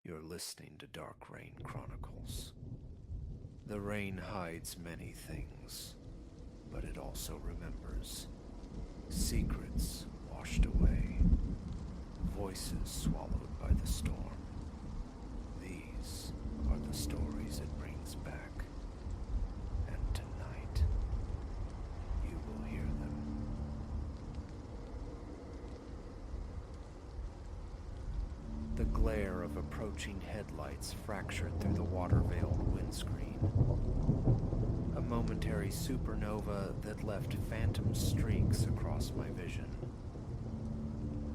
You're listening to Dark Rain Chronicles. The rain hides many things, but it also remembers. Secrets washed away, voices swallowed by the storm. These are the stories it brings back, and tonight, you will hear them. The glare of approaching headlights fractured through the water-veiled windscreen. A momentary supernova that left phantom streaks across my vision.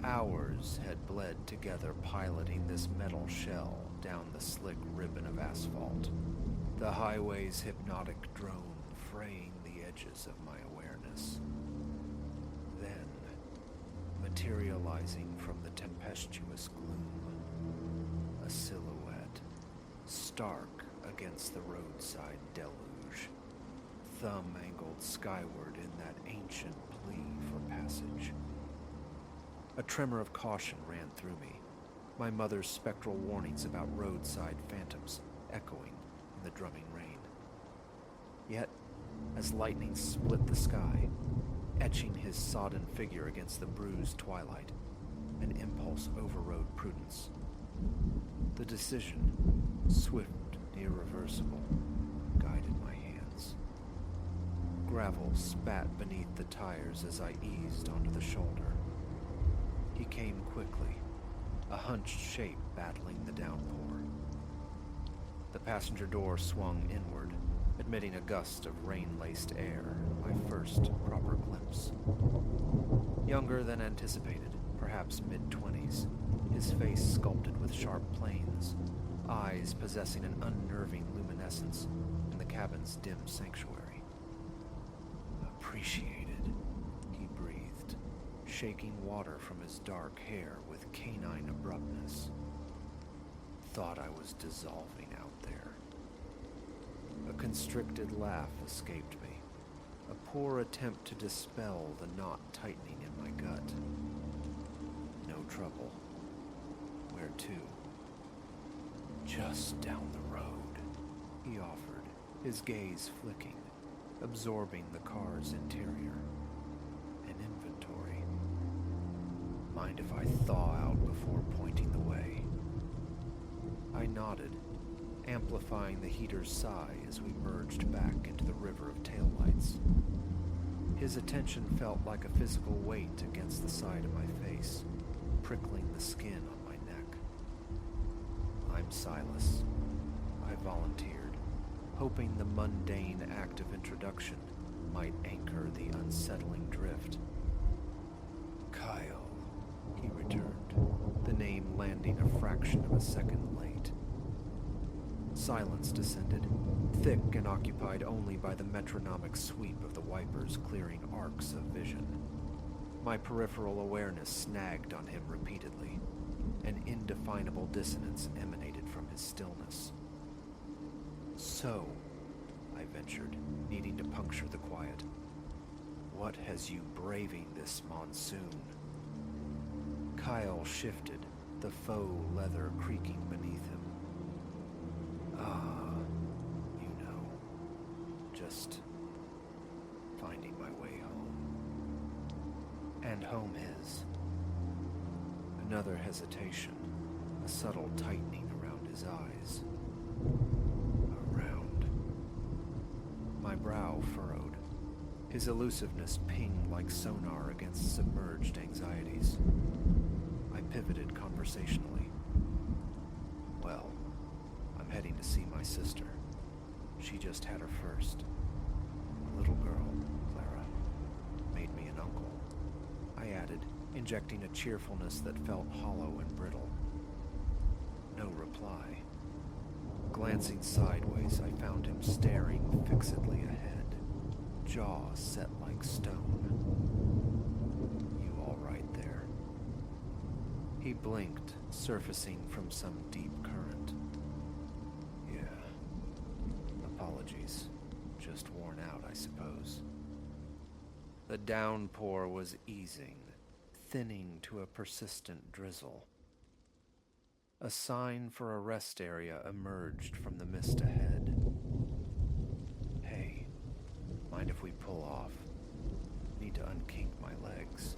Hours had bled together piloting this metal shell down the slick ribbon of asphalt, the highway's hypnotic drone fraying the edges of my awareness. Then, materializing from the tempestuous gloom, a silhouette, stark against the roadside deluge, thumb angled skyward in that ancient plea for passage. A tremor of caution ran through me, my mother's spectral warnings about roadside phantoms echoing in the drumming rain. Yet, as lightning split the sky, etching his sodden figure against the bruised twilight, an impulse overrode prudence. The decision, swift and irreversible, guided my hands. Gravel spat beneath the tires as I eased onto the shoulder. He came quickly, a hunched shape battling the downpour. The passenger door swung inward, admitting a gust of rain-laced air, my first proper glimpse. Younger than anticipated, perhaps mid-20s, his face sculpted with sharp planes, eyes possessing an unnerving luminescence in the cabin's dim sanctuary. Appreciated, he breathed, shaking water from his dark hair with canine abruptness. Thought I was dissolving out there. A constricted laugh escaped me, a poor attempt to dispel the knot tightening in my gut. No trouble. Where to? Just down the road, he offered, his gaze flicking, absorbing the car's interior. An inventory. Mind if I thaw out before pointing the way? I nodded, amplifying the heater's sigh as we merged back into the river of taillights. His attention felt like a physical weight against the side of my face, prickling the skin on my neck. I'm Silas, I volunteered, hoping the mundane act of introduction might anchor the unsettling drift. Kyle, he returned, the name landing a fraction of a second late. Silence descended, thick and occupied only by the metronomic sweep of the wipers clearing arcs of vision. My peripheral awareness snagged on him repeatedly. An indefinable dissonance emanated from his stillness. So, I ventured, needing to puncture the quiet. What has you braving this monsoon? Kyle shifted, the faux leather creaking beneath him. You know, just finding my way home. And home is. Another hesitation, a subtle tightening around his eyes. Around. My brow furrowed, his elusiveness pinged like sonar against submerged anxieties. I pivoted conversationally. Well, I'm heading to see my sister. She just had her first. A little girl, Clara, made me an uncle. I added, injecting a cheerfulness that felt hollow and brittle. No reply. Glancing sideways, I found him staring fixedly ahead, jaw set like stone. You all right there? He blinked, surfacing from some deep current. Yeah. Apologies. Just worn out, I suppose. The downpour was easing, thinning to a persistent drizzle. A sign for a rest area emerged from the mist ahead. Hey, mind if we pull off? Need to unkink my legs.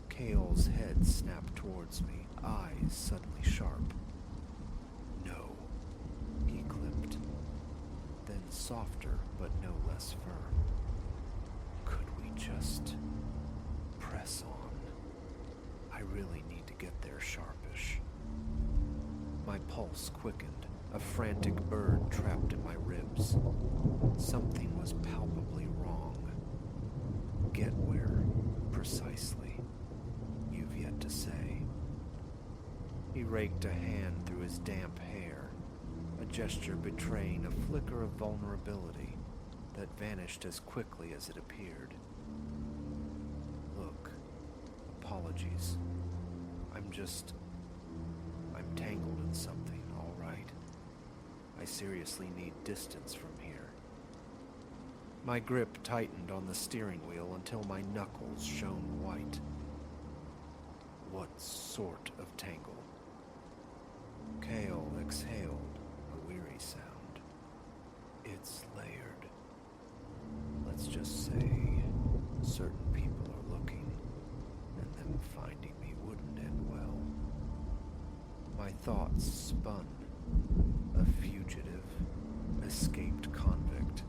Kale's head snapped towards me, eyes suddenly sharp. No, he clipped, then softer but no less firm. Could we just press on? I really need to get there sharpish. My pulse quickened, a frantic bird trapped in my ribs. Something was palpably wrong. Get where, precisely, you've yet to say. He raked a hand through his damp hair, a gesture betraying a flicker of vulnerability that vanished as quickly as it appeared. Look, apologies. I'm tangled in something, all right. I seriously need distance from here. My grip tightened on the steering wheel until my knuckles shone white. What sort of tangle? Kale exhaled a weary sound. It's layered. Let's just say certain people are looking, and them finding me wouldn't end well. My thoughts spun. A fugitive, escaped convict.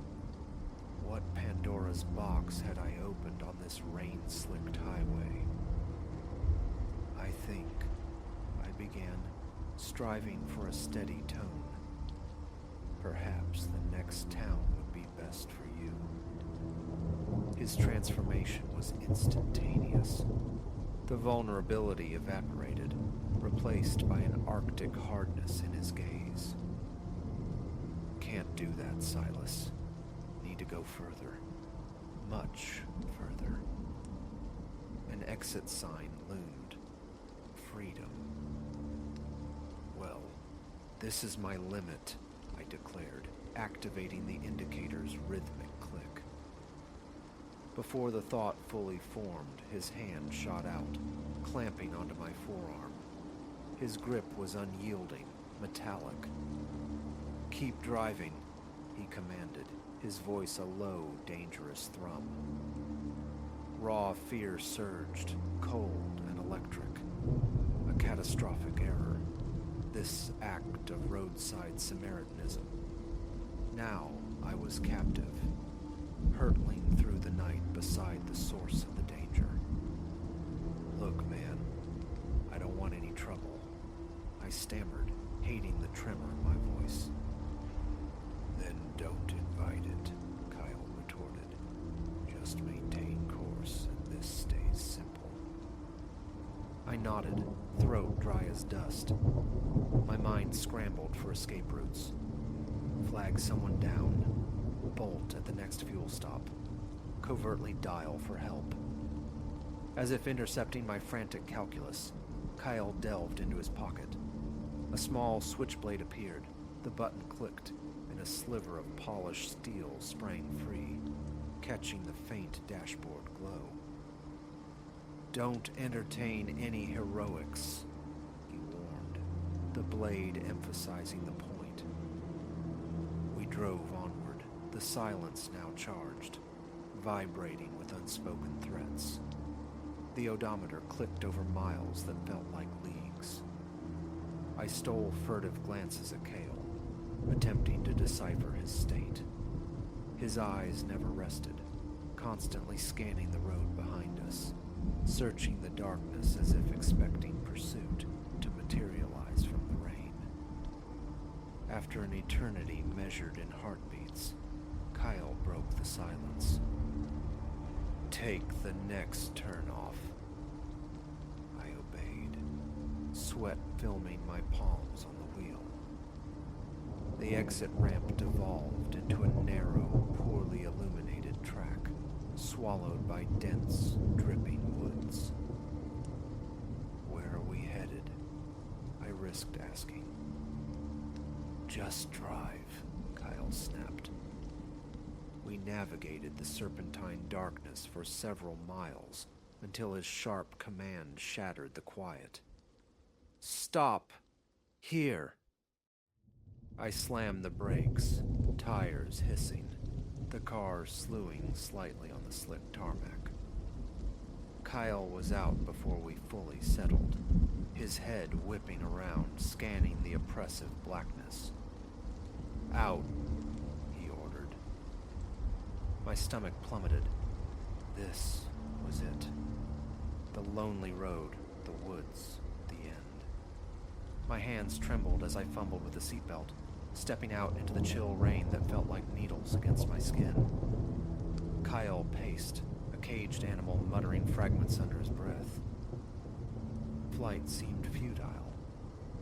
What Pandora's box had I opened on this rain-slicked highway? I think, I began, striving for a steady tone. Perhaps the next town would be best for you. His transformation was instantaneous. The vulnerability evaporated, replaced by an arctic hardness in his gaze. Can't do that, Silas. Need to go further. Much further. An exit sign loomed. Freedom. Well, this is my limit, I declared, activating the indicator's rhythmic click. Before the thought fully formed, his hand shot out, clamping onto my forearm. His grip was unyielding, metallic. Keep driving, he commanded, his voice a low, dangerous thrum. Raw fear surged, cold and electric. A catastrophic error. This act of roadside Samaritanism. Now I was captive, hurtling through the night beside the source of the danger. Look, man, I don't want any trouble, I stammered, hating the tremor in my voice. Then don't invite it, Kyle retorted. Just maintain course, and this stays simple. I nodded, throat dry as dust. My mind scrambled for escape routes. Flag someone down, bolt at the next fuel stop, covertly dial for help. As if intercepting my frantic calculus, Kyle delved into his pocket. A small switchblade appeared, the button clicked, and a sliver of polished steel sprang free, catching the faint dashboard glow. Don't entertain any heroics, he warned, the blade emphasizing the point. We drove onward, the silence now charged, vibrating with unspoken threats. The odometer clicked over miles that felt like leagues. I stole furtive glances at Kale, attempting to decipher his state. His eyes never rested, constantly scanning the road behind us, searching the darkness as if expecting pursuit to materialize from the rain. After an eternity measured in heartbeats, Kyle broke the silence. Take the next turn off. I obeyed, sweat filming my palms on the wheel. The exit ramp devolved into a narrow, poorly illuminated track, swallowed by dense, dripping woods. Where are we headed? I risked asking. Just drive, Kyle snapped. We navigated the serpentine darkness for several miles until his sharp command shattered the quiet. Stop! Here! I slammed the brakes, tires hissing, the car slewing slightly on the slick tarmac. Kyle was out before we fully settled, his head whipping around, scanning the oppressive blackness. Out, he ordered. My stomach plummeted. This was it. The lonely road, the woods, the end. My hands trembled as I fumbled with the seatbelt, stepping out into the chill rain that felt like needles against my skin. Kyle paced, a caged animal muttering fragments under his breath. Flight seemed futile.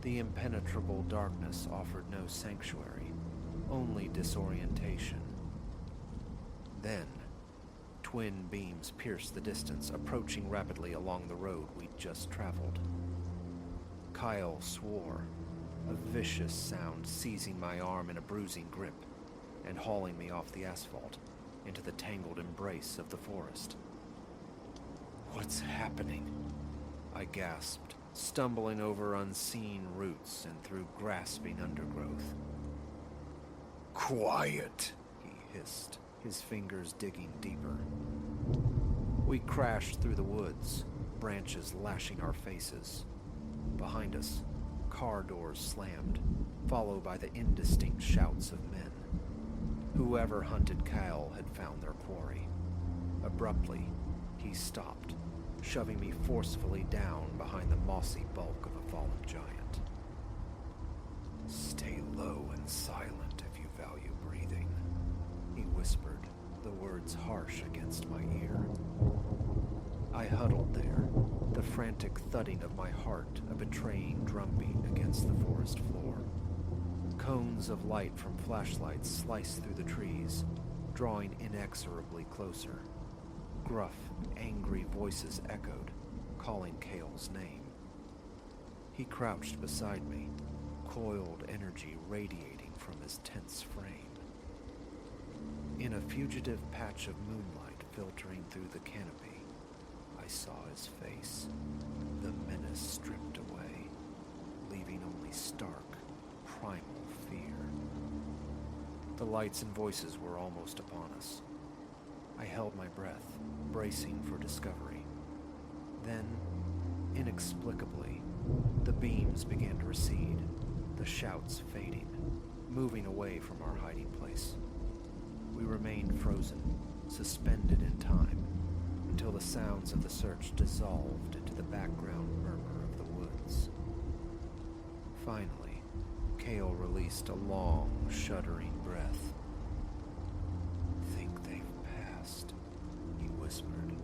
The impenetrable darkness offered no sanctuary, only disorientation. Then, twin beams pierced the distance, approaching rapidly along the road we'd just traveled. Kyle swore, a vicious sound seizing my arm in a bruising grip and hauling me off the asphalt into the tangled embrace of the forest. "What's happening?" I gasped, stumbling over unseen roots and through grasping undergrowth. "Quiet," he hissed, his fingers digging deeper. We crashed through the woods, branches lashing our faces. Behind us, car doors slammed, followed by the indistinct shouts of men. Whoever hunted Kyle had found their quarry. Abruptly, he stopped, shoving me forcefully down behind the mossy bulk of a fallen giant. "Stay low and silent if you value breathing," he whispered, the words harsh against my ear. I huddled there, the frantic thudding of my heart a betraying drumbeat against the forest floor. Cones of light from flashlights sliced through the trees, drawing inexorably closer. Gruff, angry voices echoed, calling Cale's name. He crouched beside me, coiled energy radiating from his tense frame. In a fugitive patch of moonlight filtering through the canopy, I saw his face, the menace stripped away, leaving only stark, primal fear. The lights and voices were almost upon us. I held my breath, bracing for discovery. Then, inexplicably, the beams began to recede, the shouts fading, moving away from our hiding place. We remained frozen, suspended in time, until the sounds of the search dissolved into the background murmur of the woods. Finally, Cale released a long, shuddering breath. "Think they've passed," he whispered.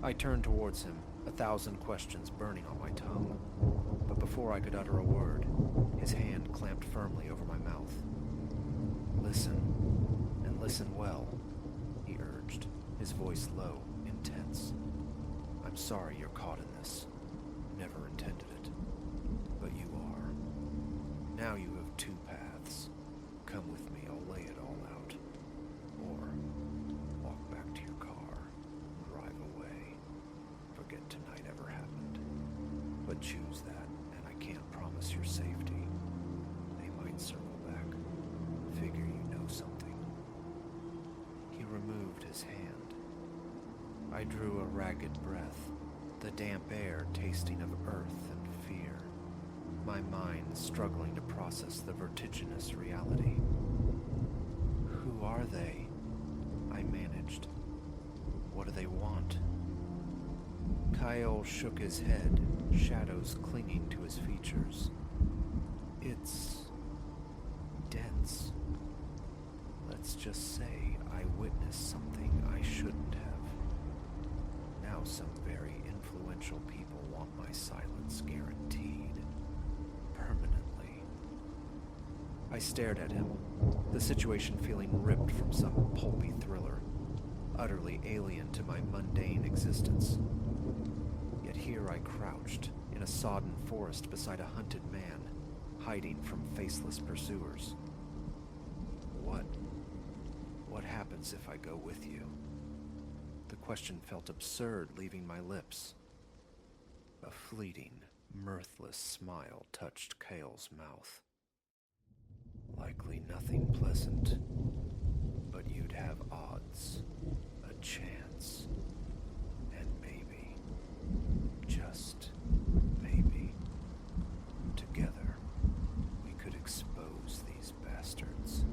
I turned towards him, 1,000 questions burning on my tongue. But before I could utter a word, his hand clamped firmly over my mouth. "Listen, and listen well," he urged, his voice low, intense. "I'm sorry you're caught in this. Never intended it. But you are. Now you have two paths. Come with me, I'll lay it all out. Or walk back to your car, drive away. Forget tonight ever happened. But choose that, and I can't promise your safety. They might circle back. Figure you know something." He removed his hand. I drew a ragged breath, the damp air tasting of earth and fear, my mind struggling to process the vertiginous reality. "Who are they?" I managed. "What do they want?" Kyle shook his head, shadows clinging to his features. "It's dense. Let's just say I witnessed something I shouldn't have. Now some very influential people want my silence guaranteed. Permanently." I stared at him, the situation feeling ripped from some pulpy thriller, utterly alien to my mundane existence. Yet here I crouched, in a sodden forest beside a hunted man, hiding from faceless pursuers. What happens if I go with you? The question felt absurd leaving my lips. A fleeting, mirthless smile touched Kale's mouth. Likely nothing pleasant, but you'd have odds, a chance, and maybe, just maybe, together, we could expose these bastards.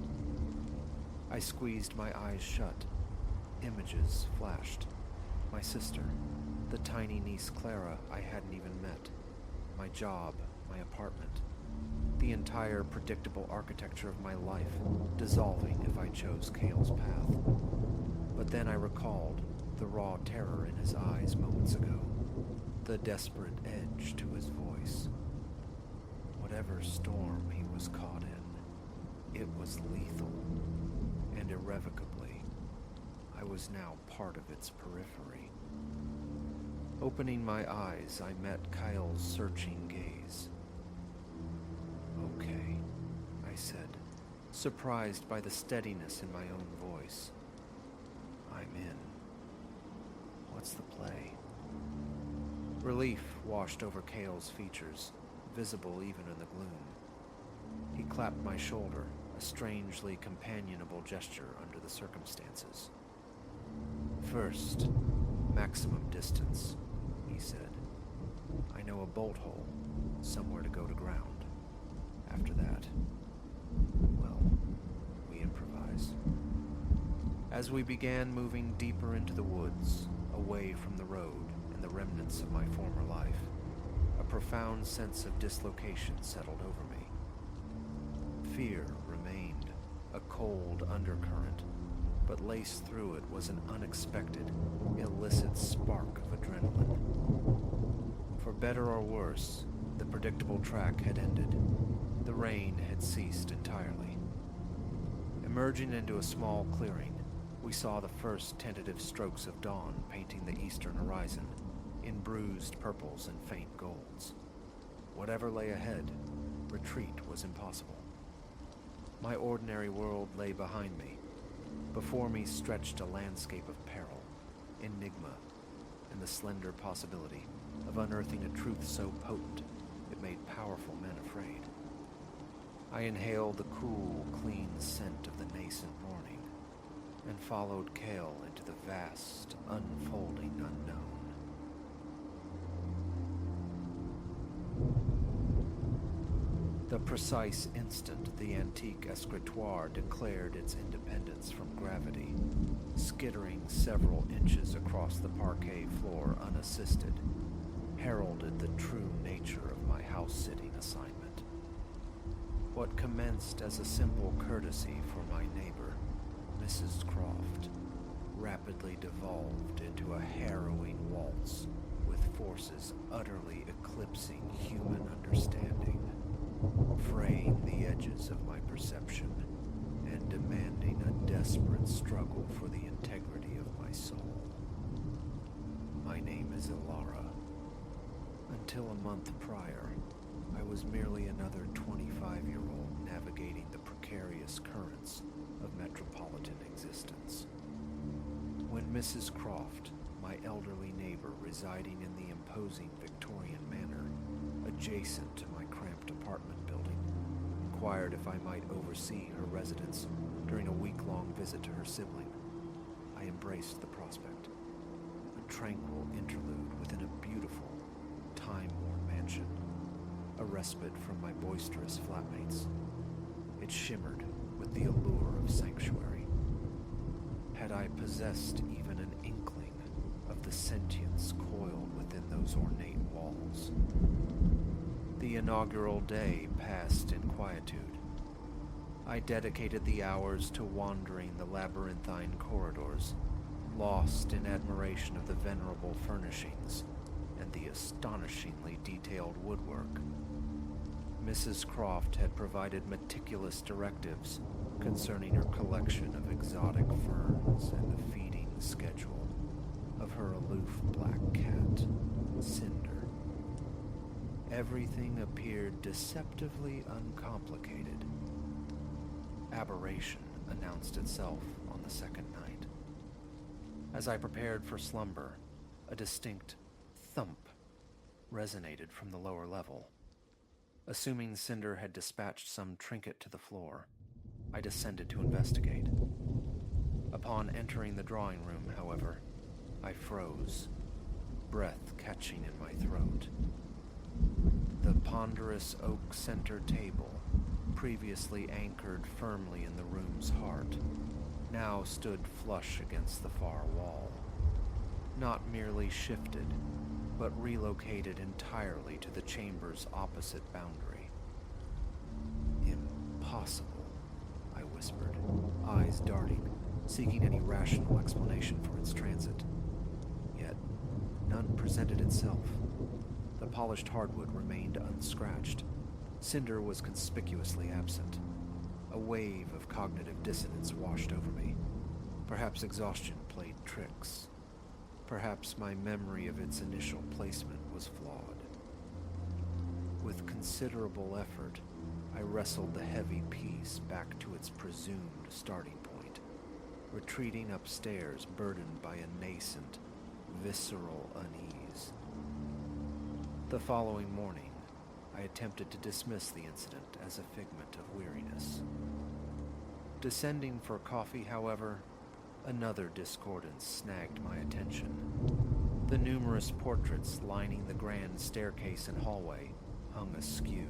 I squeezed my eyes shut. Images flashed. My sister, the tiny niece Clara I hadn't even met, my job, my apartment, the entire predictable architecture of my life dissolving if I chose Kale's path. But then I recalled the raw terror in his eyes moments ago, the desperate edge to his voice. Whatever storm he was caught in, it was lethal, and irrevocably, I was now part of its periphery. Opening my eyes, I met Kyle's searching gaze. Okay, I said, surprised by the steadiness in my own voice. I'm in. What's the play? Relief washed over Kale's features, visible even in the gloom. He clapped my shoulder, a strangely companionable gesture under the circumstances. First, maximum distance, he said. I know a bolt hole, somewhere to go to ground. After that, well, we improvise. As we began moving deeper into the woods, away from the road and the remnants of my former life, a profound sense of dislocation settled over me. Fear remained, a cold undercurrent, but laced through it was an unexpected, illicit spark of adrenaline. For better or worse, the predictable track had ended. The rain had ceased entirely. Emerging into a small clearing, we saw the first tentative strokes of dawn painting the eastern horizon in bruised purples and faint golds. Whatever lay ahead, retreat was impossible. My ordinary world lay behind me. Before me stretched a landscape of peril, enigma, and the slender possibility of unearthing a truth so potent it made powerful men afraid. I inhaled the cool, clean scent of the nascent morning and followed Kale into the vast, unfolding unknown. The precise instant the antique escritoire declared its independence from gravity, skittering several inches across the parquet floor unassisted, heralded the true nature of my house-sitting assignment. What commenced as a simple courtesy for my neighbor, Mrs. Croft, rapidly devolved into a harrowing waltz with forces utterly eclipsing human understanding, fraying the edges of my perception and demanding a desperate struggle for the integrity of my soul. My name is Ilara. Until a month prior, I was merely another 25-year-old navigating the precarious currents of metropolitan existence. When Mrs. Croft, my elderly neighbor residing in the imposing Victorian manor adjacent to my cramped apartment building, inquired if I might oversee her residence during a week-long visit to her sibling, I embraced the prospect. A tranquil interlude within a beautiful, time-worn mansion, a respite from my boisterous flatmates. It shimmered with the allure of sanctuary. Had I possessed even an inkling of the sentience coiled within those ornate walls? The inaugural day passed in quietude. I dedicated the hours to wandering the labyrinthine corridors, lost in admiration of the venerable furnishings and the astonishingly detailed woodwork. Mrs. Croft had provided meticulous directives concerning her collection of exotic ferns and the feeding schedule of her aloof black cat, Cinder. Everything appeared deceptively uncomplicated. Aberration announced itself on the second night. As I prepared for slumber, a distinct thump resonated from the lower level. Assuming Cinder had dispatched some trinket to the floor, I descended to investigate. Upon entering the drawing room, however, I froze, breath catching in my throat. The ponderous oak center table, previously anchored firmly in the room's heart, now stood flush against the far wall. Not merely shifted, but relocated entirely to the chamber's opposite boundary. Impossible, I whispered, eyes darting, seeking any rational explanation for its transit. Yet, none presented itself. The polished hardwood remained unscratched. Cinder was conspicuously absent. A wave of cognitive dissonance washed over me. Perhaps exhaustion played tricks. Perhaps my memory of its initial placement was flawed. With considerable effort, I wrestled the heavy piece back to its presumed starting point, retreating upstairs burdened by a nascent, visceral unease. The following morning, I attempted to dismiss the incident as a figment of weariness. Descending for coffee, however, another discordance snagged my attention. The numerous portraits lining the grand staircase and hallway hung askew,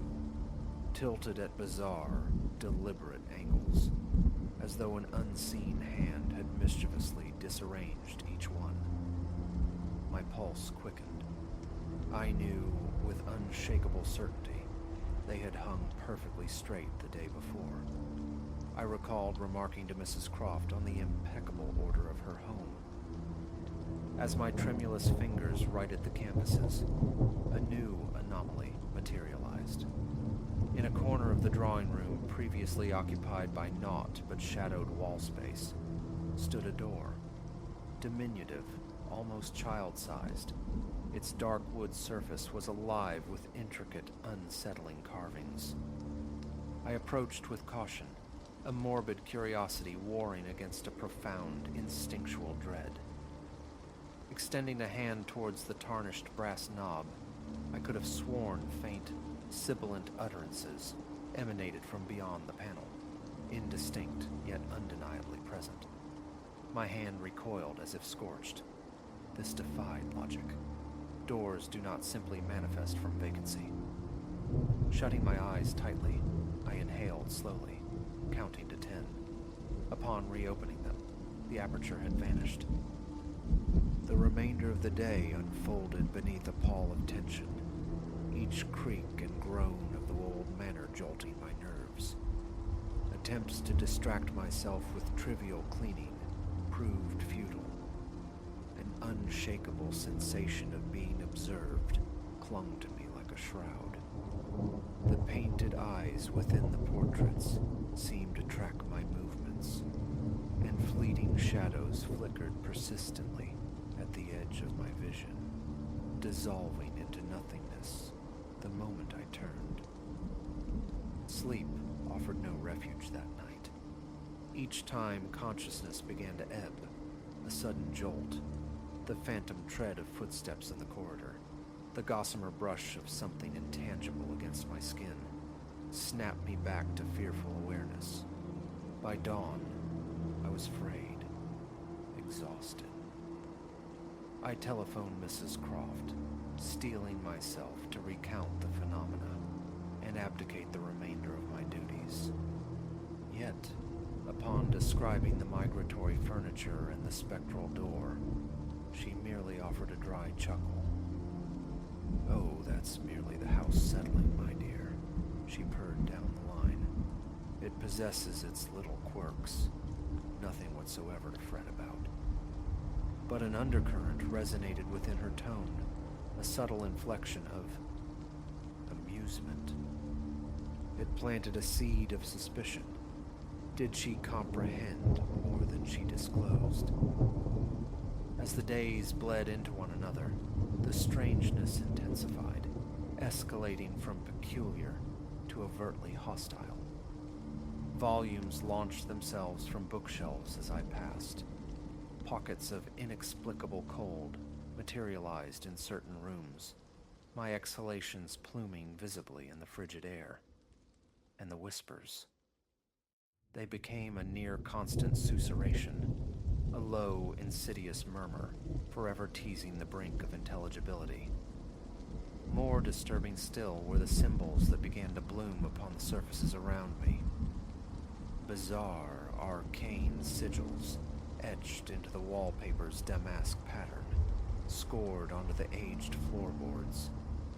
tilted at bizarre, deliberate angles, as though an unseen hand had mischievously disarranged each one. My pulse quickened. I knew with unshakable certainty they had hung perfectly straight the day before. I recalled remarking to Mrs. Croft on the impeccable order of her home. As my tremulous fingers righted the canvases, a new anomaly materialized. In a corner of the drawing room previously occupied by naught but shadowed wall space, stood a door. Diminutive, almost child-sized, its dark wood surface was alive with intricate, unsettling carvings. I approached with caution, a morbid curiosity warring against a profound, instinctual dread. Extending a hand towards the tarnished brass knob, I could have sworn faint, sibilant utterances emanated from beyond the panel, indistinct yet undeniably present. My hand recoiled as if scorched. This defied logic. Doors do not simply manifest from vacancy. Shutting my eyes tightly, I inhaled slowly, counting to 10. Upon reopening them, the aperture had vanished. The remainder of the day unfolded beneath a pall of tension, each creak and groan of the old manor jolting my nerves. Attempts to distract myself with trivial cleaning proved futile. An unshakable sensation of being observed clung to me like a shroud. The painted eyes within the portraits seemed to track my movements, and fleeting shadows flickered persistently at the edge of my vision, dissolving into nothingness the moment I turned. Sleep offered no refuge that night. Each time consciousness began to ebb, a sudden jolt, the phantom tread of footsteps in the corridor, the gossamer brush of something intangible against my skin, snapped me back to fearful awareness. By dawn, I was frayed, exhausted. I telephoned Mrs. Croft, steeling myself to recount the phenomena and abdicate the remainder of my duties. Yet, upon describing the migratory furniture and the spectral door, she merely offered a dry chuckle. "Oh, that's merely the house settling, my dear," she purred down the line. "It possesses its little quirks, nothing whatsoever to fret about." But an undercurrent resonated within her tone, a subtle inflection of amusement. It planted a seed of suspicion. Did she comprehend more than she disclosed? As the days bled into one another, the strangeness intensified, escalating from peculiar to overtly hostile. Volumes launched themselves from bookshelves as I passed. Pockets of inexplicable cold materialized in certain rooms, my exhalations pluming visibly in the frigid air, and the whispers. They became a near-constant susurration, a low, insidious murmur, forever teasing the brink of intelligibility. More disturbing still were the symbols that began to bloom upon the surfaces around me. Bizarre, arcane sigils etched into the wallpaper's damask pattern, scored onto the aged floorboards,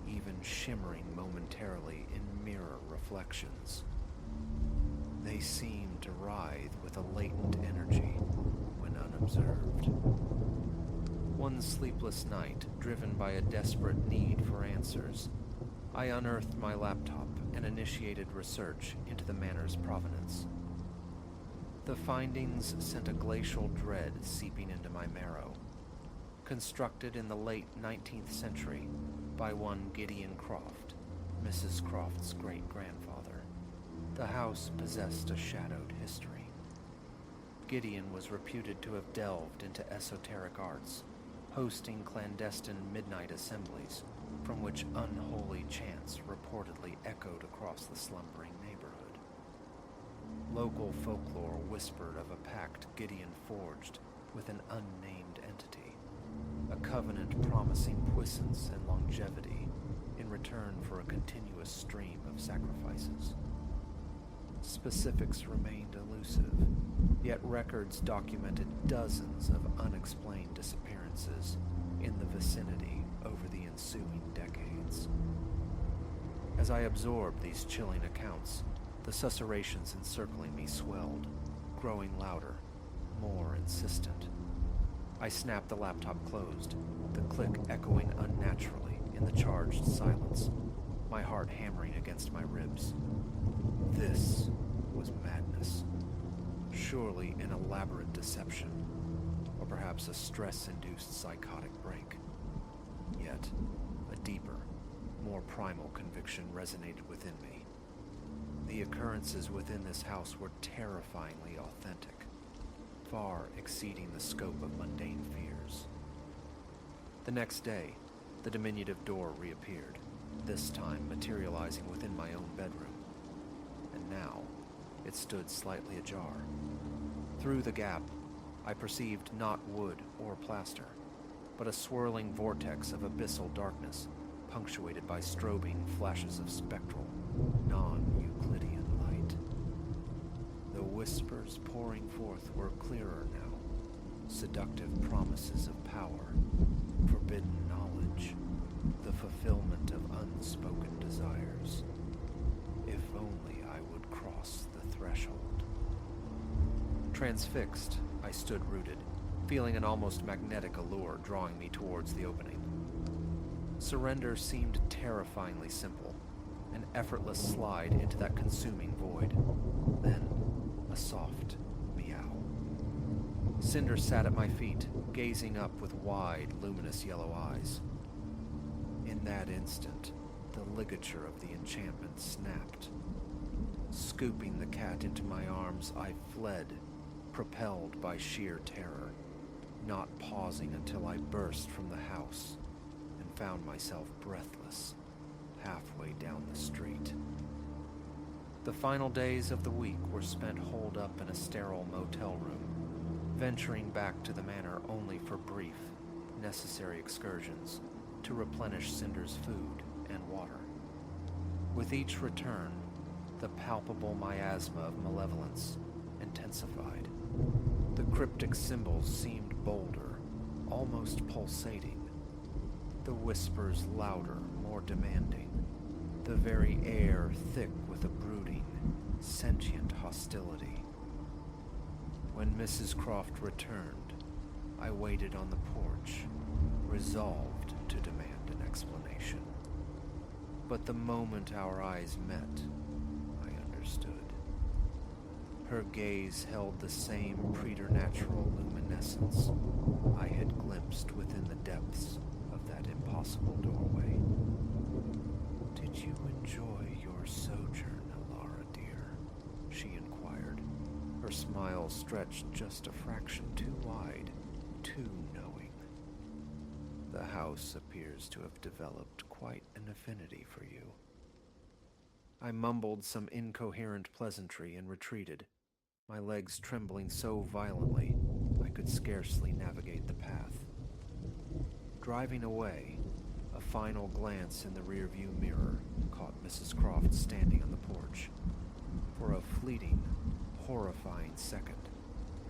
even shimmering momentarily in mirror reflections. They seemed to writhe with a latent energy when unobserved. One sleepless night, driven by a desperate need for answers, I unearthed my laptop and initiated research into the manor's provenance. The findings sent a glacial dread seeping into my marrow. Constructed in the late 19th century by one Gideon Croft, Mrs. Croft's great-grandfather, the house possessed a shadowed history. Gideon was reputed to have delved into esoteric arts, hosting clandestine midnight assemblies from which unholy chants reportedly echoed across the slumbering neighborhood. Local folklore whispered of a pact Gideon forged with an unnamed entity, a covenant promising puissance and longevity in return for a continuous stream of sacrifices. Specifics remained elusive, yet records documented dozens of unexplained disappearances in the vicinity over the ensuing decades. As I absorbed these chilling accounts, the susurrations encircling me swelled, growing louder, more insistent. I snapped the laptop closed, the click echoing unnaturally in the charged silence, my heart hammering against my ribs. This was madness. Surely an elaborate deception, or perhaps a stress-induced psychotic break. Yet, a deeper, more primal conviction resonated within me. The occurrences within this house were terrifyingly authentic, far exceeding the scope of mundane fears. The next day, the diminutive door reappeared, this time materializing within my own bedroom. And now, it stood slightly ajar. Through the gap, I perceived not wood or plaster, but a swirling vortex of abyssal darkness, punctuated by strobing flashes of spectral, non-Euclidean light. The whispers pouring forth were clearer now, seductive promises of power, forbidden knowledge, the fulfillment of unspoken desires. If only I would cross the threshold. Transfixed, I stood rooted, feeling an almost magnetic allure drawing me towards the opening. Surrender seemed terrifyingly simple, an effortless slide into that consuming void. Then, a soft meow. Cinder sat at my feet, gazing up with wide, luminous yellow eyes. In that instant, the ligature of the enchantment snapped. Scooping the cat into my arms, I fled, propelled by sheer terror, not pausing until I burst from the house and found myself breathless, halfway down the street. The final days of the week were spent holed up in a sterile motel room, venturing back to the manor only for brief, necessary excursions to replenish Cinder's food and water. With each return, the palpable miasma of malevolence intensified. The cryptic symbols seemed bolder, almost pulsating. The whispers louder, more demanding. The very air thick with a brooding, sentient hostility. When Mrs. Croft returned, I waited on the porch, resolved to demand an explanation. But the moment our eyes met, I understood. Her gaze held the same preternatural luminescence I had glimpsed within the depths of that impossible doorway. "Did you enjoy your sojourn, Alara dear?" she inquired, her smile stretched just a fraction too wide, too knowing. The house appears to have developed quite an affinity for you. I mumbled some incoherent pleasantry and retreated, my legs trembling so violently I could scarcely navigate the path. Driving away, a final glance in the rearview mirror caught Mrs. Croft standing on the porch. For a fleeting, horrifying second,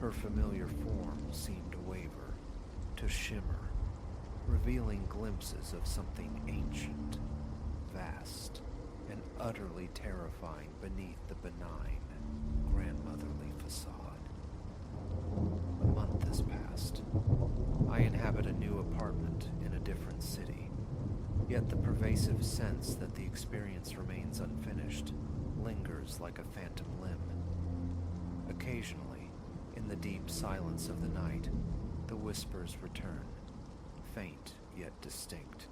her familiar form seemed to waver, to shimmer, revealing glimpses of something ancient, vast, and utterly terrifying beneath the benign, grandmotherly facade. A month has passed. I inhabit a new apartment in a different city, yet the pervasive sense that the experience remains unfinished lingers like a phantom limb. Occasionally, in the deep silence of the night, the whispers return, faint yet distinct,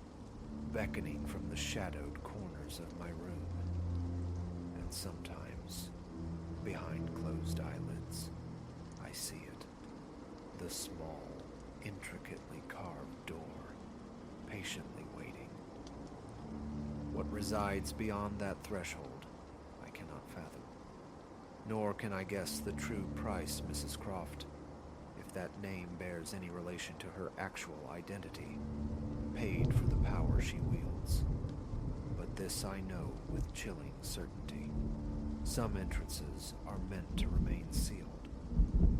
beckoning from the shadowed corners of my room. And sometimes, behind closed eyelids, I see it, the small, intricately carved door, patiently waiting. What resides beyond that threshold, I cannot fathom. Nor can I guess the true price Mrs. Croft, if that name bears any relation to her actual identity, paid for the power she wields. But this I know with chilling certainty. Some entrances are meant to remain sealed.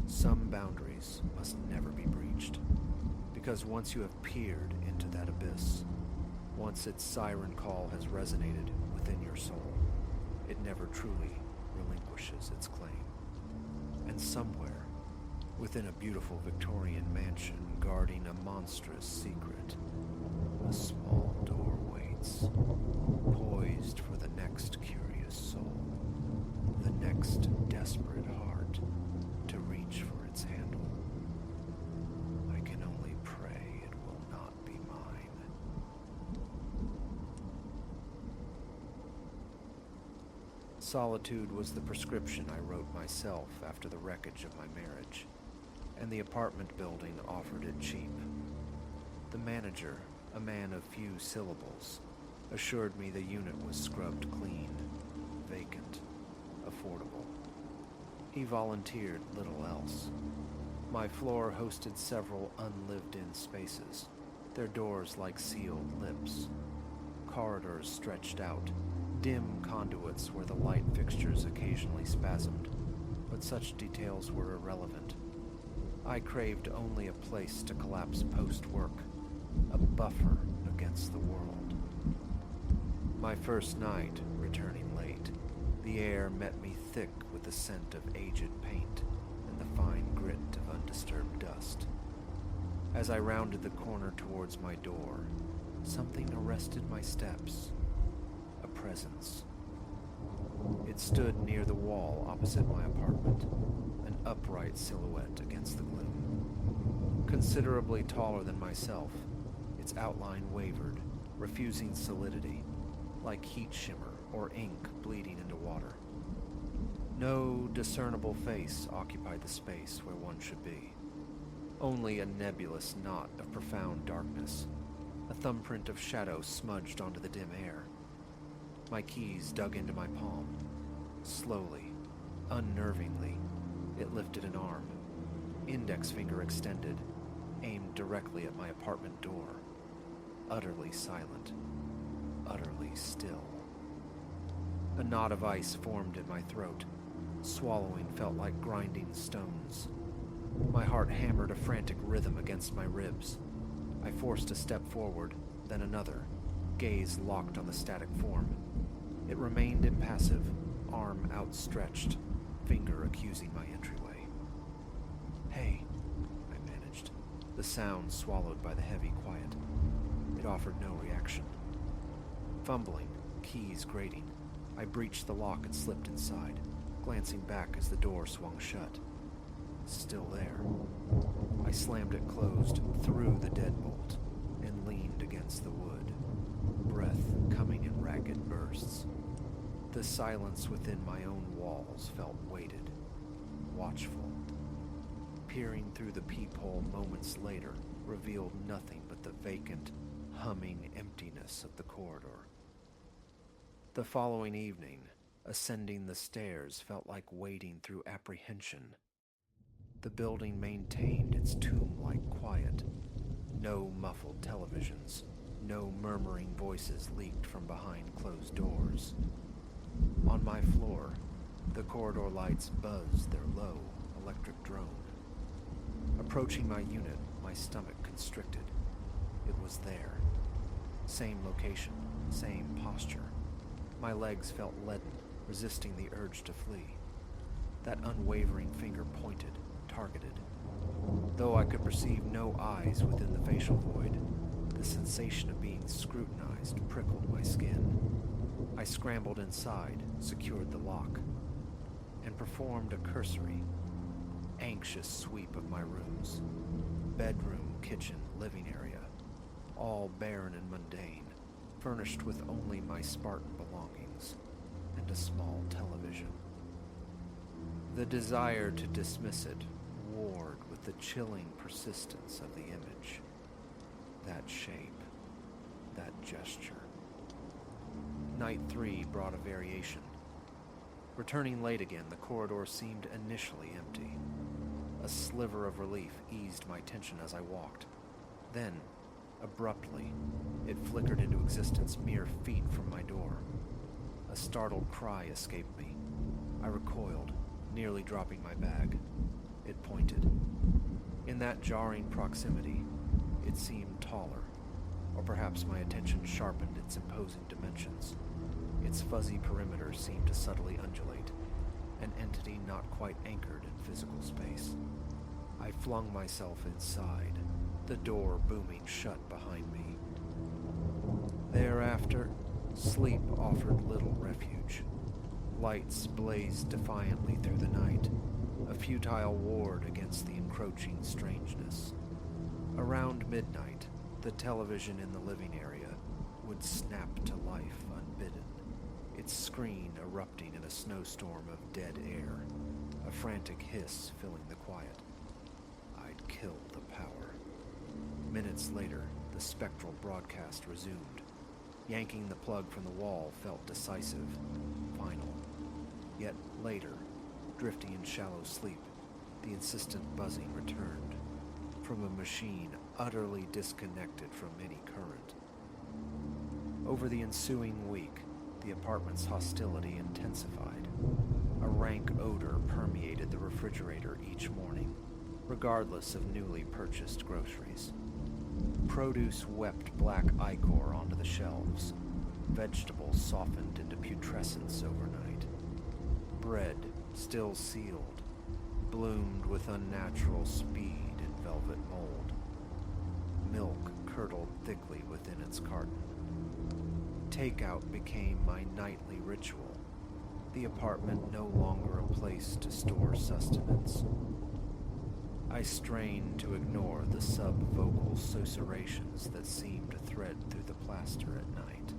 Some boundaries must never be breached. Because once you have peered into that abyss, once its siren call has resonated within your soul, it never truly relinquishes its claim. And somewhere, within a beautiful Victorian mansion guarding a monstrous secret, a small door waits, poised for the next curious soul, the next desperate heart to reach for its handle. I can only pray it will not be mine. Solitude was the prescription I wrote myself after the wreckage of my marriage, and the apartment building offered it cheap. The manager, a man of few syllables, assured me the unit was scrubbed clean, vacant, affordable. He volunteered little else. My floor hosted several unlived-in spaces, their doors like sealed lips. Corridors stretched out, dim conduits where the light fixtures occasionally spasmed, but such details were irrelevant. I craved only a place to collapse post-work, a buffer against the world. My first night, returning late, the air met me thick with the scent of aged paint and the fine grit of undisturbed dust. As I rounded the corner towards my door, something arrested my steps. A presence. It stood near the wall opposite my apartment, an upright silhouette against the gloom. Considerably taller than myself, its outline wavered, refusing solidity, like heat shimmer or ink bleeding into water. No discernible face occupied the space where one should be. Only a nebulous knot of profound darkness, a thumbprint of shadow smudged onto the dim air. My keys dug into my palm. Slowly, unnervingly, it lifted an arm, index finger extended, aimed directly at my apartment door. Utterly silent, utterly still. A knot of ice formed in my throat. Swallowing felt like grinding stones. My heart hammered a frantic rhythm against my ribs. I forced a step forward, then another, gaze locked on the static form. It remained impassive, arm outstretched, finger accusing my entryway. "Hey," I managed, the sound swallowed by the heavy quiet. It offered no reaction. Fumbling, keys grating, I breached the lock and slipped inside, glancing back as the door swung shut. Still there. I slammed it closed, threw the deadbolt, and leaned against the wood, breath coming in ragged bursts. The silence within my own walls felt weighted, watchful. Peering through the peephole moments later revealed nothing but the vacant, humming emptiness of the corridor. The following evening, ascending the stairs felt like wading through apprehension. The building maintained its tomb-like quiet. No muffled televisions, no murmuring voices leaked from behind closed doors. On my floor, the corridor lights buzzed their low, electric drone. Approaching my unit, my stomach constricted. It was there. Same location, same posture. My legs felt leaden, resisting the urge to flee. That unwavering finger pointed, targeted. Though I could perceive no eyes within the facial void, the sensation of being scrutinized prickled my skin. I scrambled inside, secured the lock, and performed a cursory, anxious sweep of my rooms. Bedroom, kitchen, living area, all barren and mundane, furnished with only my Spartan belongings and a small television. The desire to dismiss it warred with the chilling persistence of the image. That shape, that gesture. Night 3 brought a variation. Returning late again, the corridor seemed initially empty. A sliver of relief eased my tension as I walked. Then, abruptly, it flickered into existence mere feet from my door. A startled cry escaped me. I recoiled, nearly dropping my bag. It pointed. In that jarring proximity, it seemed taller, or perhaps my attention sharpened its imposing dimensions. Its fuzzy perimeter seemed to subtly undulate, an entity not quite anchored in physical space. I flung myself inside, the door booming shut behind me. Thereafter, sleep offered little refuge. Lights blazed defiantly through the night, a futile ward against the encroaching strangeness. Around midnight, the television in the living area would snap to life unbidden, its screen erupting in a snowstorm of dead air, a frantic hiss filling the quiet. I'd killed the power. Minutes later, the spectral broadcast resumed. Yanking the plug from the wall felt decisive, final. Yet later, drifting in shallow sleep, the insistent buzzing returned, from a machine utterly disconnected from any current. Over the ensuing week, the apartment's hostility intensified. A rank odor permeated the refrigerator each morning, regardless of newly purchased groceries. Produce wept black ichor onto the shelves. Vegetables softened into putrescence overnight. Bread, still sealed, bloomed with unnatural speed in velvet mold. Milk curdled thickly within its carton. Takeout became my nightly ritual, the apartment no longer a place to store sustenance. I strained to ignore the sub-vocal susurrations that seemed to thread through the plaster at night.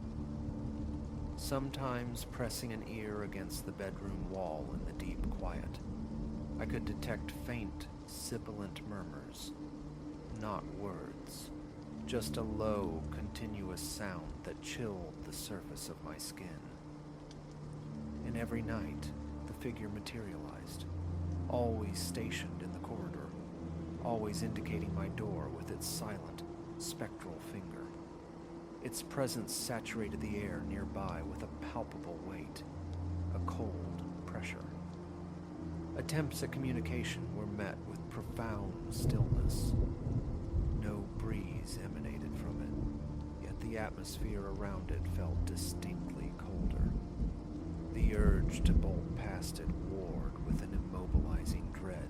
Sometimes pressing an ear against the bedroom wall in the deep quiet, I could detect faint, sibilant murmurs, not words, just a low, continuous sound that chilled the surface of my skin. And every night, the figure materialized, always stationed in the corridor, always indicating my door with its silent, spectral finger. Its presence saturated the air nearby with a palpable weight, a cold pressure. Attempts at communication were met with profound stillness. No breeze emanated from it, yet the atmosphere around it felt distinctly colder. The urge to bolt past it warred with an immobilizing dread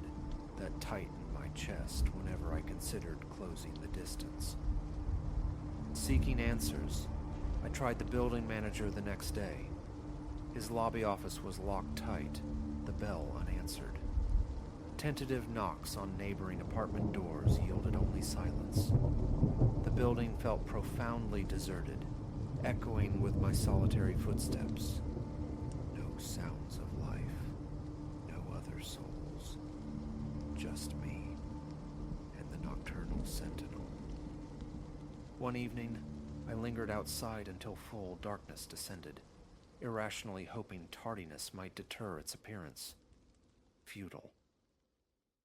that tightened my chest whenever I considered closing the distance. Seeking answers, I tried the building manager the next day. His lobby office was locked tight, the bell unanswered. Tentative knocks on neighboring apartment doors yielded only silence. The building felt profoundly deserted, echoing with my solitary footsteps. No sounds of life, no other souls, just me and the nocturnal sentinel. One evening, I lingered outside until full darkness descended, irrationally hoping tardiness might deter its appearance. Futile.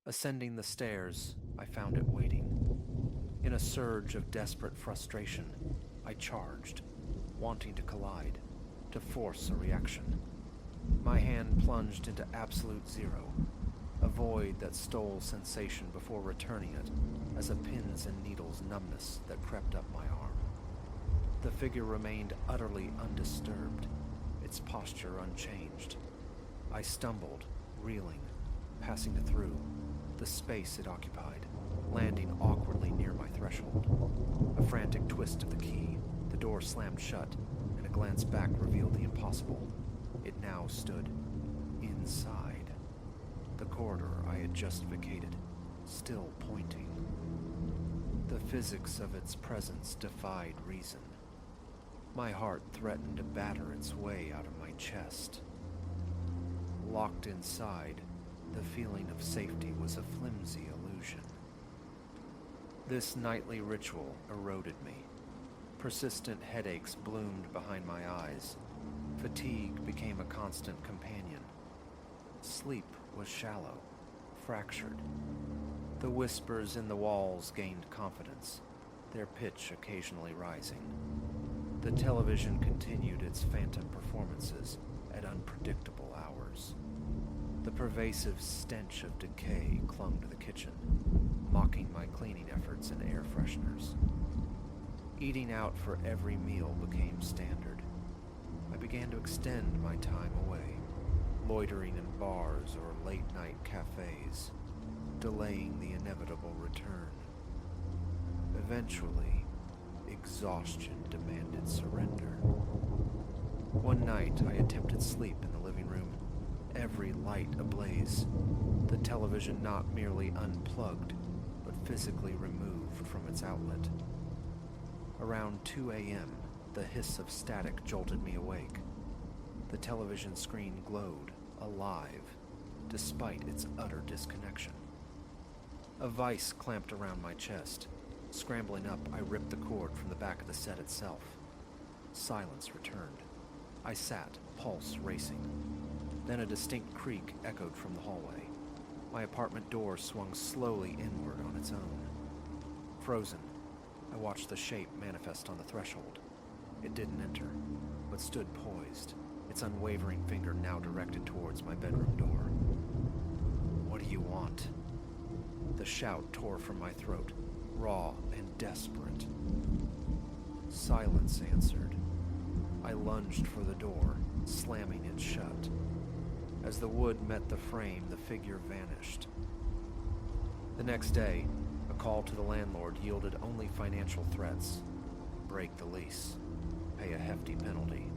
Ascending the stairs, I found it waiting. In a surge of desperate frustration, I charged, wanting to collide, to force a reaction. My hand plunged into absolute zero, a void that stole sensation before returning it as a pins and needles numbness that crept up my arm. The figure remained utterly undisturbed, its posture unchanged. I stumbled, reeling, passing it through, the space it occupied, landing awkwardly near my threshold. A frantic twist of the key, the door slammed shut, and a glance back revealed the impossible. It now stood inside the corridor I had just vacated, still pointing. The physics of its presence defied reason. My heart threatened to batter its way out of my chest. Locked inside, the feeling of safety was a flimsy illusion. This nightly ritual eroded me. Persistent headaches bloomed behind my eyes. Fatigue became a constant companion. Sleep was shallow, fractured. The whispers in the walls gained confidence, their pitch occasionally rising. The television continued its phantom performances at unpredictable hours. The pervasive stench of decay clung to the kitchen, mocking my cleaning efforts and air fresheners. Eating out for every meal became standard. I began to extend my time away, loitering in bars or late-night cafes, delaying the inevitable return. Eventually, exhaustion demanded surrender. One night, I attempted sleep in the living room, every light ablaze, the television not merely unplugged, but physically removed from its outlet. Around 2 a.m., the hiss of static jolted me awake. The television screen glowed, alive, despite its utter disconnection. A vice clamped around my chest. Scrambling up, I ripped the cord from the back of the set itself. Silence returned. I sat, pulse racing. Then a distinct creak echoed from the hallway. My apartment door swung slowly inward on its own. Frozen, I watched the shape manifest on the threshold. It didn't enter, but stood poised, its unwavering finger now directed towards my bedroom door. "What do you want?" The shout tore from my throat, raw and desperate. Silence answered. I lunged for the door, slamming it shut. As the wood met the frame, the figure vanished. The next day, a call to the landlord yielded only financial threats. Break the lease. Pay a hefty penalty.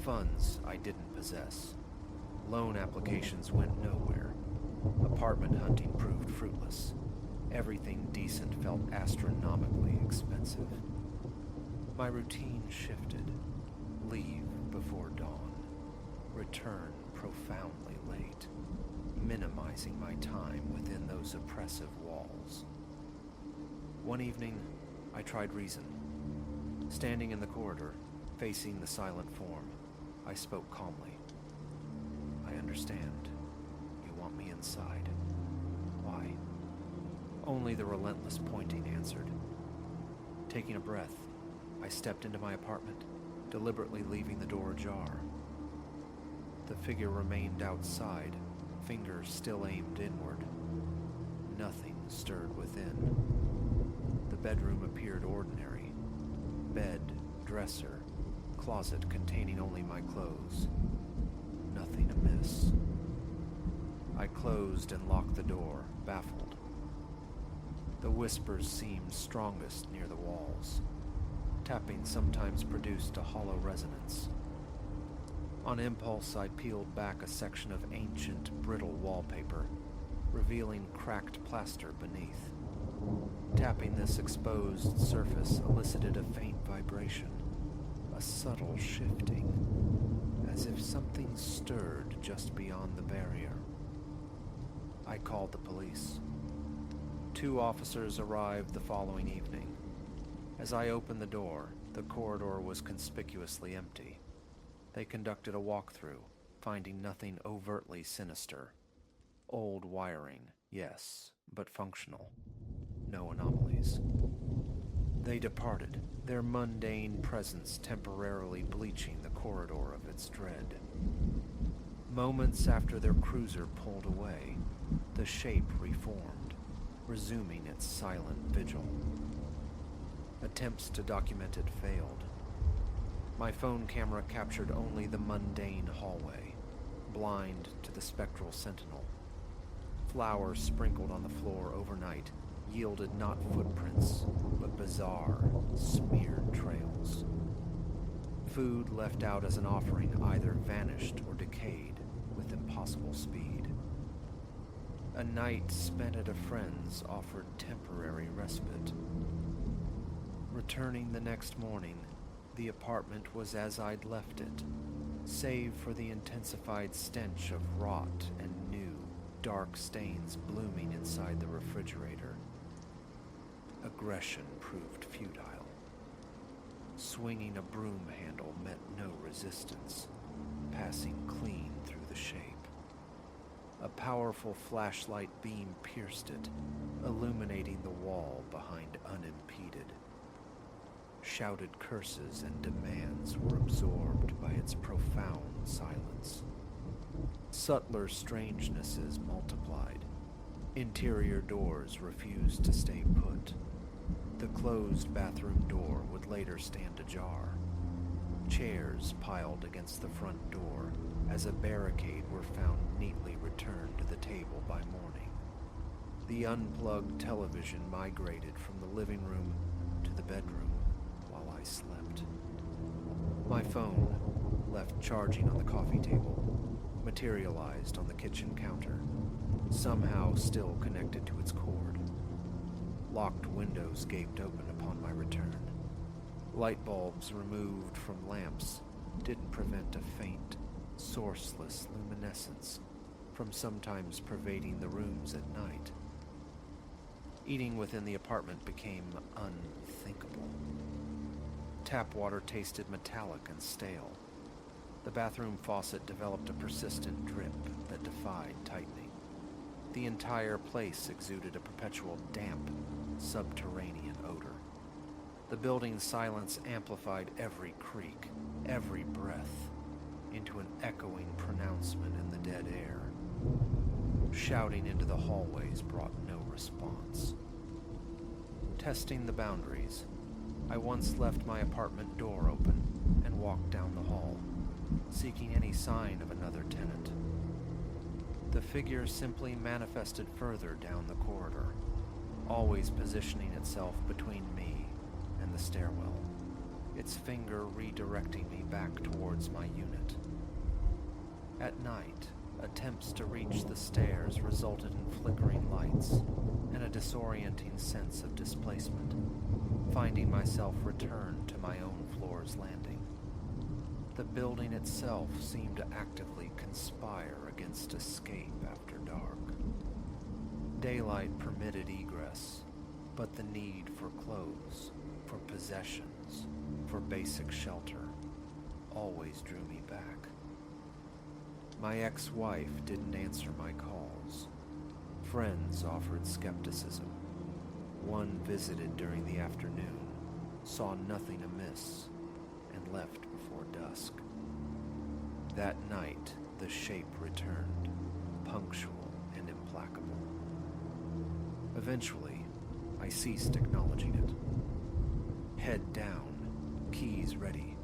Funds I didn't possess. Loan applications went nowhere. Apartment hunting proved fruitless. Everything decent felt astronomically expensive. My routine shifted. Leave before dawn. Return profoundly late, minimizing my time within those oppressive walls. One evening, I tried reason. Standing in the corridor, facing the silent form, I spoke calmly. "I understand. You want me inside. Why?" Only the relentless pointing answered. Taking a breath, I stepped into my apartment, deliberately leaving the door ajar. The figure remained outside, fingers still aimed inward. Nothing stirred within. The bedroom appeared ordinary. Bed, dresser, closet containing only my clothes. Nothing amiss. I closed and locked the door, baffled. The whispers seemed strongest near the walls. Tapping sometimes produced a hollow resonance. On impulse, I peeled back a section of ancient, brittle wallpaper, revealing cracked plaster beneath. Tapping this exposed surface elicited a faint vibration, a subtle shifting, as if something stirred just beyond the barrier. I called the police. 2 officers arrived the following evening. As I opened the door, the The corridor was conspicuously empty. They conducted a walkthrough, finding nothing overtly sinister. Old wiring, yes, but functional. No anomalies. They departed, their mundane presence temporarily bleaching the corridor of its dread. Moments after their cruiser pulled away, the shape reformed, resuming its silent vigil. Attempts to document it failed. My phone camera captured only the mundane hallway, blind to the spectral sentinel. Flowers sprinkled on the floor overnight yielded not footprints, but bizarre, smeared trails. Food left out as an offering either vanished or decayed with impossible speed. A night spent at a friend's offered temporary respite. Returning the next morning, the apartment was as I'd left it, save for the intensified stench of rot and new, dark stains blooming inside the refrigerator. Aggression proved futile. Swinging a broom handle met no resistance, passing clean through the shape. A powerful flashlight beam pierced it, illuminating the wall behind unimpeded. Shouted curses and demands were absorbed by its profound silence. Subtler strangenesses multiplied. Interior doors refused to stay put. The closed bathroom door would later stand ajar. Chairs piled against the front door as a barricade were found neatly returned to the table by morning. The unplugged television migrated from the living room to the bedroom while I slept. My phone, left charging on the coffee table, materialized on the kitchen counter, somehow still connected to its cord. Locked windows gaped open upon my return. Light bulbs removed from lamps didn't prevent a faint, sourceless luminescence from sometimes pervading the rooms at night. Eating within the apartment became unthinkable. Tap water tasted metallic and stale. The bathroom faucet developed a persistent drip that defied tightening. The entire place exuded a perpetual damp, subterranean odor. The building's silence amplified every creak, every breath, into an echoing pronouncement in the dead air. Shouting into the hallways brought no response. Testing the boundaries, I once left my apartment door open and walked down the hall, seeking any sign of another tenant. The figure simply manifested further down the corridor, always positioning itself between me and the stairwell, its finger redirecting me back towards my unit. At night, attempts to reach the stairs resulted in flickering lights and a disorienting sense of displacement, finding myself returned to my own floor's landing. The building itself seemed to actively conspire against escape after dark. Daylight permitted egress, but the need for clothes, for possessions, for basic shelter, always drew me back. My ex-wife didn't answer my calls. Friends offered skepticism. One visited during the afternoon, saw nothing amiss, and left before dusk. That night, the shape returned, punctual and implacable. Eventually, I ceased acknowledging it. Head down, keys ready,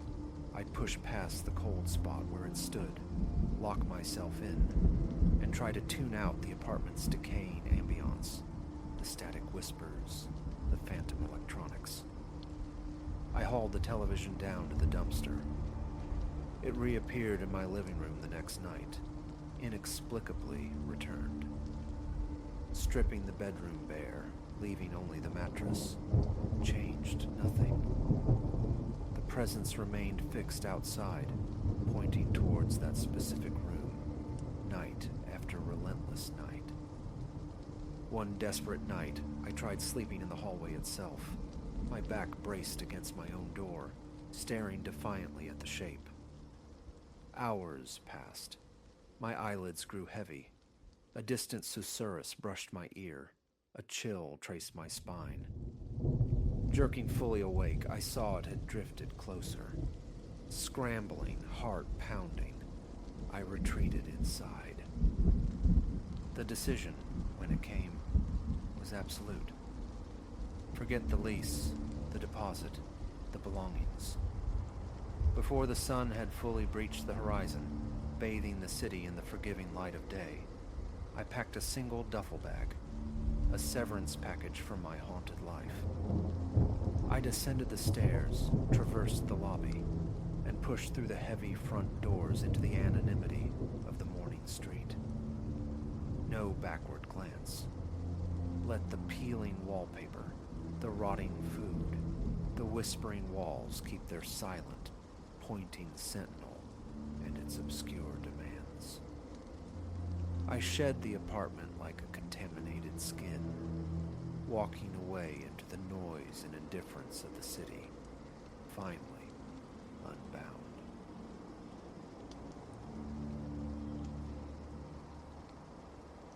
I'd push past the cold spot where it stood, lock myself in, and try to tune out the apartment's decaying ambience, the static whispers, the phantom electronics. I hauled the television down to the dumpster. It reappeared in my living room the next night, inexplicably returned. Stripping the bedroom bare, leaving only the mattress, changed nothing. The presence remained fixed outside, pointing towards that specific room, night after relentless night. One desperate night, I tried sleeping in the hallway itself. My back braced against my own door, staring defiantly at the shape. Hours passed. My eyelids grew heavy. A distant susurrus brushed my ear. A chill traced my spine. Jerking fully awake, I saw it had drifted closer. Scrambling, heart pounding, I retreated inside. The decision, when it came, was absolute. Forget the lease, the deposit, the belongings. Before the sun had fully breached the horizon, bathing the city in the forgiving light of day, I packed a single duffel bag, a severance package from my haunted life. I descended the stairs, traversed the lobby, and pushed through the heavy front doors into the anonymity of the morning street. No backward glance. Let the peeling wallpaper, the rotting food, the whispering walls keep their silent, pointing sentinel and its obscure demands. I shed the apartment like a contaminated skin, walking away into the noise and indifference of the city, finally unbound.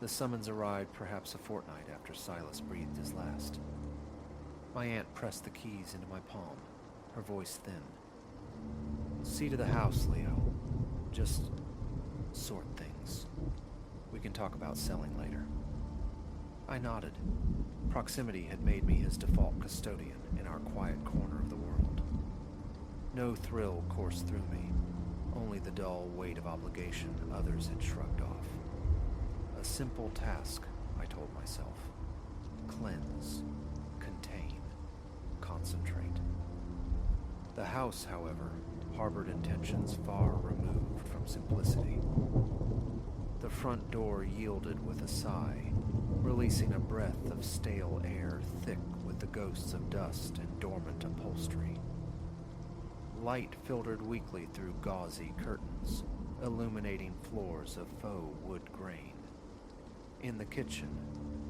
The summons arrived perhaps a fortnight after Silas breathed his last. My aunt pressed the keys into my palm, her voice thin. "See to the house, Leo. Just sort things. We can talk about selling later." I nodded. Proximity had made me his default custodian in our quiet corner of the world. No thrill coursed through me, only the dull weight of obligation others had shrugged off. A simple task, I told myself. Cleanse, contain, concentrate. The house, however, harbored intentions far removed from simplicity. The front door yielded with a sigh, releasing a breath of stale air thick with the ghosts of dust and dormant upholstery. Light filtered weakly through gauzy curtains, illuminating floors of faux wood grain. In the kitchen,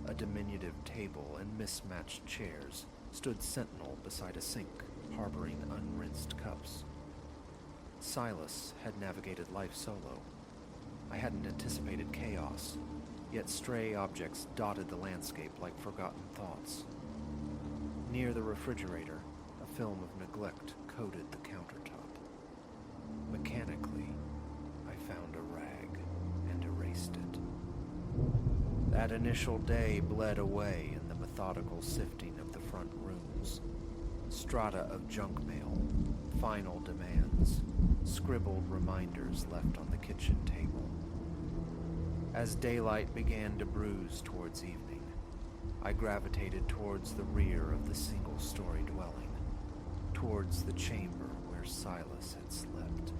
a diminutive table and mismatched chairs stood sentinel beside a sink, harboring unrinsed cups. Silas had navigated life solo. I hadn't anticipated chaos, yet stray objects dotted the landscape like forgotten thoughts. Near the refrigerator, a film of neglect coated the countertop. Mechanically, I found a rag and erased it. That initial day bled away in the methodical sifting of the front rooms. Strata of junk mail, final demands, scribbled reminders left on the kitchen table. As daylight began to bruise towards evening, I gravitated towards the rear of the single-story dwelling, towards the chamber where Silas had slept.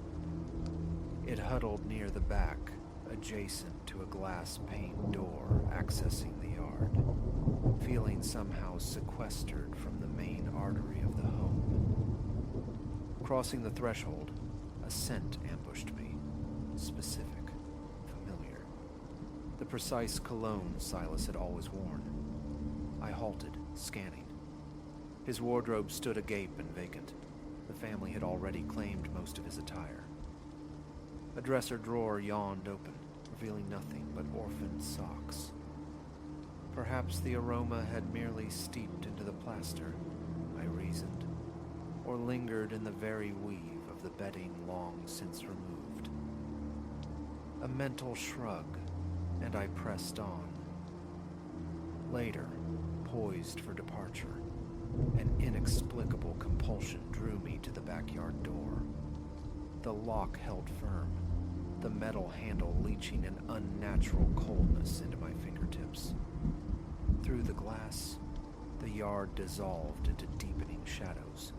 It huddled near the back, adjacent to a glass-paned door accessing the yard, feeling somehow sequestered from the main artery of the home. Crossing the threshold, a scent ambushed me, specific, familiar. The precise cologne Silas had always worn. I halted, scanning. His wardrobe stood agape and vacant. The family had already claimed most of his attire. A dresser drawer yawned open, revealing nothing but orphaned socks. Perhaps the aroma had merely steeped into the plaster, I reasoned, or lingered in the very weave of the bedding long since removed. A mental shrug, and I pressed on. Later, poised for departure, an inexplicable compulsion drew me to the backyard door. The lock held firm, the metal handle leaching an unnatural coldness into my fingertips. Through the glass, the yard dissolved into deepening shadows,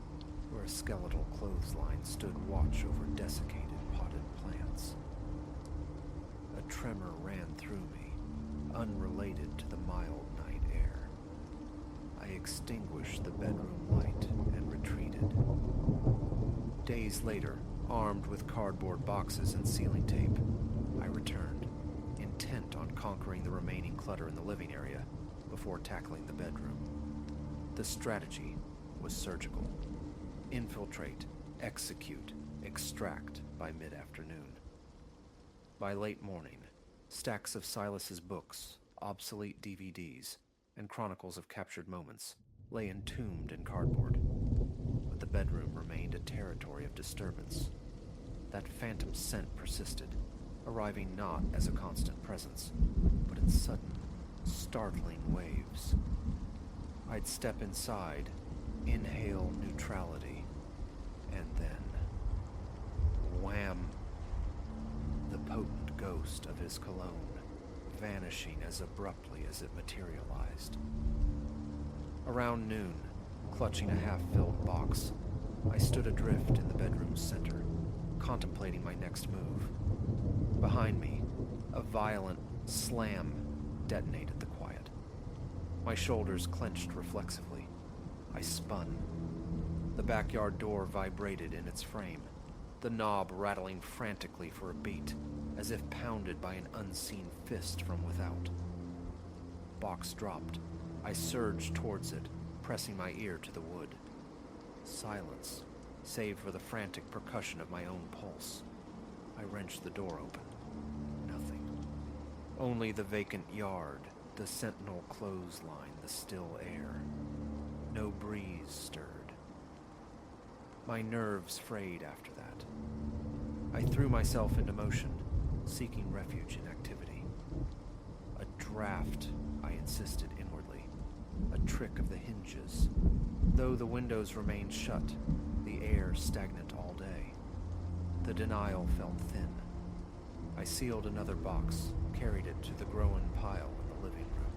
where a skeletal clothesline stood watch over desiccated potted plants. A tremor ran through me, unrelated to the mild night air. I extinguished the bedroom light and retreated. Days later, armed with cardboard boxes and ceiling tape, I returned, intent on conquering the remaining clutter in the living area before tackling the bedroom. The strategy was surgical. Infiltrate execute, extract by mid-afternoon. By late morning, stacks of Silas's books, obsolete DVDs, and chronicles of captured moments lay entombed in cardboard. But the bedroom remained a territory of disturbance. That phantom scent persisted, arriving not as a constant presence, but in sudden, startling waves. I'd step inside, inhale neutrality, and then, wham! The potent ghost of his cologne, vanishing as abruptly as it materialized. Around noon, clutching a half-filled box, I stood adrift in the bedroom's center, contemplating my next move. Behind me, a violent slam detonated the quiet. My shoulders clenched reflexively. I spun. The backyard door vibrated in its frame, the knob rattling frantically for a beat, as if pounded by an unseen fist from without. Box dropped. I surged towards it, pressing my ear to the wood. Silence, save for the frantic percussion of my own pulse. I wrenched the door open. Nothing. Only the vacant yard, the sentinel clothesline, the still air. No breeze stirred. My nerves frayed after that. I threw myself into motion, seeking refuge in activity. A draft, I insisted inwardly. A trick of the hinges. Though the windows remained shut, the air stagnant all day. The denial felt thin. I sealed another box, carried it to the Groen pile in the living room.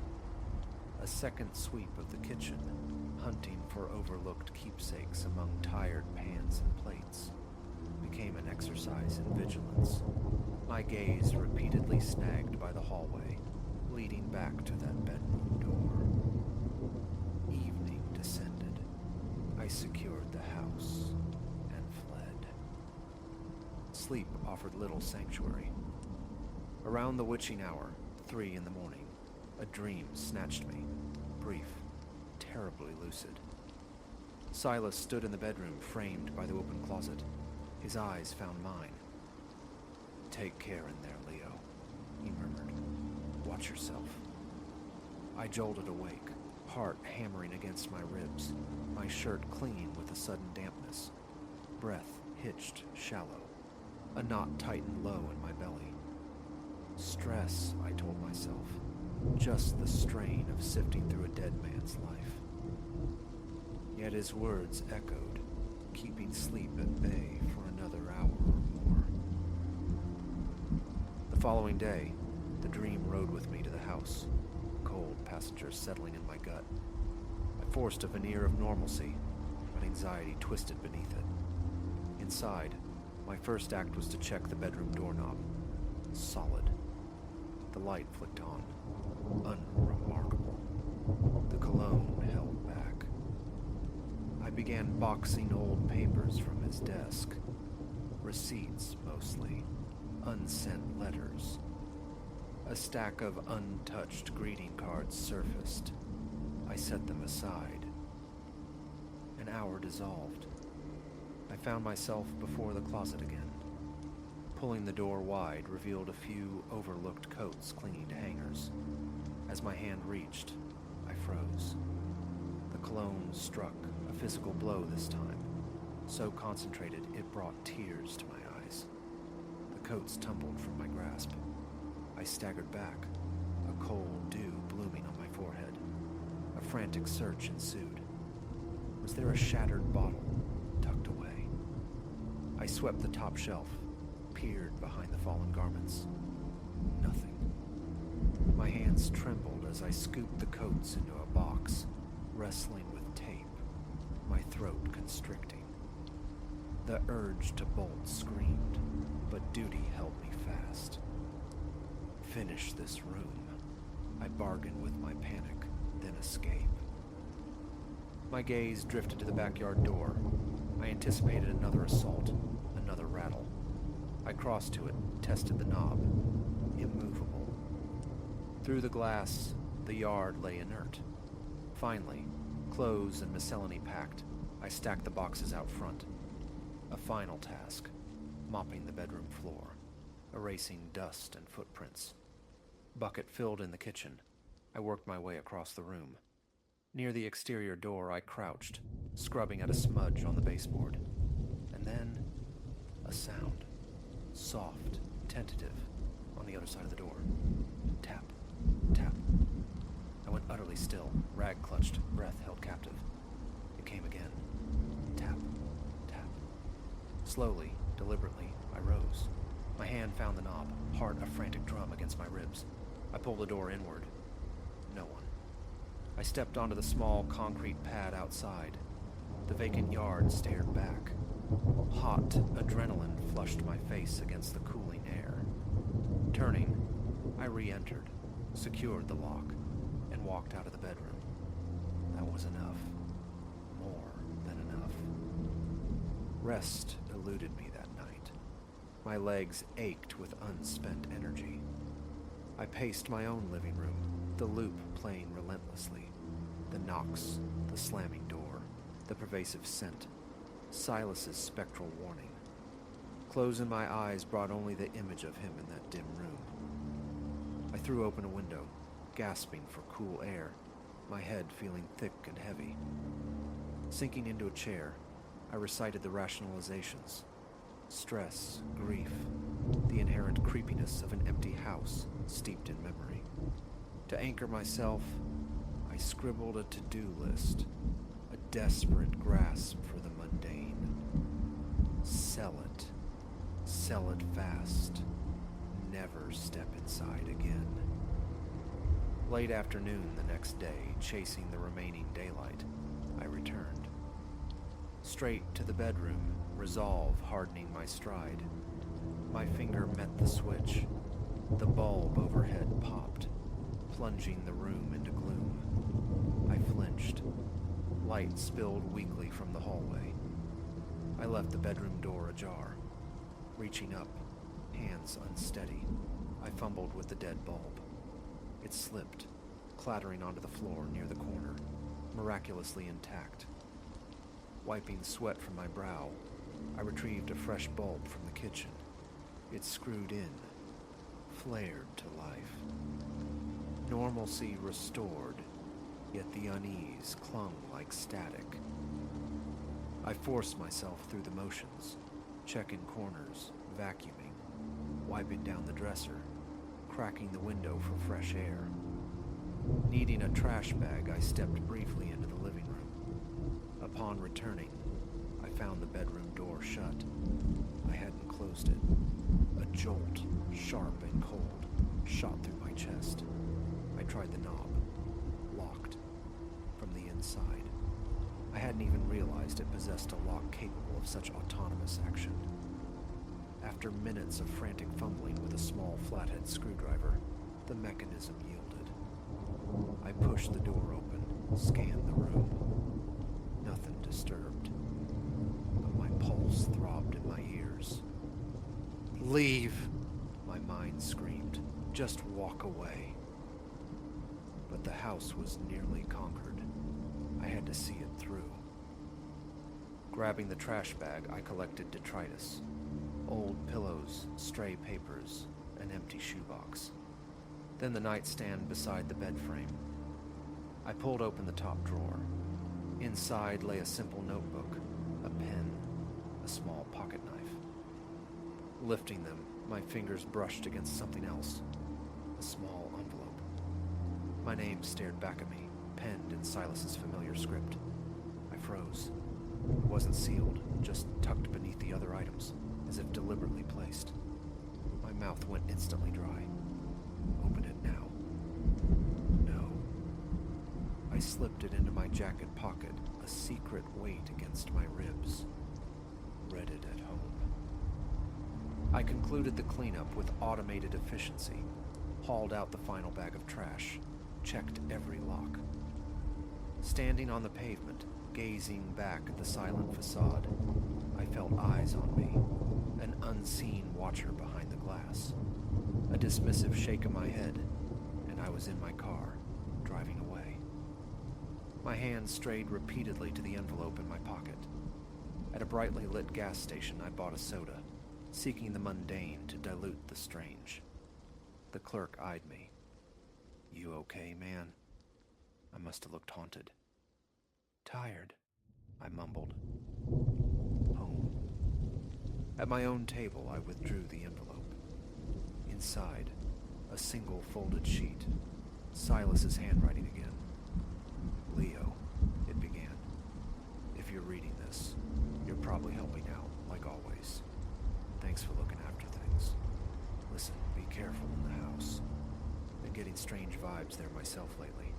A second sweep of the kitchen, hunting for overlooked keepsakes among tired pans and plates, became an exercise in vigilance. My gaze repeatedly snagged by the hallway, leading back to that bedroom door. Evening descended. I secured the house and fled. Sleep offered little sanctuary. Around the witching hour, 3 in the morning, a dream snatched me, brief, terribly lucid. Silas stood in the bedroom framed by the open closet. His eyes found mine. "Take care in there, Leo," he murmured. "Watch yourself." I jolted awake, heart hammering against my ribs, my shirt clinging with a sudden dampness. Breath hitched shallow, a knot tightened low in my belly. Stress, I told myself, just the strain of sifting through a dead man's life. Yet his words echoed, keeping sleep at bay for another hour or more. The following day, the dream rode with me to the house, cold passenger settling in my gut. I forced a veneer of normalcy, but anxiety twisted beneath it. Inside, my first act was to check the bedroom doorknob. Solid. The light flicked on. Unremarkable. The cologne held back. I began boxing old papers from his desk. Receipts, mostly. Unsent letters. A stack of untouched greeting cards surfaced. I set them aside. An hour dissolved. I found myself before the closet again. Pulling the door wide revealed a few overlooked coats clinging to hangers. As my hand reached, I froze. The cologne struck, a physical blow this time, so concentrated it brought tears to my eyes. The coats tumbled from my grasp. I staggered back, a cold dew blooming on my forehead. A frantic search ensued. Was there a shattered bottle tucked away? I swept the top shelf, peered behind the fallen garments. Nothing. My hands trembled as I scooped the coats into a box, wrestling with tape, my throat constricting. The urge to bolt screamed, but duty held me fast. Finish this room, I bargained with my panic, then escape. My gaze drifted to the backyard door. I anticipated another assault, another rattle. I crossed to it, tested the knob. Immovable. Through the glass, the yard lay inert. Finally, clothes and miscellany packed, I stacked the boxes out front. A final task, mopping the bedroom floor, erasing dust and footprints. Bucket filled in the kitchen, I worked my way across the room. Near the exterior door, I crouched, scrubbing at a smudge on the baseboard. And then, a sound. Soft, tentative, on the other side of the door. Tap, tap. I went utterly still, rag clutched, breath held captive. It came again. Tap, tap. Slowly, deliberately, I rose. My hand found the knob, heart a frantic drum against my ribs. I pulled the door inward. No one. I stepped onto the small concrete pad outside. The vacant yard stared back. Hot adrenaline flushed my face against the cooling air. Turning, I re-entered, secured the lock, and walked out of the bedroom. That was enough. More than enough. Rest eluded me that night. My legs ached with unspent energy. I paced my own living room, the loop playing relentlessly. The knocks, the slamming door, the pervasive scent, Silas's spectral warning. Closing my eyes brought only the image of him in that dim room. I threw open a window, gasping for cool air, my head feeling thick and heavy. Sinking into a chair, I recited the rationalizations. Stress, grief, the inherent creepiness of an empty house steeped in memory. To anchor myself, I scribbled a to-do list, a desperate grasp for the mundane. Sell it fast, never step inside again. Late afternoon the next day, chasing the remaining daylight, I returned. Straight to the bedroom, resolve hardening my stride. My finger met the switch. The bulb overhead popped, plunging the room into gloom. I flinched. Light spilled weakly from the hallway. I left the bedroom door ajar. Reaching up, hands unsteady, I fumbled with the dead bulb. It slipped, clattering onto the floor near the corner, miraculously intact. Wiping sweat from my brow, I retrieved a fresh bulb from the kitchen. It screwed in, flared to life. Normalcy restored, yet the unease clung like static. I forced myself through the motions, checking corners, vacuuming, wiping down the dresser, cracking the window for fresh air. Needing a trash bag, I stepped briefly into the living room. Upon returning, I found the bedroom door shut. I hadn't closed it. A jolt, sharp and cold, shot through my chest. I tried the knob. Locked. From the inside. I hadn't even realized it possessed a lock capable of such autonomous action. After minutes of frantic fumbling with a small flathead screwdriver, the mechanism yielded. I pushed the door open, scanned the room. Nothing disturbed. But my pulse throbbed in my ears. "Leave!" my mind screamed. "Just walk away." But the house was nearly conquered. I had to see it through. Grabbing the trash bag, I collected detritus. Old pillows, stray papers, an empty shoebox. Then the nightstand beside the bed frame. I pulled open the top drawer. Inside lay a simple notebook, a pen, a small pocket knife. Lifting them, my fingers brushed against something else, a small envelope. My name stared back at me, penned in Silas's familiar script. I froze. It wasn't sealed, just tucked beneath the other items, as if deliberately placed. My mouth went instantly dry. Open it now. No. I slipped it into my jacket pocket, a secret weight against my ribs. Read it at home. I concluded the cleanup with automated efficiency, hauled out the final bag of trash, checked every lock. Standing on the pavement, gazing back at the silent facade, I felt eyes on me, an unseen watcher behind the glass. A dismissive shake of my head, and I was in my car, driving away. My hand strayed repeatedly to the envelope in my pocket. At a brightly lit gas station, I bought a soda, seeking the mundane to dilute the strange. The clerk eyed me. "You okay, man?" I must have looked haunted. "Tired," I mumbled. Home. At my own table, I withdrew the envelope. Inside, a single folded sheet. Silas's handwriting again. "Leo," it began. "If you're reading this, you're probably helping out, like always. Thanks for looking after things. Listen, be careful in the house. Been getting strange vibes there myself lately.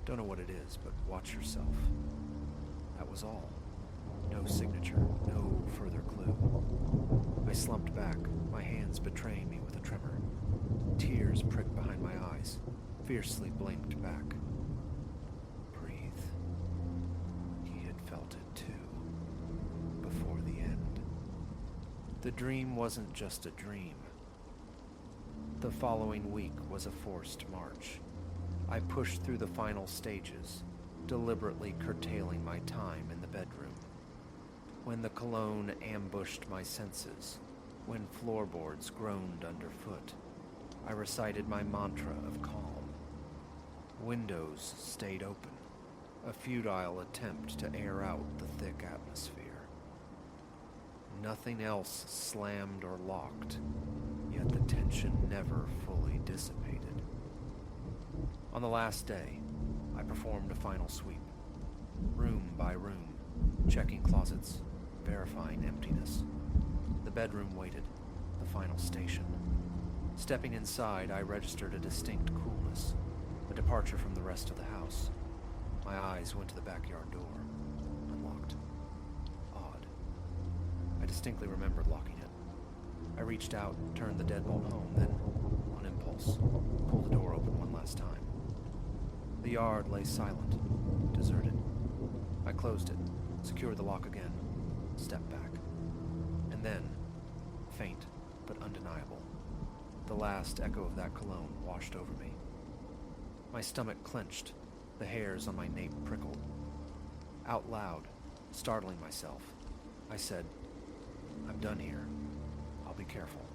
Don't know what it is, but watch yourself." That was all. No signature, no further clue. I slumped back, my hands betraying me with a tremor. Tears pricked behind my eyes, fiercely blinked back. Breathe. He had felt it too, before the end. The dream wasn't just a dream. The following week was a forced march. I pushed through the final stages, deliberately curtailing my time in the bedroom. When the cologne ambushed my senses, when floorboards groaned underfoot, I recited my mantra of calm. Windows stayed open, a futile attempt to air out the thick atmosphere. Nothing else slammed or locked, yet the tension never fully dissipated. On the last day, I performed a final sweep, room by room, checking closets, verifying emptiness. The bedroom waited, the final station. Stepping inside, I registered a distinct coolness, a departure from the rest of the house. My eyes went to the backyard door, unlocked. Odd. I distinctly remembered locking it. I reached out, turned the deadbolt home, then, on impulse, pulled the door open one last time. The yard lay silent, deserted. I closed it, secured the lock again, stepped back. And then, faint but undeniable, the last echo of that cologne washed over me. My stomach clenched, the hairs on my nape prickled. Out loud, startling myself, I said, "I'm done here. I'll be careful."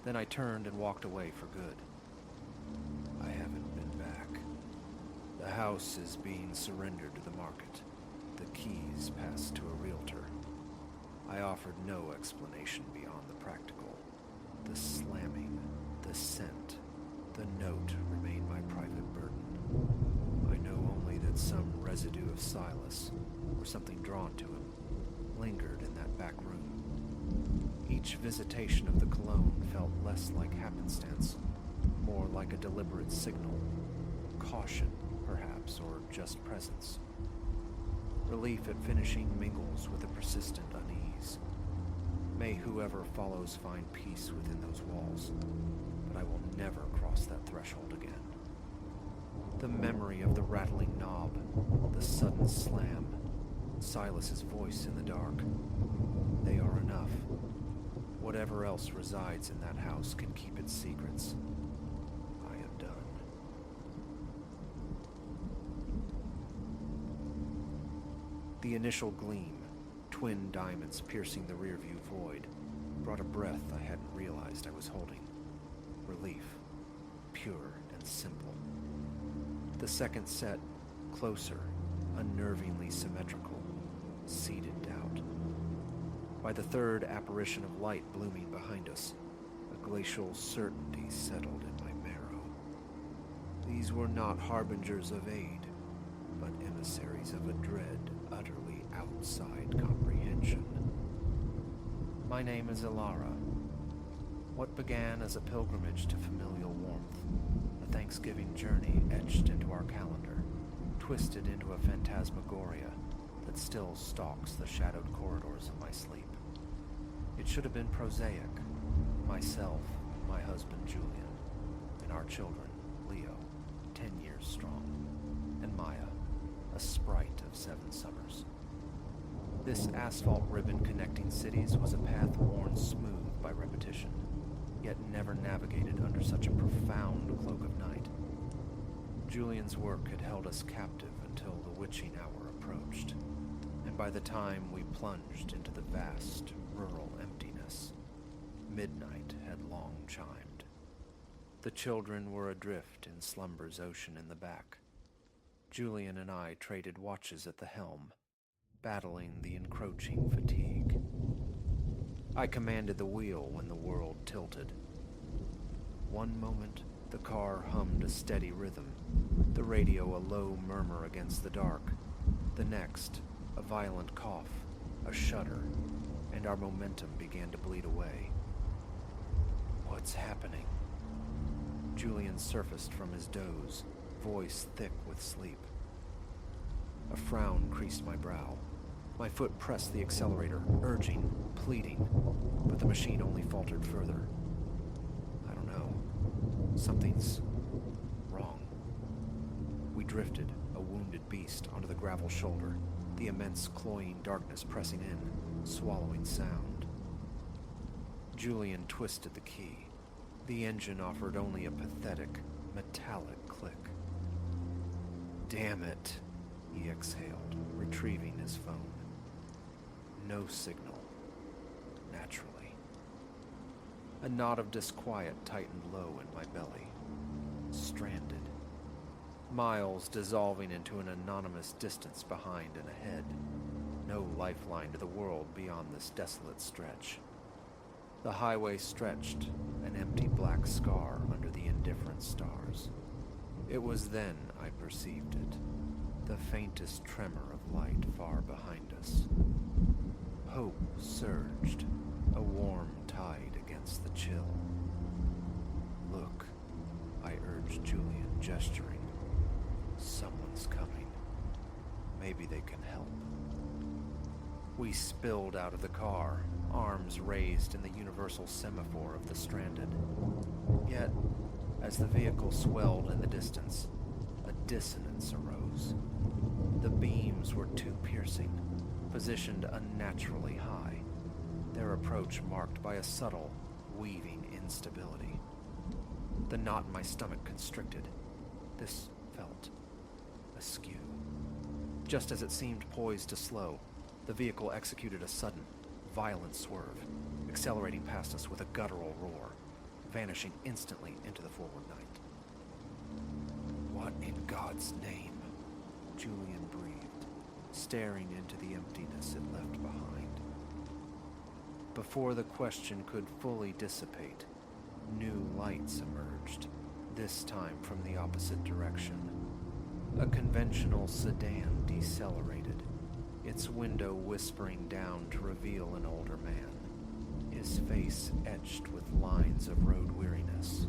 Then I turned and walked away for good. I haven't been back. The house is being surrendered to the market. The keys passed to a realtor. I offered no explanation beyond the practical. The slamming, the scent, the note remained my private burden. I know only that some residue of Silas, or something drawn to him, lingered in that back room. Each visitation of the cologne felt less like happenstance, more like a deliberate signal. Caution, perhaps, or just presence. Relief at finishing mingles with a persistent unease. May whoever follows find peace within those walls, but I will never cross that threshold again. The memory of the rattling knob, the sudden slam, Silas's voice in the dark, they are enough. Whatever else resides in that house can keep its secrets. I am done. The initial gleam, twin diamonds piercing the rearview void, brought a breath I hadn't realized I was holding. Relief, pure and simple. The second set, closer, unnervingly symmetrical, seeded doubt. By the third apparition of light blooming behind us, a glacial certainty settled in my marrow. These were not harbingers of aid, but emissaries of a dread utterly outside comprehension. My name is Ilara. What began as a pilgrimage to familial warmth, a Thanksgiving journey etched into our calendar, twisted into a phantasmagoria that still stalks the shadowed corridors of my sleep. It should have been prosaic. Myself, my husband Julian, and our children, Leo, 10 years strong, and Maya, a sprite of 7 summers. This asphalt ribbon connecting cities was a path worn smooth by repetition, yet never navigated under such a profound cloak of night. Julian's work had held us captive until the witching hour approached, and by the time we plunged into the vast, rural emptiness, midnight had long chimed. The children were adrift in slumber's ocean in the back. Julian and I traded watches at the helm, battling the encroaching fatigue. I commanded the wheel when the world tilted. One moment, the car hummed a steady rhythm, the radio a low murmur against the dark. The next, a violent cough, a shudder, and our momentum began to bleed away. What's happening? Julian surfaced from his doze, voice thick with sleep. A frown creased my brow. My foot pressed the accelerator, urging, pleading, but the machine only faltered further. I don't know. Something's wrong. We drifted, a wounded beast, onto the gravel shoulder, the immense cloying darkness pressing in, swallowing sound. Julian twisted the key. The engine offered only a pathetic, metallic click. Damn it, he exhaled, retrieving his phone. No signal. Naturally. A knot of disquiet tightened low in my belly. Stranded. Miles dissolving into an anonymous distance behind and ahead. No lifeline to the world beyond this desolate stretch. The highway stretched, an empty black scar under the indifferent stars. It was then I perceived it, the faintest tremor of light far behind us. Hope surged, a warm tide against the chill. Look, I urged Julian, gesturing. Someone's coming. Maybe they can help. We spilled out of the car, arms raised in the universal semaphore of the stranded. Yet, as the vehicle swelled in the distance, a dissonance arose. The beams were too piercing, positioned unnaturally high, their approach marked by a subtle, weaving instability. The knot in my stomach constricted. This felt askew. Just as it seemed poised to slow, the vehicle executed a sudden, violent swerve, accelerating past us with a guttural roar, vanishing instantly into the forward night. What in God's name? Julian breathed, staring into the emptiness it left behind. Before the question could fully dissipate, new lights emerged, this time from the opposite direction. A conventional sedan decelerated, its window whispering down to reveal an older man, his face etched with lines of road weariness.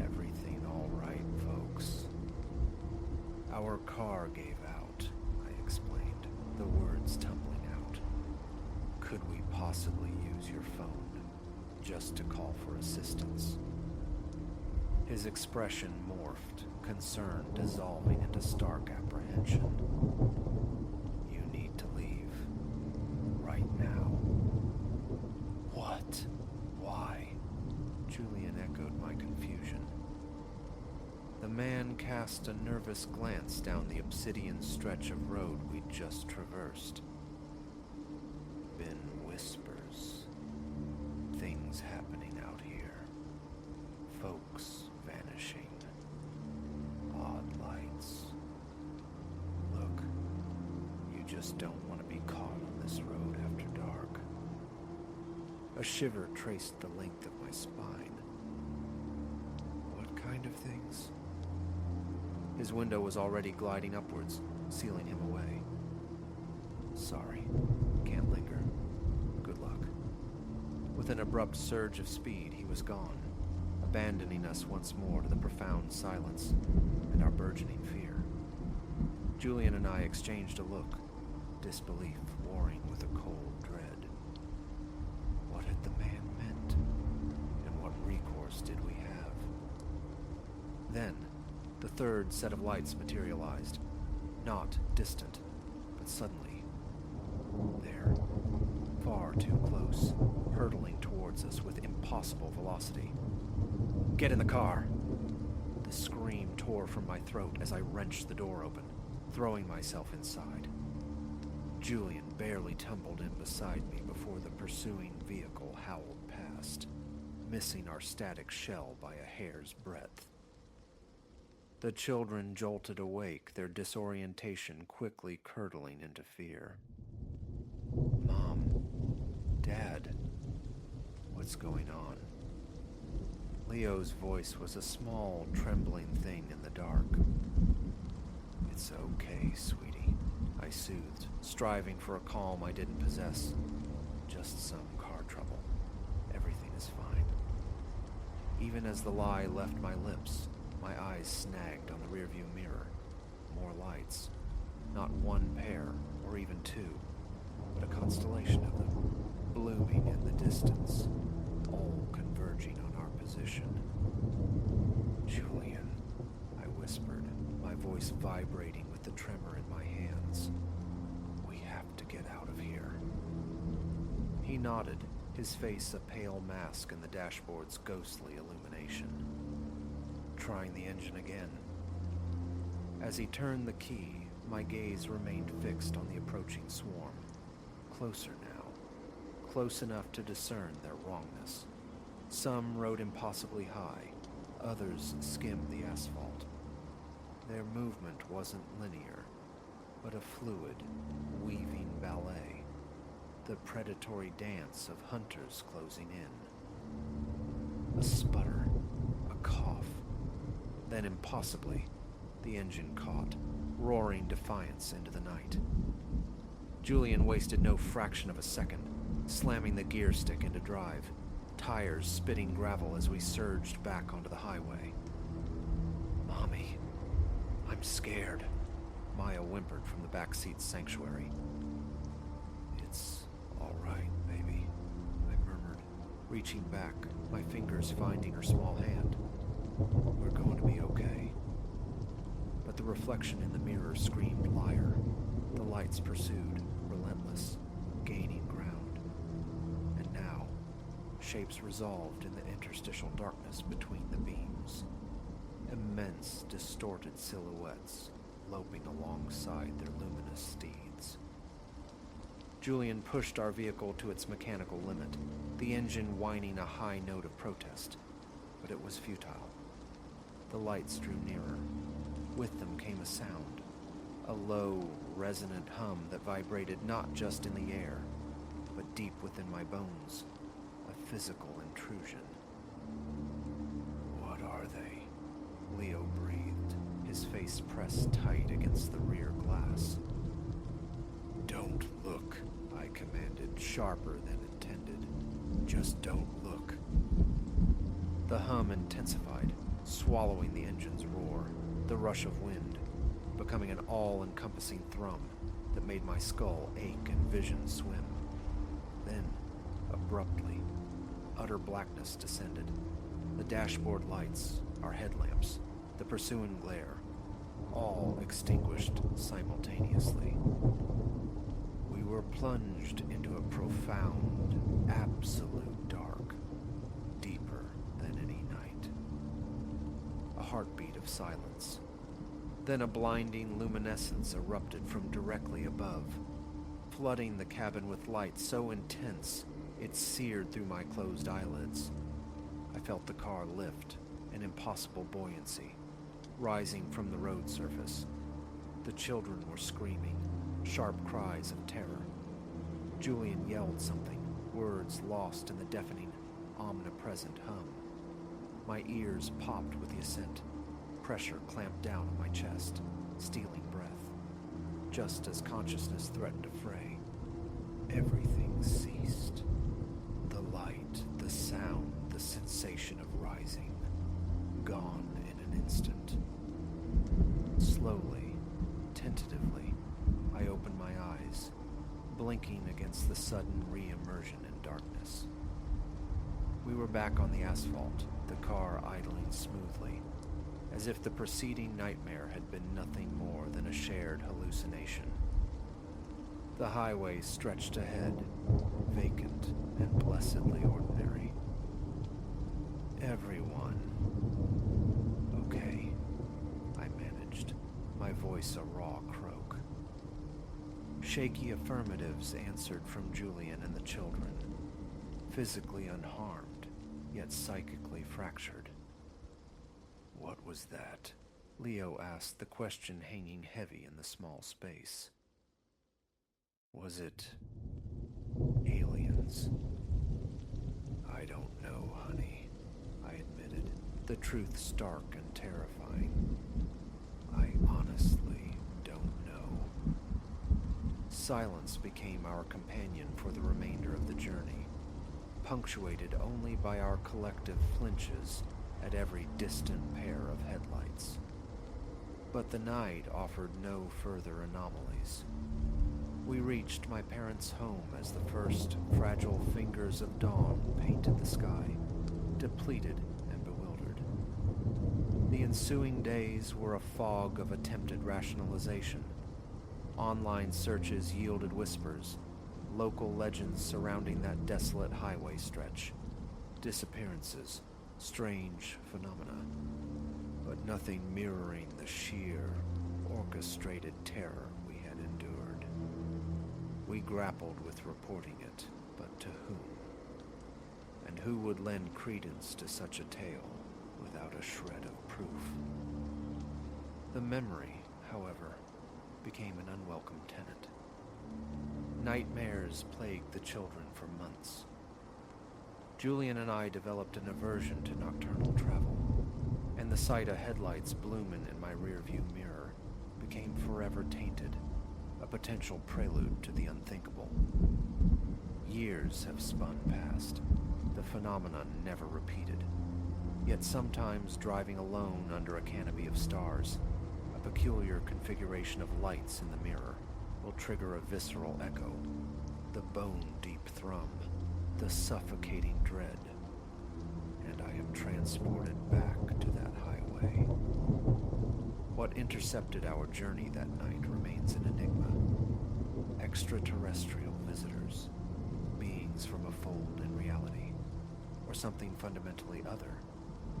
Everything all right, folks. Our car gave out, I explained, the words tumbling out. Could we possibly use your phone, just to call for assistance? His expression morphed, concern dissolving into stark apprehension. You need to leave. Right now. What? Why? Julian echoed my confusion. The man cast a nervous glance down the obsidian stretch of road we'd just traversed. Been whispers. Things happening out here. Folks vanishing. Odd lights. Look, you just don't want to be caught on this road after dark. A shiver traced the length of my spine. What kind of things? His window was already gliding upwards, sealing him away. Sorry, can't linger. Good luck. With an abrupt surge of speed, he was gone, abandoning us once more to the profound silence and our burgeoning fear. Julian and I exchanged a look, disbelief warring with a cold dread. What had the man meant? And what recourse did we have? Then, the third set of lights materialized, not distant, but suddenly there, far too close, hurtling towards us with impossible velocity. Get in the car! The scream tore from my throat as I wrenched the door open, throwing myself inside. Julian barely tumbled in beside me before the pursuing vehicle howled past, missing our static shell by a hair's breadth. The children jolted awake, their disorientation quickly curdling into fear. Mom, Dad, what's going on? Leo's voice was a small, trembling thing in the dark. It's okay, sweetie, I soothed, striving for a calm I didn't possess. Just some car trouble. Everything is fine. Even as the lie left my lips, my eyes snagged on the rearview mirror. More lights. Not one pair, or even two, but a constellation of them, blooming in the distance, all converging on our position. Julian, I whispered, my voice vibrating with the tremor in my hands. We have to get out of here. He nodded, his face a pale mask in the dashboard's ghostly illumination. Trying the engine again. As he turned the key, my gaze remained fixed on the approaching swarm. Closer now, close enough to discern their wrongness. Some rode impossibly high, others skimmed the asphalt. Their movement wasn't linear, but a fluid, weaving ballet, the predatory dance of hunters closing in. A sputter, a cough. Then impossibly, the engine caught, roaring defiance into the night. Julian wasted no fraction of a second, slamming the gear stick into drive, tires spitting gravel as we surged back onto the highway. Mommy, I'm scared, Maya whimpered from the backseat sanctuary. It's all right, baby, I murmured, reaching back, my fingers finding her small hand. We're going to be okay. But the reflection in the mirror screamed liar. The lights pursued, relentless, gaining ground. And now, shapes resolved in the interstitial darkness between the beams. Immense, distorted silhouettes loping alongside their luminous steeds. Julian pushed our vehicle to its mechanical limit, the engine whining a high note of protest. But it was futile. The lights drew nearer. With them came a sound, a low, resonant hum that vibrated not just in the air, but deep within my bones, a physical intrusion. What are they? Leo breathed, his face pressed tight against the rear glass. Don't look, I commanded, sharper than intended. Just don't look. The hum intensified, swallowing the engine's roar, the rush of wind, becoming an all-encompassing thrum that made my skull ache and vision swim. Then, abruptly, utter blackness descended. The dashboard lights, our headlamps, the pursuing glare, all extinguished simultaneously. We were plunged into a profound, absolute dark, deeper than any night. A heartbeat of silence. Then a blinding luminescence erupted from directly above, flooding the cabin with light so intense it seared through my closed eyelids. I felt the car lift, an impossible buoyancy, rising from the road surface. The children were screaming, sharp cries of terror. Julian yelled something, words lost in the deafening, omnipresent hum. My ears popped with the ascent. Pressure clamped down on my chest, stealing breath. Just as consciousness threatened to fray, everything ceased. The light, the sound, the sensation of rising, gone in an instant. Slowly, tentatively, I opened my eyes, blinking against the sudden re-immersion in darkness. We were back on the asphalt, the car idling smoothly, as if the preceding nightmare had been nothing more than a shared hallucination. The highway stretched ahead, vacant and blessedly ordinary. Everyone. Okay, I managed, my voice a raw croak. Shaky affirmatives answered from Julian and the children, physically unharmed, yet psychically fractured. "What was that?" Leo asked, the question hanging heavy in the small space. "Was it aliens?" "I don't know, honey," I admitted, the truth stark and terrifying. "I honestly don't know." Silence became our companion for the remainder of the journey, punctuated only by our collective flinches at every distant pair of headlights. But the night offered no further anomalies. We reached my parents' home as the first fragile fingers of dawn painted the sky, depleted and bewildered. The ensuing days were a fog of attempted rationalization. Online searches yielded whispers, local legends surrounding that desolate highway stretch, disappearances, strange phenomena, but nothing mirroring the sheer, orchestrated terror we had endured. We grappled with reporting it, but to whom? And who would lend credence to such a tale without a shred of proof? The memory, however, became an unwelcome tenant. Nightmares plagued the children for months. Julian and I developed an aversion to nocturnal travel, and the sight of headlights blooming in my rearview mirror became forever tainted, a potential prelude to the unthinkable. Years have spun past, the phenomenon never repeated, yet sometimes driving alone under a canopy of stars, a peculiar configuration of lights in the mirror will trigger a visceral echo, the bone-deep thrum, the suffocating dread, and I am transported back to that highway. What intercepted our journey that night remains an enigma. Extraterrestrial visitors, beings from a fold in reality, or something fundamentally other,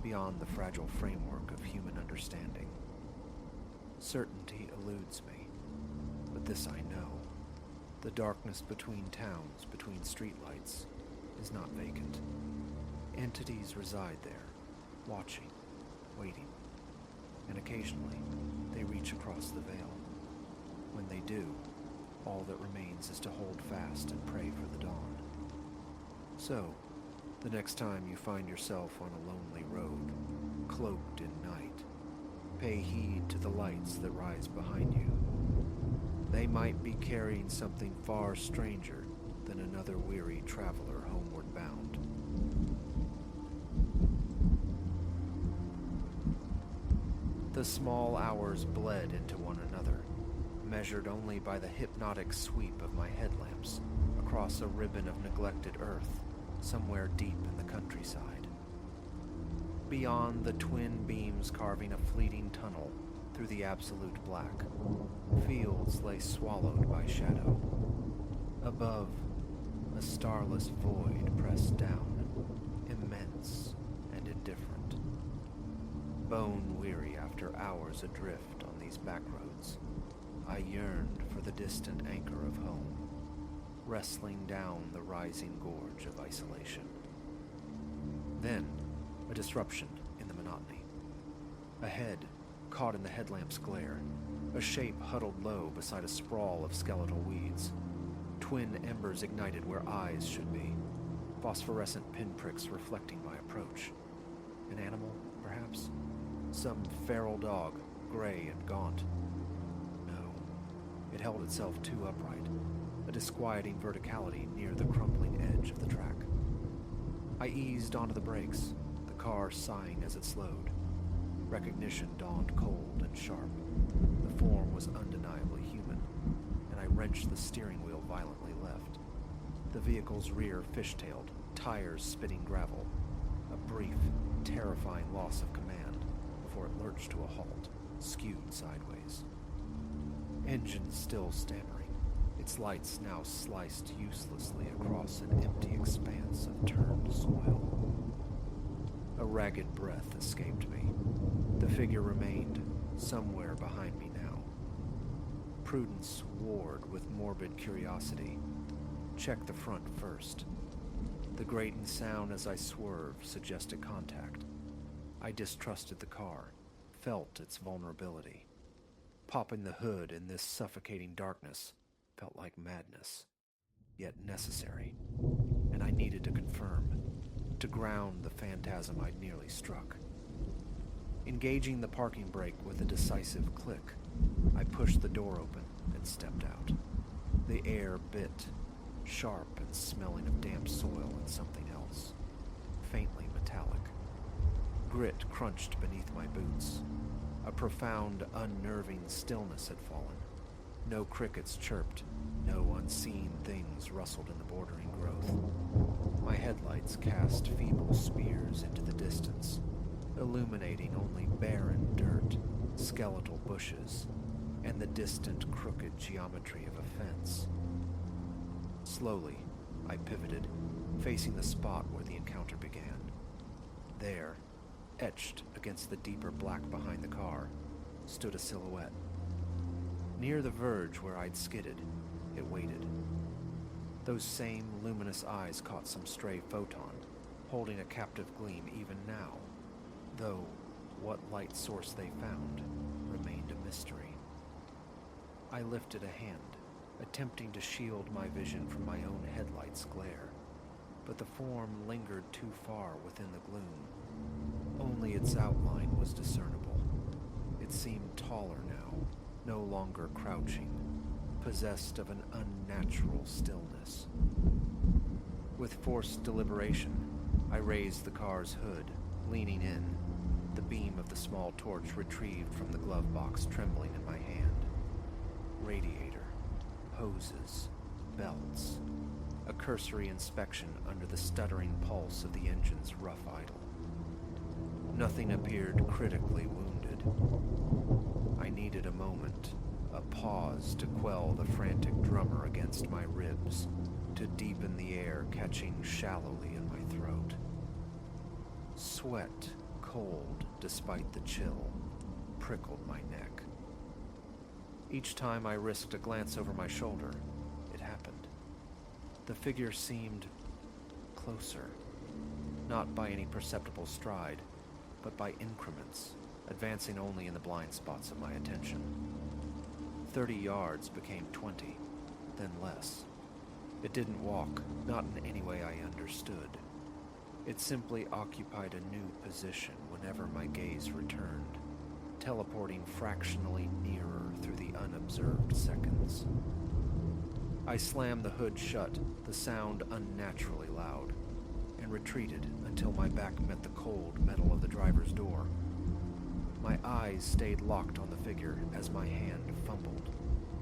beyond the fragile framework of human understanding. Certainty eludes me, but this I know. The darkness between towns, between streetlights, is not vacant. Entities reside there, watching, waiting, and occasionally they reach across the veil. When they do, all that remains is to hold fast and pray for the dawn. So, the next time you find yourself on a lonely road, cloaked in night, pay heed to the lights that rise behind you. They might be carrying something far stranger than another weary traveler homeward bound. The small hours bled into one another, measured only by the hypnotic sweep of my headlamps across a ribbon of neglected earth somewhere deep in the countryside. Beyond, the twin beams carving a fleeting tunnel through the absolute black, fields lay swallowed by shadow. Above, a starless void pressed down, immense and indifferent. Bone-weary after hours adrift on these back roads, I yearned for the distant anchor of home, wrestling down the rising gorge of isolation. Then, a disruption in the monotony. Ahead, caught in the headlamp's glare, a shape huddled low beside a sprawl of skeletal weeds. Twin embers ignited where eyes should be, phosphorescent pinpricks reflecting my approach. An animal, perhaps? Some feral dog, gray and gaunt. No, it held itself too upright, a disquieting verticality near the crumbling edge of the track. I eased onto the brakes, the car sighing as it slowed. Recognition dawned cold and sharp. The form was undeniably human, and I wrenched the steering wheel violently left. The vehicle's rear fishtailed, tires spitting gravel. A brief, terrifying loss of command before it lurched to a halt, skewed sideways. Engine still stammering, its lights now sliced uselessly across an empty expanse of turned soil. A ragged breath escaped me. The figure remained somewhere behind me now. prudence warred with morbid curiosity. Check the front first. The grating sound as I swerved suggested contact. I distrusted the car, felt its vulnerability. Popping the hood in this suffocating darkness felt like madness, yet necessary, and I needed to confirm, to ground the phantasm I'd nearly struck. Engaging the parking brake with a decisive click, I pushed the door open and stepped out. The air bit, sharp and smelling of damp soil and something else, faintly metallic. Grit crunched beneath my boots. A profound, unnerving stillness had fallen. No crickets chirped, no unseen things rustled in the bordering growth. My headlights cast feeble spears into the distance, illuminating only barren dirt, skeletal bushes, and the distant crooked geometry of a fence. Slowly, I pivoted, facing the spot where the encounter began. There, etched against the deeper black behind the car, stood a silhouette. Near the verge where I'd skidded, it waited. Those same luminous eyes caught some stray photon, holding a captive gleam even now, though what light source they found remained a mystery. I lifted a hand, attempting to shield my vision from my own headlights' glare, but the form lingered too far within the gloom. Only its outline was discernible. It seemed taller now, no longer crouching, possessed of an unnatural stillness. With forced deliberation, I raised the car's hood, leaning in, the beam of the small torch retrieved from the glove box trembling in my hand. Radiator, hoses, belts, a cursory inspection under the stuttering pulse of the engine's rough idle. Nothing appeared critically wounded. I needed a moment, a pause to quell the frantic drummer against my ribs, to deepen the air catching shallowly in my throat. Sweat, cold despite the chill, prickled my neck. Each time I risked a glance over my shoulder, it happened. The figure seemed closer, not by any perceptible stride, but by increments, advancing only in the blind spots of my attention. 30 yards became 20, then less. It didn't walk, not in any way I understood. It simply occupied a new position whenever my gaze returned, teleporting fractionally nearer through the unobserved seconds. I slammed the hood shut, the sound unnaturally loud, and retreated until my back met the cold metal of the driver's door. My eyes stayed locked on the figure as my hand fumbled,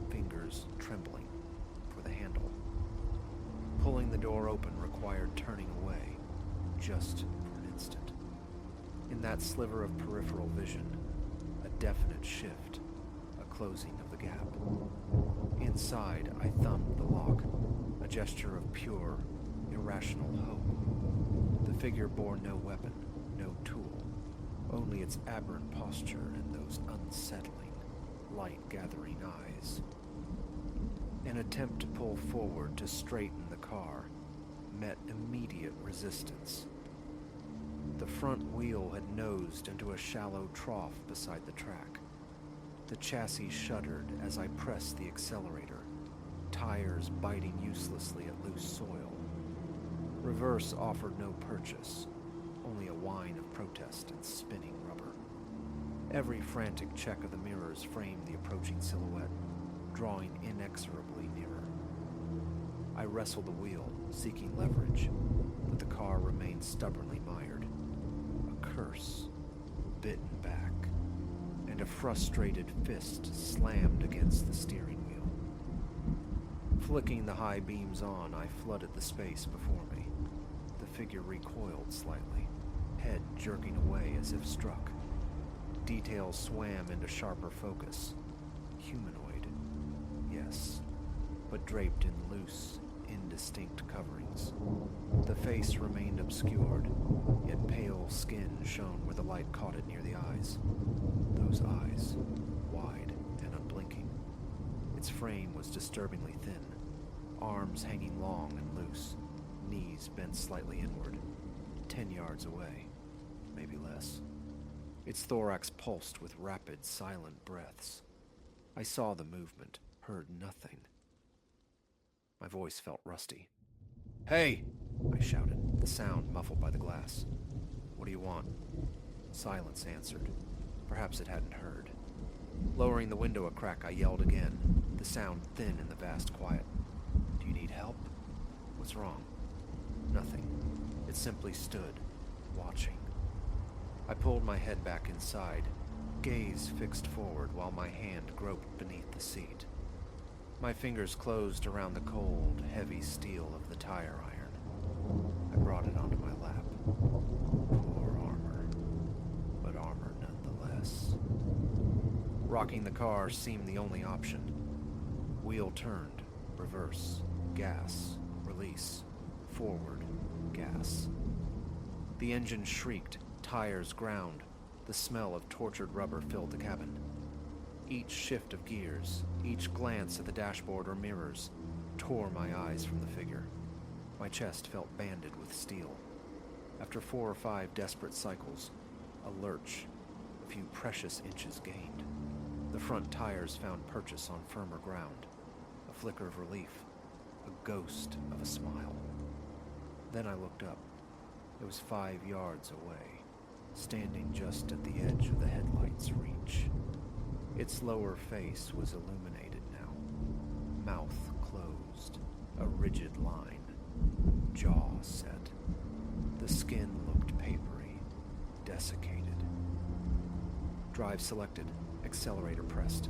fingers trembling, for the handle. Pulling the door open required turning away, just for an instant. In that sliver of peripheral vision, a definite shift, a closing of the gap. Inside, I thumbed the lock, a gesture of pure, irrational hope. The figure bore no weapon, no tool, only its aberrant posture and those unsettling, light-gathering eyes. An attempt to pull forward to straighten the car met immediate resistance. The front wheel had nosed into a shallow trough beside the track. The chassis shuddered as I pressed the accelerator, tires biting uselessly at loose soil. Reverse offered no purchase, only a whine of protest and spinning rubber. Every frantic check of the mirrors framed the approaching silhouette, drawing inexorably nearer. I wrestled the wheel, seeking leverage, but the car remained stubbornly mired. A curse, bitten back, and a frustrated fist slammed against the steering wheel. Flicking the high beams on, I flooded the space before me. The figure recoiled slightly, head jerking away as if struck. Details swam into sharper focus. Humanoid, yes, but draped in loose, indistinct coverings. The face remained obscured, yet pale skin shone where the light caught it near the eyes. Those eyes, wide and unblinking. Its frame was disturbingly thin, arms hanging long and loose, knees bent slightly inward, 10 yards away, maybe less. Its thorax pulsed with rapid, silent breaths. I saw the movement, heard nothing. My voice felt rusty. "Hey!" I shouted, the sound muffled by the glass. "What do you want?" Silence answered. Perhaps it hadn't heard. Lowering the window a crack, I yelled again, the sound thin in the vast quiet. "Do you need help? What's wrong?" Nothing. It simply stood, watching. I pulled my head back inside, gaze fixed forward while my hand groped beneath the seat. My fingers closed around the cold, heavy steel of the tire iron. I brought it onto my lap. Poor armor, but armor nonetheless. Rocking the car seemed the only option. Wheel turned, reverse, gas, release, forward, gas. The engine shrieked, tires ground. The smell of tortured rubber filled the cabin. Each shift of gears, each glance at the dashboard or mirrors, tore my eyes from the figure. My chest felt banded with steel. After 4 or 5 desperate cycles, a lurch, a few precious inches gained. The front tires found purchase on firmer ground. A flicker of relief, a ghost of a smile. Then I looked up. It was 5 yards away, standing just at the edge of the headlight's reach. Its lower face was illuminated now, mouth closed, a rigid line, jaw set. The skin looked papery, desiccated. Drive selected, accelerator pressed.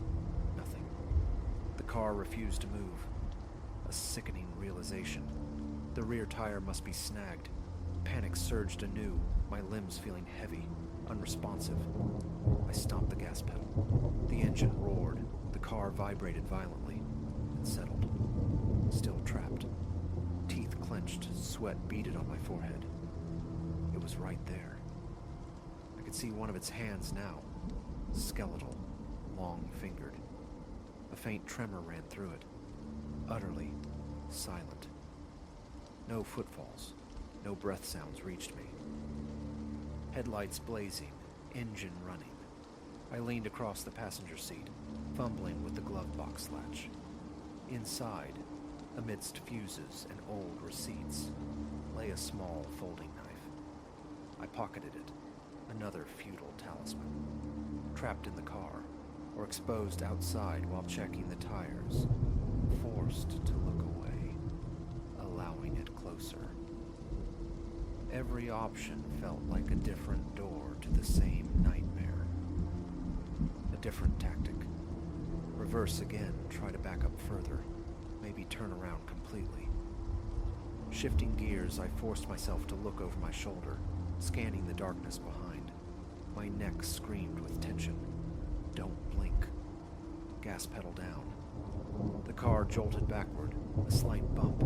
Nothing. The car refused to move. A sickening realization. The rear tire must be snagged. Panic surged anew, my limbs feeling heavy, unresponsive. I stomped the gas pedal. The engine roared. The car vibrated violently and settled. Still trapped. Teeth clenched, sweat beaded on my forehead. It was right there. I could see one of its hands now, skeletal, long-fingered. A faint tremor ran through it, utterly silent. No footfalls, no breath sounds reached me. Headlights blazing, engine running. I leaned across the passenger seat, fumbling with the glove box latch. Inside, amidst fuses and old receipts, lay a small folding knife. I pocketed it, another futile talisman. Trapped in the car, or exposed outside while checking the tires, forced to look away, allowing it closer. Every option felt like a different door to the same nightmare. A different tactic. Reverse again, try to back up further, maybe turn around completely. Shifting gears, I forced myself to look over my shoulder, scanning the darkness behind. My neck screamed with tension. Don't blink. Gas pedal down. The car jolted backward, a slight bump,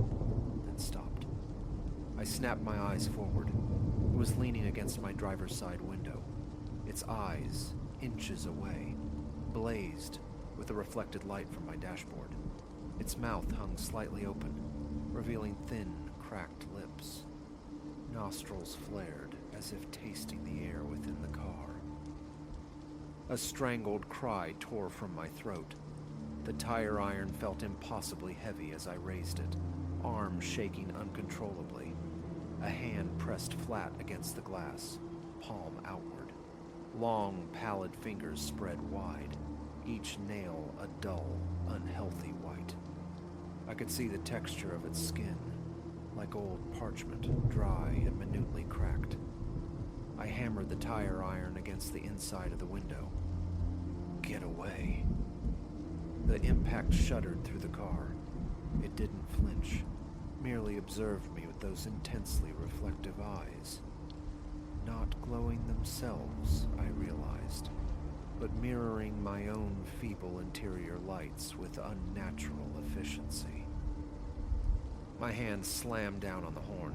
then stopped. I snapped my eyes forward. It was leaning against my driver's side window. Its eyes, inches away, blazed with the reflected light from my dashboard. Its mouth hung slightly open, revealing thin, cracked lips. Nostrils flared as if tasting the air within the car. A strangled cry tore from my throat. The tire iron felt impossibly heavy as I raised it, arm shaking uncontrollably. A hand pressed flat against the glass, palm outward. Long, pallid fingers spread wide, each nail a dull, unhealthy white. I could see the texture of its skin, like old parchment, dry and minutely cracked. I hammered the tire iron against the inside of the window. Get away. The impact shuddered through the car. It didn't flinch, merely observed me with those intensely reflective eyes. Not glowing themselves, I realized, but mirroring my own feeble interior lights with unnatural efficiency. My hand slammed down on the horn.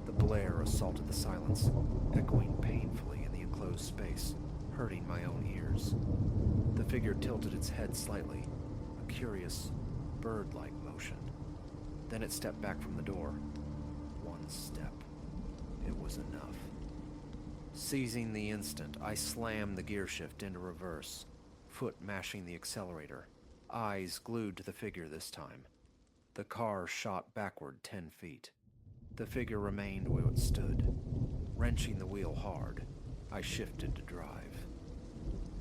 The blare assaulted the silence, echoing painfully in the enclosed space, hurting my own ears. The figure tilted its head slightly, a curious, bird-like motion. Then it stepped back from the door. One step. It was enough. Seizing the instant, I slammed the gear shift into reverse, foot mashing the accelerator, eyes glued to the figure this time. The car shot backward 10 feet. The figure remained where it stood. Wrenching the wheel hard, I shifted to drive.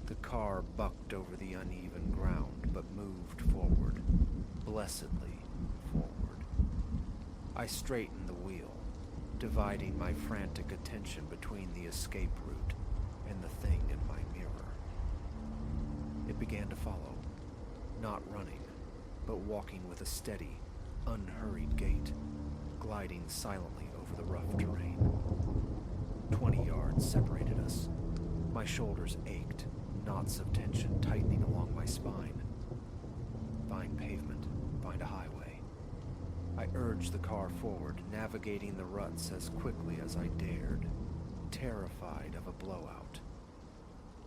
The car bucked over the uneven ground, but moved forward, blessedly forward. I straightened the wheel, dividing my frantic attention between the escape route and the thing in my mirror. It began to follow, not running, but walking with a steady, unhurried gait, gliding silently over the rough terrain. 20 yards separated us. My shoulders ached, knots of tension tightening along my spine. Find pavement, find a highway. I urged the car forward, navigating the ruts as quickly as I dared, terrified of a blowout.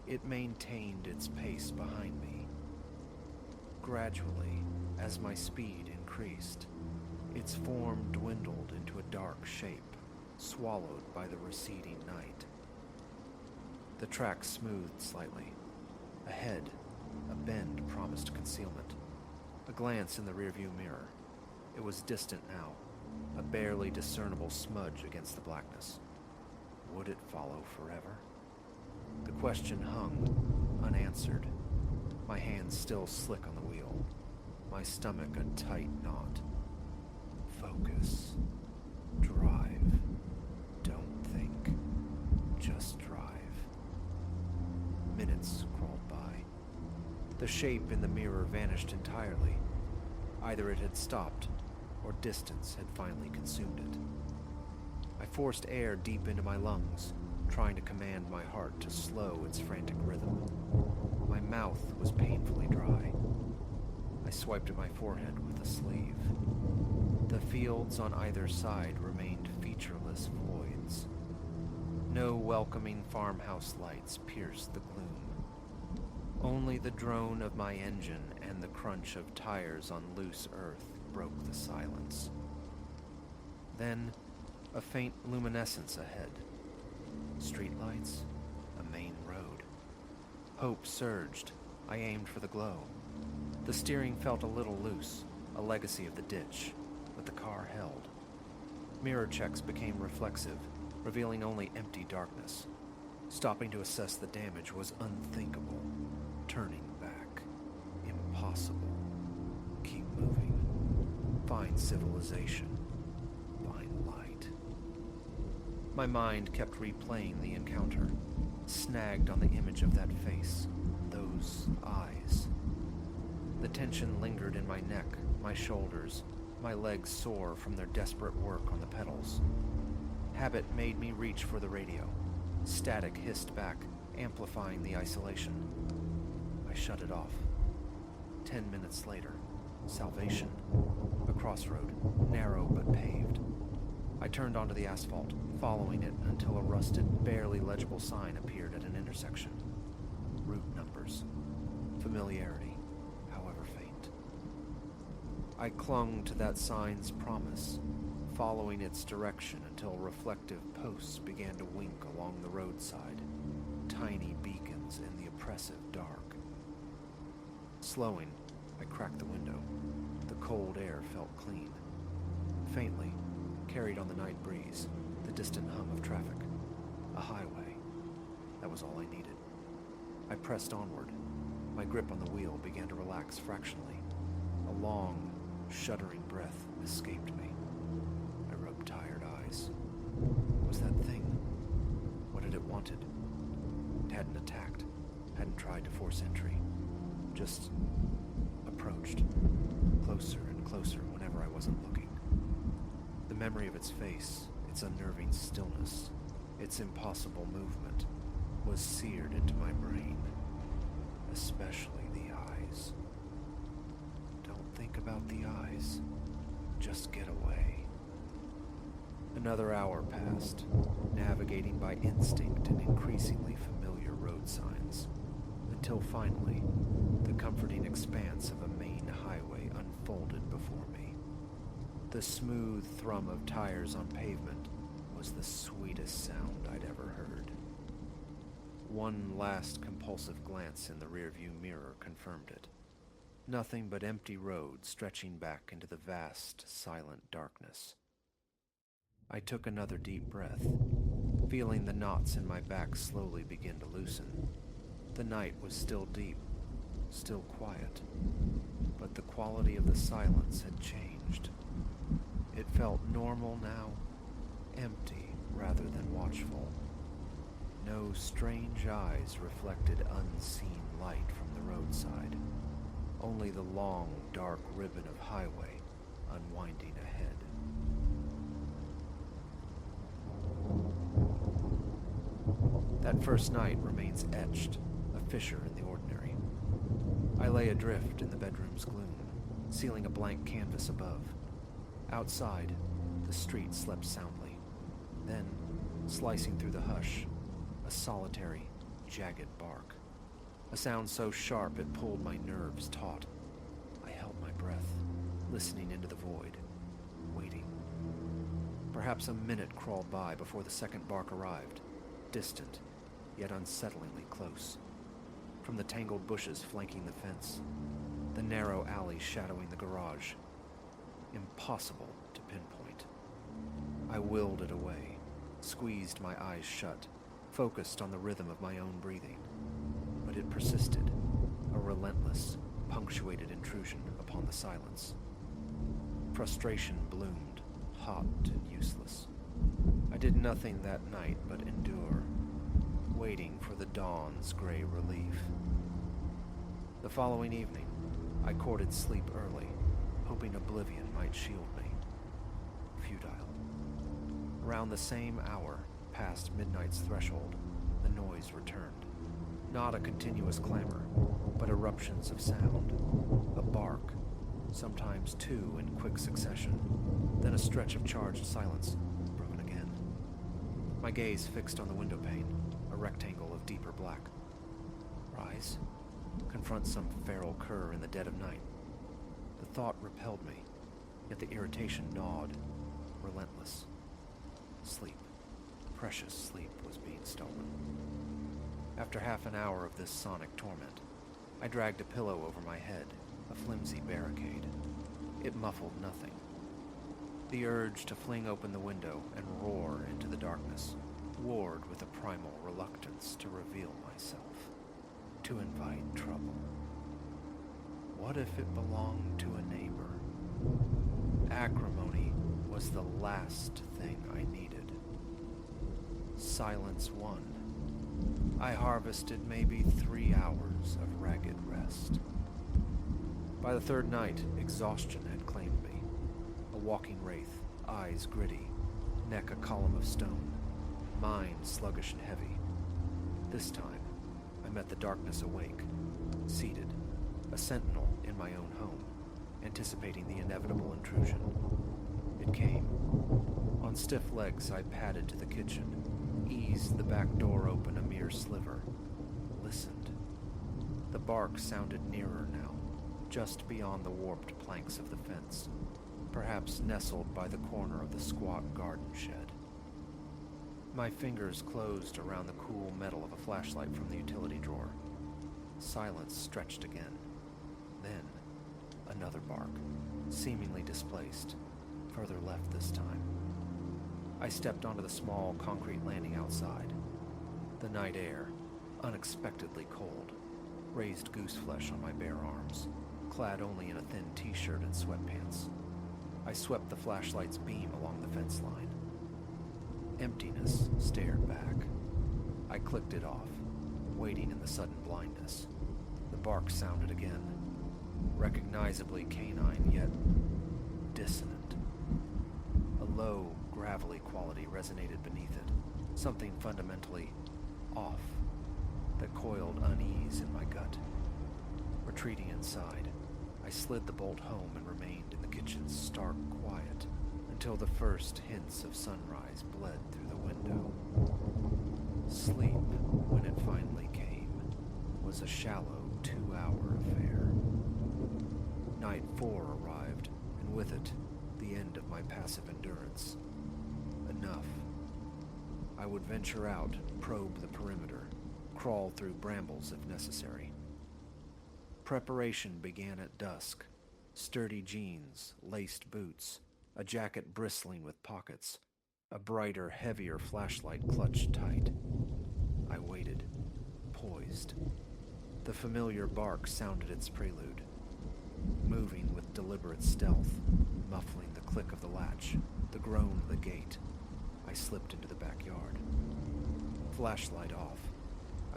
It maintained its pace behind me. Gradually, as my speed increased, its form dwindled into a dark shape, swallowed by the receding night. The track smoothed slightly. Ahead, a bend promised concealment. A glance in the rearview mirror. It was distant now, a barely discernible smudge against the blackness. Would it follow forever? The question hung, unanswered. My hands still slick on the wheel, my stomach a tight knot. Focus. Drive. Don't think. Just drive. Minutes crawled by. The shape in the mirror vanished entirely. Either it had stopped, or distance had finally consumed it. I forced air deep into my lungs, trying to command my heart to slow its frantic rhythm. My mouth was painfully dry. I swiped at my forehead with a sleeve. The fields on either side remained featureless voids. No welcoming farmhouse lights pierced the gloom. Only the drone of my engine and the crunch of tires on loose earth broke the silence. Then, a faint luminescence ahead. Streetlights, a main road. Hope surged. I aimed for the glow. The steering felt a little loose, a legacy of the ditch, but the car held. Mirror checks became reflexive, revealing only empty darkness. Stopping to assess the damage was unthinkable. Turning back, impossible. Keep moving. Find civilization. Find light. My mind kept replaying the encounter, snagged on the image of that face, those eyes. The tension lingered in my neck, my shoulders, my legs sore from their desperate work on the pedals. Habit made me reach for the radio. Static hissed back, amplifying the isolation. I shut it off. 10 minutes later, salvation. A crossroad, narrow but paved. I turned onto the asphalt, following it until a rusted, barely legible sign appeared at an intersection. Route numbers. Familiarity, however faint. I clung to that sign's promise, following its direction until reflective posts began to wink along the roadside, tiny beacons in the oppressive dark. Slowing, I cracked the window. The cold air felt clean. Faintly, carried on the night breeze, the distant hum of traffic. A highway. That was all I needed. I pressed onward. My grip on the wheel began to relax fractionally. A long, shuddering breath escaped me. I rubbed tired eyes. What was that thing? What had it wanted? It hadn't attacked, hadn't tried to force entry. Just approached, closer and closer whenever I wasn't looking. The memory of its face, its unnerving stillness, its impossible movement, was seared into my brain, especially the eyes. Don't think about the eyes. Just get away. Another hour passed, navigating by instinct and increasingly familiar road signs. The until finally, the comforting expanse of a main highway unfolded before me. The smooth thrum of tires on pavement was the sweetest sound I'd ever heard. One last compulsive glance in the rearview mirror confirmed it. Nothing but empty road stretching back into the vast, silent darkness. I took another deep breath, feeling the knots in my back slowly begin to loosen. The night was still deep, still quiet, but the quality of the silence had changed. It felt normal now, empty rather than watchful. No strange eyes reflected unseen light from the roadside, only the long, dark ribbon of highway unwinding ahead. That first night remains etched, a fissure in the ordinary. I lay adrift in the bedroom's gloom, sealing a blank canvas above. Outside, the street slept soundly. Then, slicing through the hush, a solitary, jagged bark. A sound so sharp it pulled my nerves taut. I held my breath, listening into the void, waiting. Perhaps a minute crawled by before the second bark arrived, distant, yet unsettlingly close. From the tangled bushes flanking the fence, the narrow alley shadowing the garage. Impossible to pinpoint. I willed it away, squeezed my eyes shut, focused on the rhythm of my own breathing. But it persisted, a relentless, punctuated intrusion upon the silence. Frustration bloomed, hot and useless. I did nothing that night but endure, waiting for the dawn's gray relief. The following evening, I courted sleep early, hoping oblivion might shield me. Futile. Around the same hour, past midnight's threshold, the noise returned. Not a continuous clamor, but eruptions of sound. A bark, sometimes two in quick succession, then a stretch of charged silence, broken again. My gaze fixed on the window pane, a rectangle of deeper black. Rise? Confront some feral cur in the dead of night. The thought repelled me, yet the irritation gnawed, relentless. Sleep, precious sleep, was being stolen. After half an hour of this sonic torment, I dragged a pillow over my head, a flimsy barricade. It muffled nothing. The urge to fling open the window and roar into the darkness warred with a primal reluctance to reveal myself, to invite trouble. What if it belonged to a neighbor? Acrimony was the last thing I needed. Silence won. I harvested maybe 3 hours of ragged rest. By the third night, exhaustion had claimed me. A walking wraith, eyes gritty, neck a column of stone, mind sluggish and heavy. This time, I met the darkness awake, seated, a sentinel in my own home, anticipating the inevitable intrusion. It came. On stiff legs, I padded to the kitchen, eased the back door open a mere sliver, listened. The bark sounded nearer now, just beyond the warped planks of the fence, perhaps nestled by the corner of the squat garden shed. My fingers closed around the cool metal of a flashlight from the utility drawer. Silence stretched again. Then, another bark, seemingly displaced, further left this time. I stepped onto the small concrete landing outside. The night air, unexpectedly cold, raised goose flesh on my bare arms, clad only in a thin t-shirt and sweatpants. I swept the flashlight's beam along the fence line. Emptiness stared back. I clicked it off, waiting in the sudden blindness. The bark sounded again, recognizably canine, yet dissonant. A low, gravelly quality resonated beneath it, something fundamentally off that coiled unease in my gut. Retreating inside, I slid the bolt home and remained in the kitchen's stark quiet until the first hints of sunrise bled through the window. Sleep, when it finally came, was was a shallow 2-hour affair. Night 4 arrived, and with it, the end of my passive endurance. Enough. I would venture out, probe the perimeter, crawl through brambles if necessary. Preparation began at dusk. Sturdy jeans, laced boots, a jacket bristling with pockets, a brighter, heavier flashlight clutched tight. I waited, poised. The familiar bark sounded its prelude, moving with deliberate stealth, muffling the click of the latch, the groan of the gate. I slipped into the backyard. Flashlight off,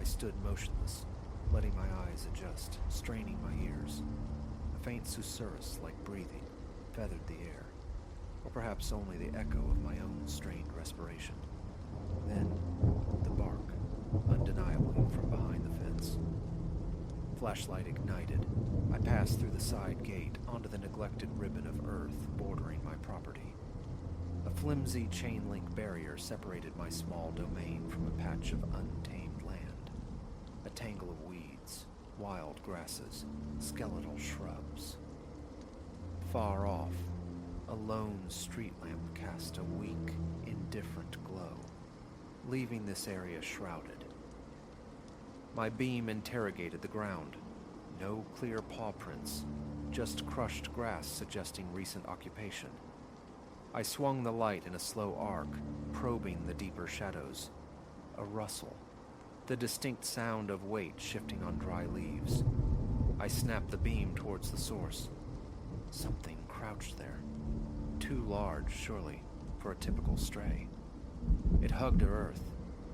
I stood motionless, letting my eyes adjust, straining my ears. A faint susurrus, like breathing, feathered the air, or perhaps only the echo of my own strained respiration. Then, the bark, undeniably from behind the fence. Flashlight ignited. I passed through the side gate onto the neglected ribbon of earth bordering my property. A flimsy chain-link barrier separated my small domain from a patch of untamed land. A tangle of weeds, wild grasses, skeletal shrubs. Far off, a lone street lamp cast a weak, indifferent glow, leaving this area shrouded. My beam interrogated the ground. No clear paw prints, just crushed grass suggesting recent occupation. I swung the light in a slow arc, probing the deeper shadows. A rustle, the distinct sound of weight shifting on dry leaves. I snapped the beam towards the source. Something crouched there. Too large, surely, for a typical stray. It hugged earth,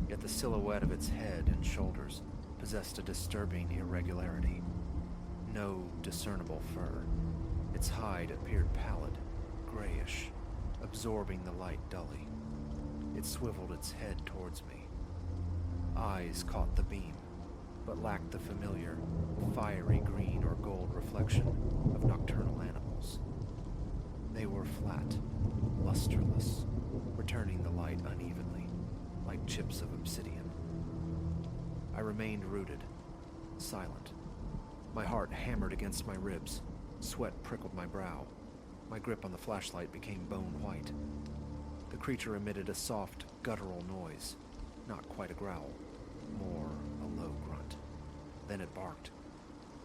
yet the silhouette of its head and shoulders possessed a disturbing irregularity. No discernible fur. Its hide appeared pallid, grayish, absorbing the light dully. It swiveled its head towards me. Eyes caught the beam, but lacked the familiar, fiery green or gold reflection of nocturnal animals. They were flat, lusterless, returning the light unevenly, like chips of obsidian. I remained rooted, silent. My heart hammered against my ribs. Sweat prickled my brow. My grip on the flashlight became bone white. The creature emitted a soft, guttural noise, not quite a growl, more a low grunt. Then it barked.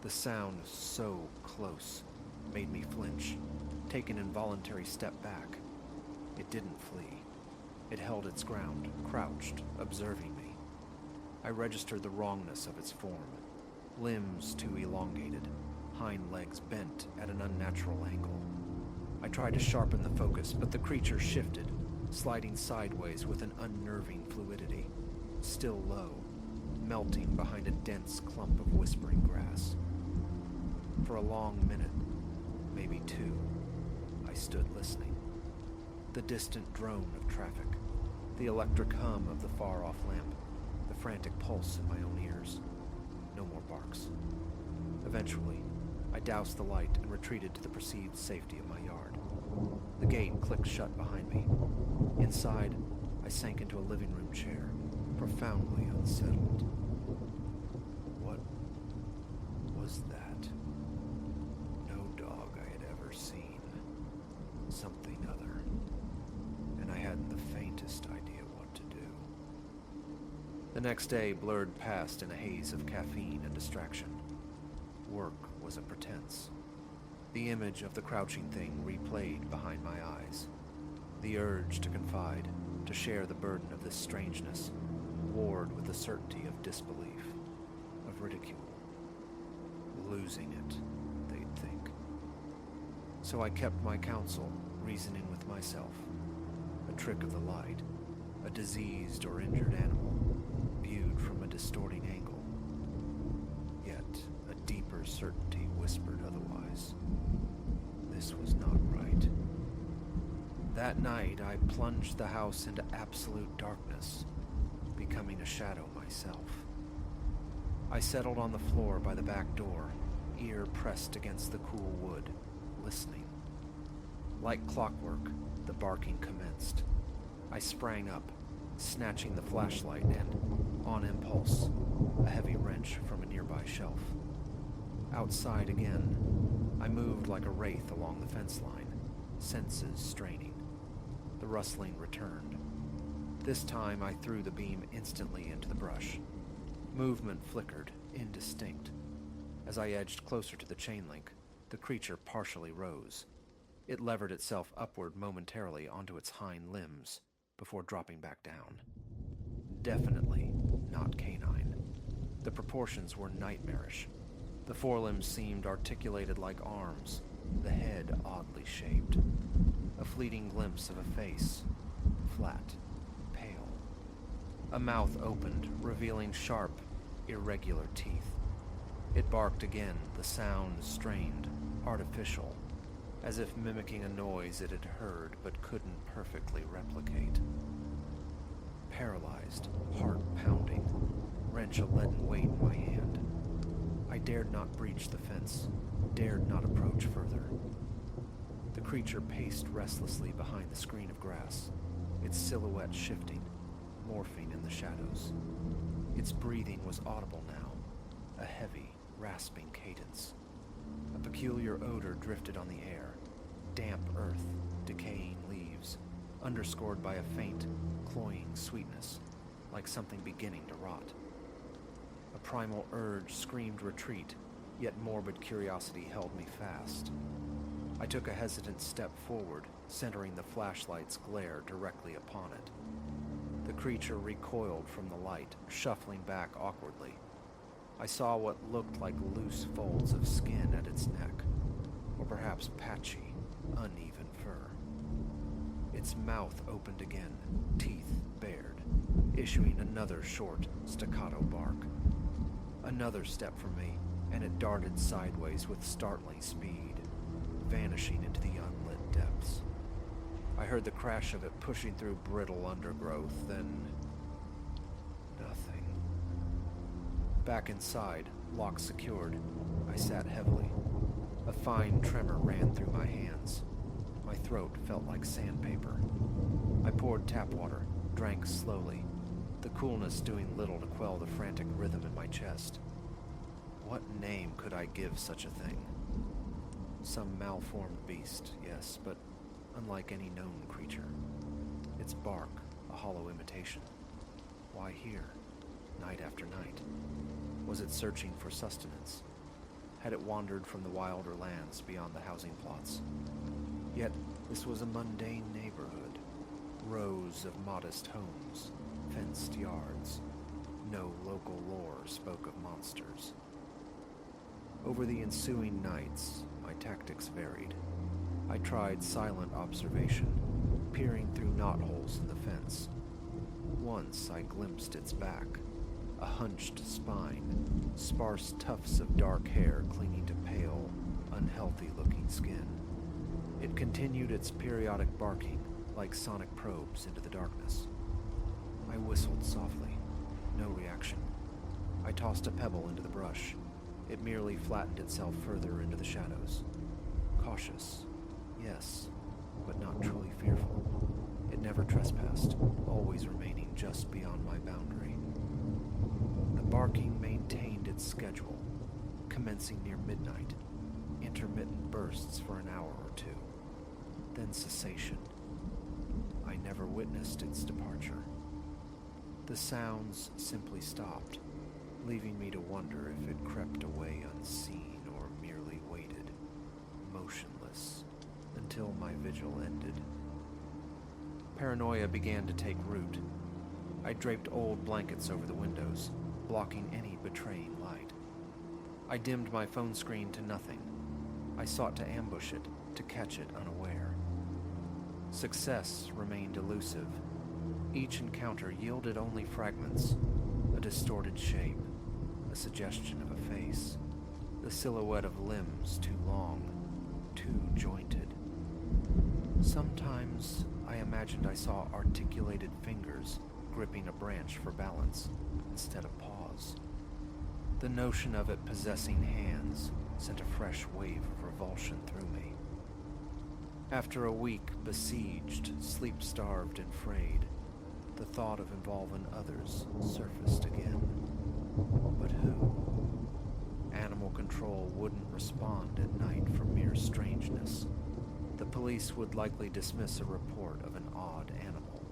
The sound, so close, made me flinch, take an involuntary step back. It didn't flee. It held its ground, crouched, observing me. I registered the wrongness of its form. Limbs too elongated, hind legs bent at an unnatural angle. I tried to sharpen the focus, but the creature shifted, sliding sideways with an unnerving fluidity, still low, melting behind a dense clump of whispering grass. For a long minute, maybe two, I stood listening. The distant drone of traffic, the electric hum of the far-off lamp, the frantic pulse in my own ears. No more barks. Eventually, I doused the light and retreated to the perceived safety of my yard. The gate clicked shut behind me. Inside, I sank into a living room chair, profoundly unsettled. What was that? No dog I had ever seen. Something other. And I hadn't the faintest idea what to do. The next day blurred past in a haze of caffeine and distraction. Work was a pretense. The image of the crouching thing replayed behind my eyes. The urge to confide, to share the burden of this strangeness, warred with the certainty of disbelief, of ridicule. Losing it, they'd think. So I kept my counsel, reasoning with myself. A trick of the light, a diseased or injured animal, viewed from a distorting angle. Yet a deeper certainty whispered otherwise. This was not right. That night, I plunged the house into absolute darkness, becoming a shadow myself. I settled on the floor by the back door, ear pressed against the cool wood, listening. Like clockwork, the barking commenced. I sprang up, snatching the flashlight, and, On impulse, a heavy wrench from a nearby shelf. Outside again, I moved like a wraith along the fence line, senses straining. The rustling returned. This time I threw the beam instantly into the brush. Movement flickered, indistinct. As I edged closer to the chain link, the creature partially rose. It levered itself upward momentarily onto its hind limbs before dropping back down. Definitely not canine. The proportions were nightmarish. The forelimbs seemed articulated like arms, the head oddly shaped. A fleeting glimpse of a face, flat, pale. A mouth opened, revealing sharp, irregular teeth. It barked again, the sound strained, artificial, as if mimicking a noise it had heard but couldn't perfectly replicate. Paralyzed, heart pounding, wrench a leaden weight in my hand. I dared not breach the fence, dared not approach further. The creature paced restlessly behind the screen of grass, its silhouette shifting, morphing in the shadows. Its breathing was audible now, a heavy, rasping cadence. A peculiar odor drifted on the air, damp earth, decaying leaves, underscored by a faint, cloying sweetness, like something beginning to rot. A primal urge screamed retreat, yet morbid curiosity held me fast. I took a hesitant step forward, centering the flashlight's glare directly upon it. The creature recoiled from the light, shuffling back awkwardly. I saw what looked like loose folds of skin at its neck, or perhaps patchy, uneven fur. Its mouth opened again, teeth bared, issuing another short, staccato bark. Another step from me, and it darted sideways with startling speed, vanishing into the unlit depths. I heard the crash of it pushing through brittle undergrowth, then nothing. Back inside, lock secured, I sat heavily. A fine tremor ran through my hands. My throat felt like sandpaper. I poured tap water, drank slowly, the coolness doing little to quell the frantic rhythm in my chest. What name could I give such a thing? Some malformed beast, yes, but unlike any known creature. Its bark, a hollow imitation. Why here, night after night? Was it searching for sustenance? Had it wandered from the wilder lands beyond the housing plots? Yet this was a mundane neighborhood. Rows of modest homes, fenced yards. No local lore spoke of monsters. Over the ensuing nights, my tactics varied. I tried silent observation, peering through knotholes in the fence. Once I glimpsed its back, a hunched spine, sparse tufts of dark hair clinging to pale, unhealthy-looking skin. It continued its periodic barking, like sonic probes into the darkness. I whistled softly. No reaction. I tossed a pebble into the brush. It merely flattened itself further into the shadows. Cautious, yes, but not truly fearful. It never trespassed, always remaining just beyond my boundary. The barking maintained its schedule, commencing near midnight, intermittent bursts for an hour or two, then cessation. I never witnessed its departure. The sounds simply stopped, leaving me to wonder if it crept away unseen or merely waited, motionless, until my vigil ended. Paranoia began to take root. I draped old blankets over the windows, blocking any betraying light. I dimmed my phone screen to nothing. I sought to ambush it, to catch it unaware. Success remained elusive. Each encounter yielded only fragments, a distorted shape, a suggestion of a face, the silhouette of limbs too long, too jointed. Sometimes I imagined I saw articulated fingers gripping a branch for balance instead of paws. The notion of it possessing hands sent a fresh wave of revulsion through me. After a week besieged, sleep-starved and frayed, The thought of involving others surfaced again. But who? Animal control wouldn't respond at night for mere strangeness. The police would likely dismiss a report of an odd animal.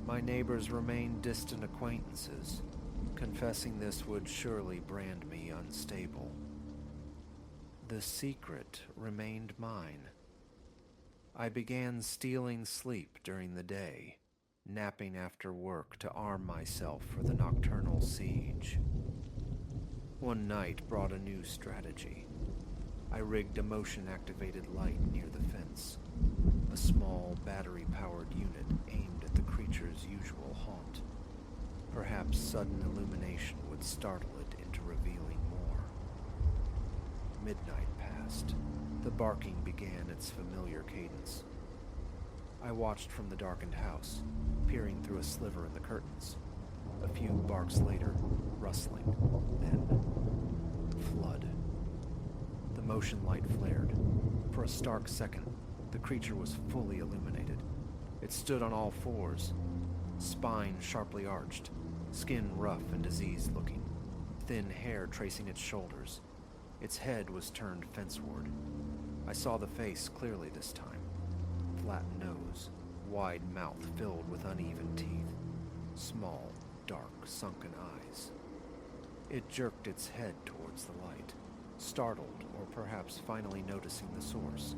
My neighbors remained distant acquaintances. Confessing this would surely brand me unstable. The secret remained mine. I began stealing sleep during the day, napping after work to arm myself for the nocturnal siege. One night brought a new strategy. I rigged a motion-activated light near the fence, a small battery-powered unit aimed at the creature's usual haunt. Perhaps sudden illumination would startle it into revealing more. Midnight passed. The barking began its familiar cadence. I watched from the darkened house, peering through a sliver in the curtains. A few barks later, rustling, then flood. The motion light flared. For a stark second, the creature was fully illuminated. It stood on all fours, spine sharply arched, skin rough and diseased-looking, thin hair tracing its shoulders. Its head was turned fenceward. I saw the face clearly this time. Flat nose, wide mouth filled with uneven teeth, small, dark, sunken eyes. It jerked its head towards the light, startled or perhaps finally noticing the source.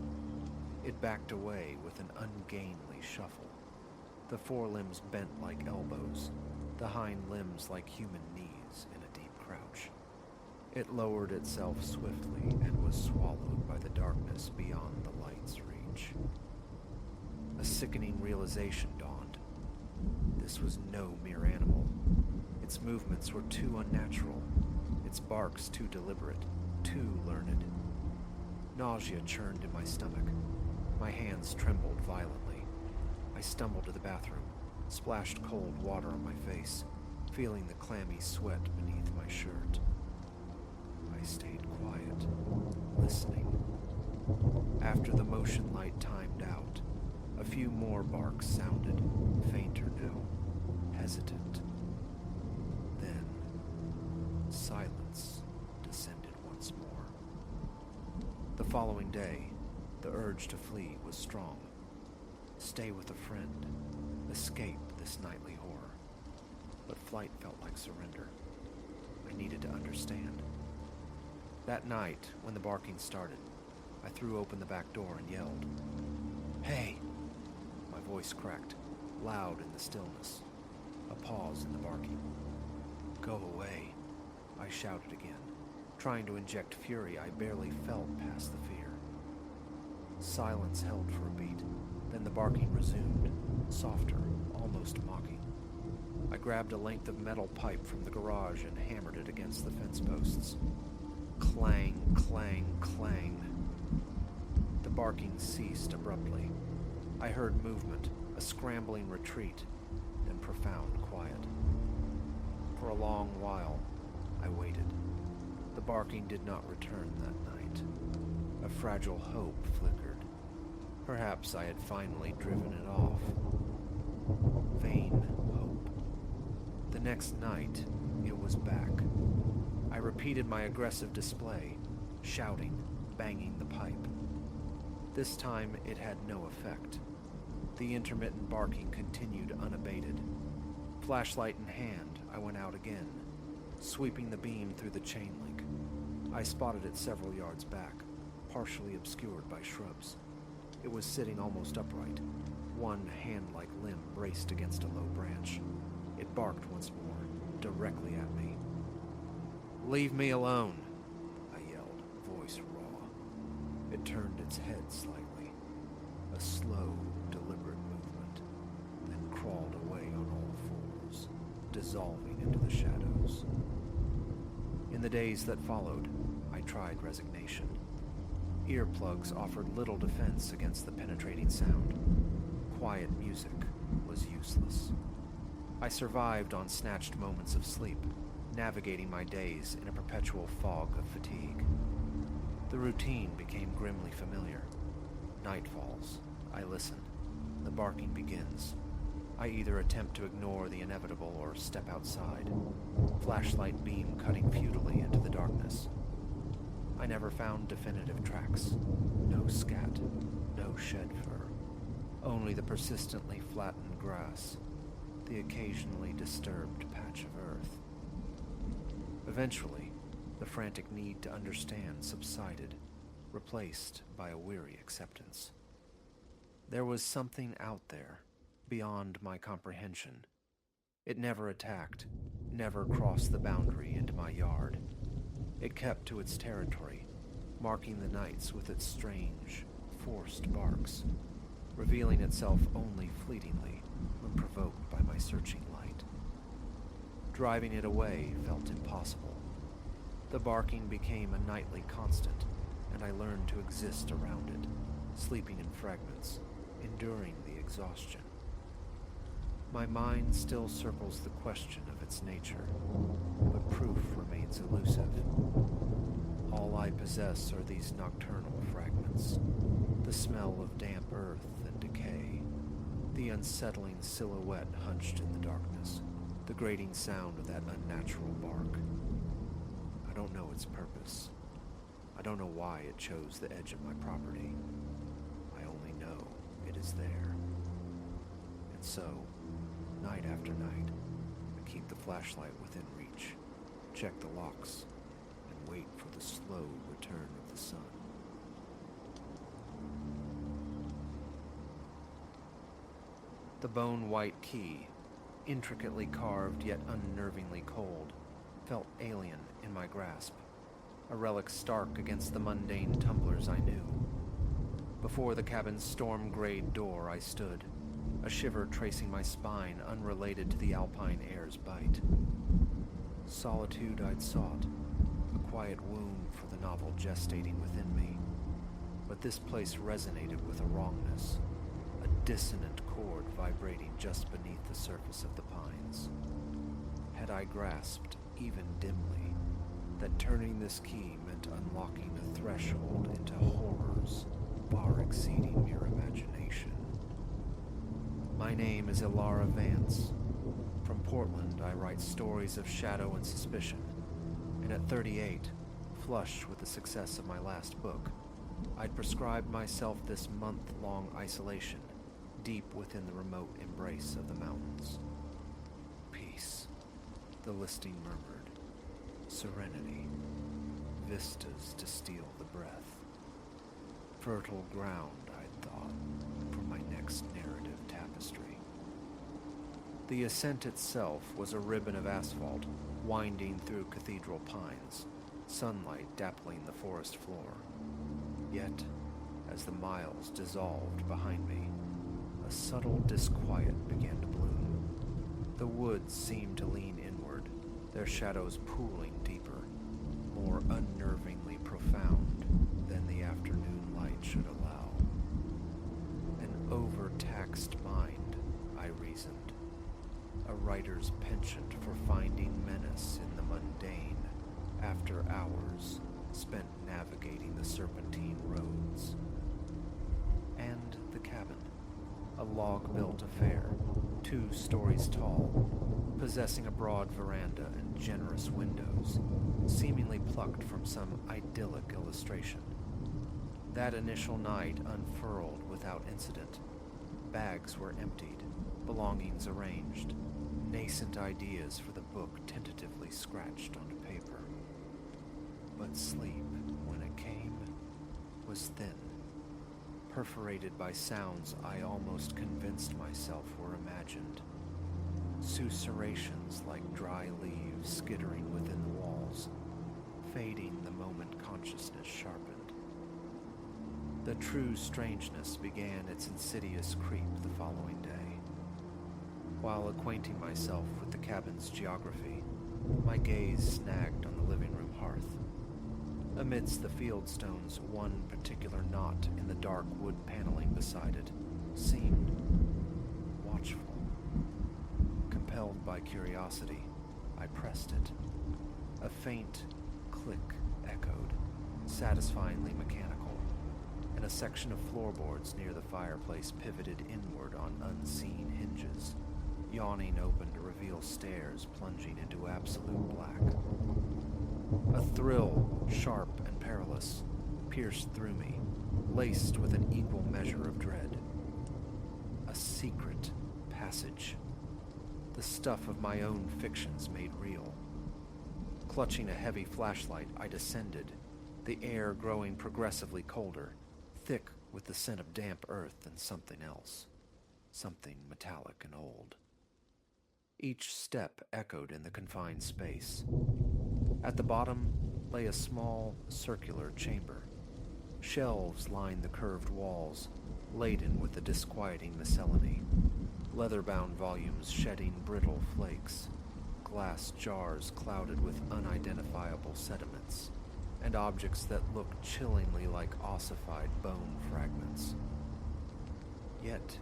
It backed away with an ungainly shuffle. The forelimbs bent like elbows, the hind limbs like human knees in a deep crouch. It lowered itself swiftly and was swallowed by the darkness beyond the light's reach. A sickening realization dawned. This was no mere animal. Its movements were too unnatural, its barks too deliberate, too learned. Nausea churned in my stomach. My hands trembled violently. I stumbled to the bathroom, splashed cold water on my face, feeling the clammy sweat beneath my shirt. I stayed quiet, listening. After the motion light timed out, a few more barks sounded, fainter now, hesitant. Then, silence descended once more. The following day, the urge to flee was strong. Stay with a friend, escape this nightly horror. But flight felt like surrender. I needed to understand. That night, when the barking started, I threw open the back door and yelled, "Hey!" My voice cracked, loud in the stillness. A pause in the barking. "Go away," I shouted again, trying to inject fury I barely felt past the fear. Silence held for a beat, then the barking resumed, softer, almost mocking. I grabbed a length of metal pipe from the garage and hammered it against the fence posts. Clang, clang, clang. The barking ceased abruptly. I heard movement, a scrambling retreat, then profound quiet. For a long while, I waited. The barking did not return that night. A fragile hope flickered. Perhaps I had finally driven it off. Vain hope. The next night, it was back. I repeated my aggressive display, shouting, banging the pipe. This time, it had no effect. The intermittent barking continued unabated. Flashlight in hand, I went out again, sweeping the beam through the chain link. I spotted it several yards back, partially obscured by shrubs. It was sitting almost upright, one hand-like limb braced against a low branch. It barked once more, directly at me. "Leave me alone," I yelled, voice raw. It turned its head slightly, a slow, deliberate movement, then crawled away on all fours, dissolving into the shadows. In the days that followed, I tried resignation. Earplugs offered little defense against the penetrating sound. Quiet music was useless. I survived on snatched moments of sleep, navigating my days in a perpetual fog of fatigue. The routine became grimly familiar. Night falls. I listen. The barking begins. I either attempt to ignore the inevitable or step outside, flashlight beam cutting futilely into the darkness. I never found definitive tracks. No scat, no shed fur, only the persistently flattened grass, the occasionally disturbed patch of earth. Eventually, the frantic need to understand subsided, replaced by a weary acceptance. There was something out there, beyond my comprehension. It never attacked, never crossed the boundary into my yard. It kept to its territory, marking the nights with its strange, forced barks, revealing itself only fleetingly when provoked by my searching light. Driving it away felt impossible. The barking became a nightly constant, and I learned to exist around it, sleeping in fragments, enduring the exhaustion. My mind still circles the question of its nature, but proof remains elusive. All I possess are these nocturnal fragments, the smell of damp earth and decay, the unsettling silhouette hunched in the darkness, the grating sound of that unnatural bark. I don't know its purpose. I don't know why it chose the edge of my property. I only know it is there. And so, night after night, I keep the flashlight within reach, check the locks, and wait for the slow return of the sun. The bone-white key, intricately carved yet unnervingly cold, felt alien in my grasp, a relic stark against the mundane tumblers I knew. Before the cabin's storm-grayed door I stood, a shiver tracing my spine unrelated to the alpine air's bite. Solitude I'd sought, a quiet womb for the novel gestating within me. But this place resonated with a wrongness, a dissonant chord vibrating just beneath the surface of the pines. Had I grasped, even dimly, that turning this key meant unlocking a threshold into horrors far exceeding mere imagination. My name is Ilara Vance. From Portland, I write stories of shadow and suspicion, and at 38, flush with the success of my last book, I'd prescribed myself this month-long isolation, deep within the remote embrace of the mountains. Peace, the listing murmured. Serenity, vistas to steal the breath. Fertile ground, I'd thought, for my next narrative tapestry. The ascent itself was a ribbon of asphalt winding through cathedral pines, sunlight dappling the forest floor. Yet, as the miles dissolved behind me, a subtle disquiet began to bloom. The woods seemed to lean inward, their shadows pooling deeper, more unnervingly profound than the afternoon light should allow. An overtaxed mind, I reasoned, a writer's penchant for finding menace in the mundane after hours spent navigating the serpentine roads. And the cabin, a log-built affair, 2 stories tall, possessing a broad veranda and generous windows, seemingly plucked from some idyllic illustration. That initial night unfurled without incident. Bags were emptied, belongings arranged, nascent ideas for the book tentatively scratched onto paper. But sleep, when it came, was thin, perforated by sounds I almost convinced myself were imagined. Susurrations like dry leaves skittering within the walls, fading the moment consciousness sharpened. The true strangeness began its insidious creep the following day. While acquainting myself with the cabin's geography, my gaze snagged on the living room hearth. Amidst the fieldstones, one particular knot in the dark wood paneling beside it seemed watchful. Compelled by curiosity, I pressed it. A faint click echoed, satisfyingly mechanical, and a section of floorboards near the fireplace pivoted inward on unseen hinges, yawning open to reveal stairs plunging into absolute black. A thrill, sharp and perilous, pierced through me, laced with an equal measure of dread. A secret passage. The stuff of my own fictions made real. Clutching a heavy flashlight, I descended, the air growing progressively colder, thick with the scent of damp earth and something else, something metallic and old. Each step echoed in the confined space. At the bottom lay a small, circular chamber. Shelves lined the curved walls, laden with the disquieting miscellany. Leather-bound volumes shedding brittle flakes, glass jars clouded with unidentifiable sediments, and objects that looked chillingly like ossified bone fragments. Yet,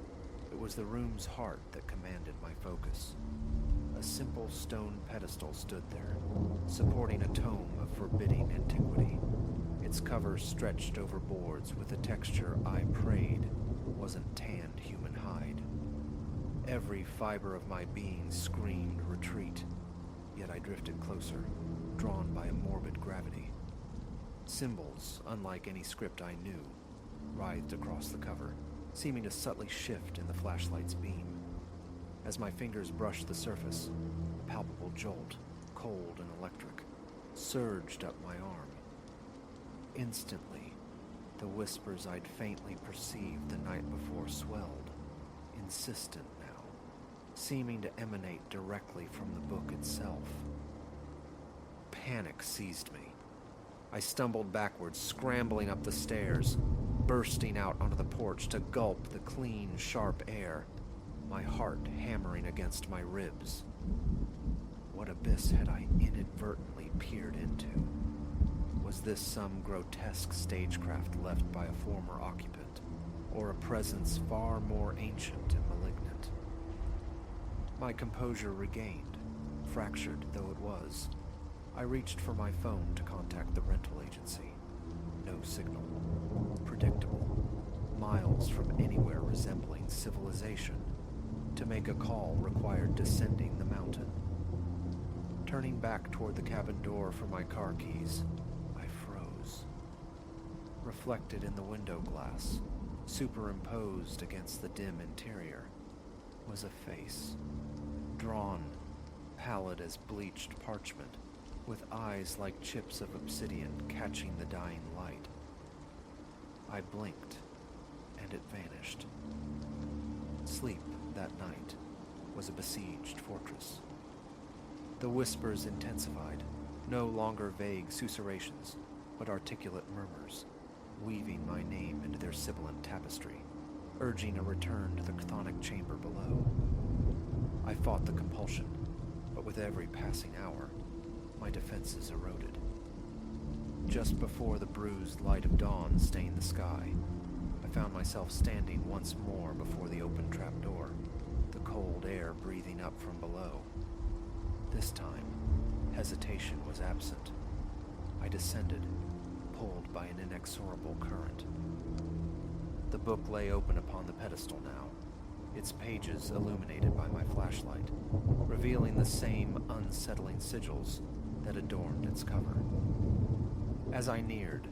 it was the room's heart that commanded my focus. A simple stone pedestal stood there, supporting a tome of forbidding antiquity. Its cover stretched over boards with a texture I prayed wasn't tanned human hide. Every fiber of my being screamed retreat, yet I drifted closer, drawn by a morbid gravity. Symbols, unlike any script I knew, writhed across the cover, seeming to subtly shift in the flashlight's beam. As my fingers brushed the surface, a palpable jolt, cold and electric, surged up my arm. Instantly, the whispers I'd faintly perceived the night before swelled, insistent now, seeming to emanate directly from the book itself. Panic seized me. I stumbled backwards, scrambling up the stairs, bursting out onto the porch to gulp the clean, sharp air, my heart hammering against my ribs. What abyss had I inadvertently peered into? Was this some grotesque stagecraft left by a former occupant, or a presence far more ancient and malignant? My composure regained, fractured though it was. I reached for my phone to contact the rental agency. No signal. Predictable. Miles from anywhere resembling civilization. To make a call required descending the mountain. Turning back toward the cabin door for my car keys, I froze. Reflected in the window glass, superimposed against the dim interior, was a face. Drawn, pallid as bleached parchment, with eyes like chips of obsidian catching the dying light. I blinked, and it vanished. Sleep that night was a besieged fortress. The whispers intensified, no longer vague susurrations, but articulate murmurs, weaving my name into their sibilant tapestry, urging a return to the chthonic chamber below. I fought the compulsion, but with every passing hour, my defenses eroded. Just before the bruised light of dawn stained the sky, I found myself standing once more before the open trapdoor, the cold air breathing up from below. This time, hesitation was absent. I descended, pulled by an inexorable current. The book lay open upon the pedestal now, its pages illuminated by my flashlight, revealing the same unsettling sigils that adorned its cover. As I neared,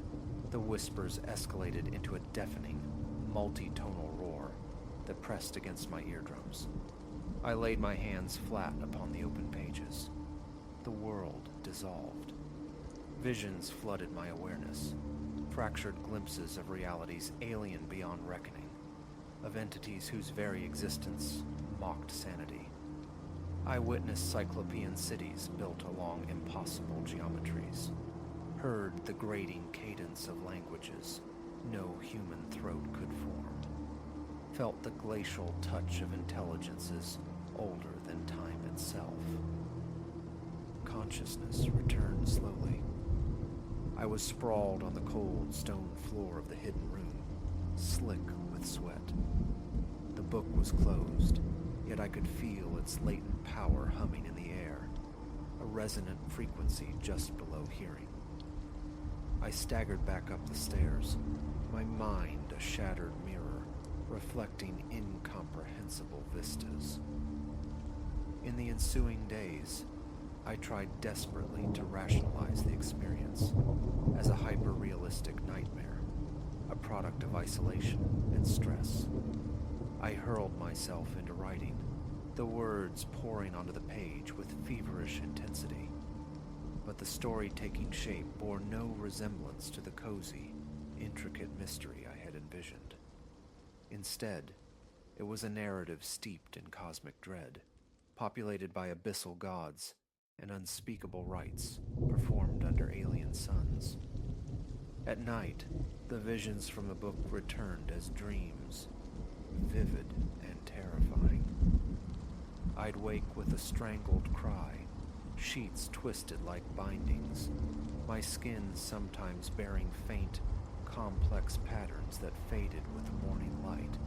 the whispers escalated into a deafening, multi-tonal roar that pressed against my eardrums. I laid my hands flat upon the open pages. The world dissolved. Visions flooded my awareness, fractured glimpses of realities alien beyond reckoning, of entities whose very existence mocked sanity. I witnessed cyclopean cities built along impossible geometries, heard the grating cadence of languages no human throat could form, felt the glacial touch of intelligences older than time itself. Consciousness returned slowly. I was sprawled on the cold stone floor of the hidden room, slick with sweat. The book was closed, yet I could feel its latent power humming in the air, a resonant frequency just below hearing. I staggered back up the stairs, my mind a shattered mirror, reflecting incomprehensible vistas. In the ensuing days, I tried desperately to rationalize the experience as a hyper-realistic nightmare, a product of isolation and stress. I hurled myself into writing, the words pouring onto the page with feverish intensity. But the story taking shape bore no resemblance to the cozy, intricate mystery I had envisioned. Instead, it was a narrative steeped in cosmic dread, populated by abyssal gods and unspeakable rites performed under alien suns. At night, the visions from the book returned as dreams, vivid and terrifying. I'd wake with a strangled cry, sheets twisted like bindings, my skin sometimes bearing faint, complex patterns that faded with morning light.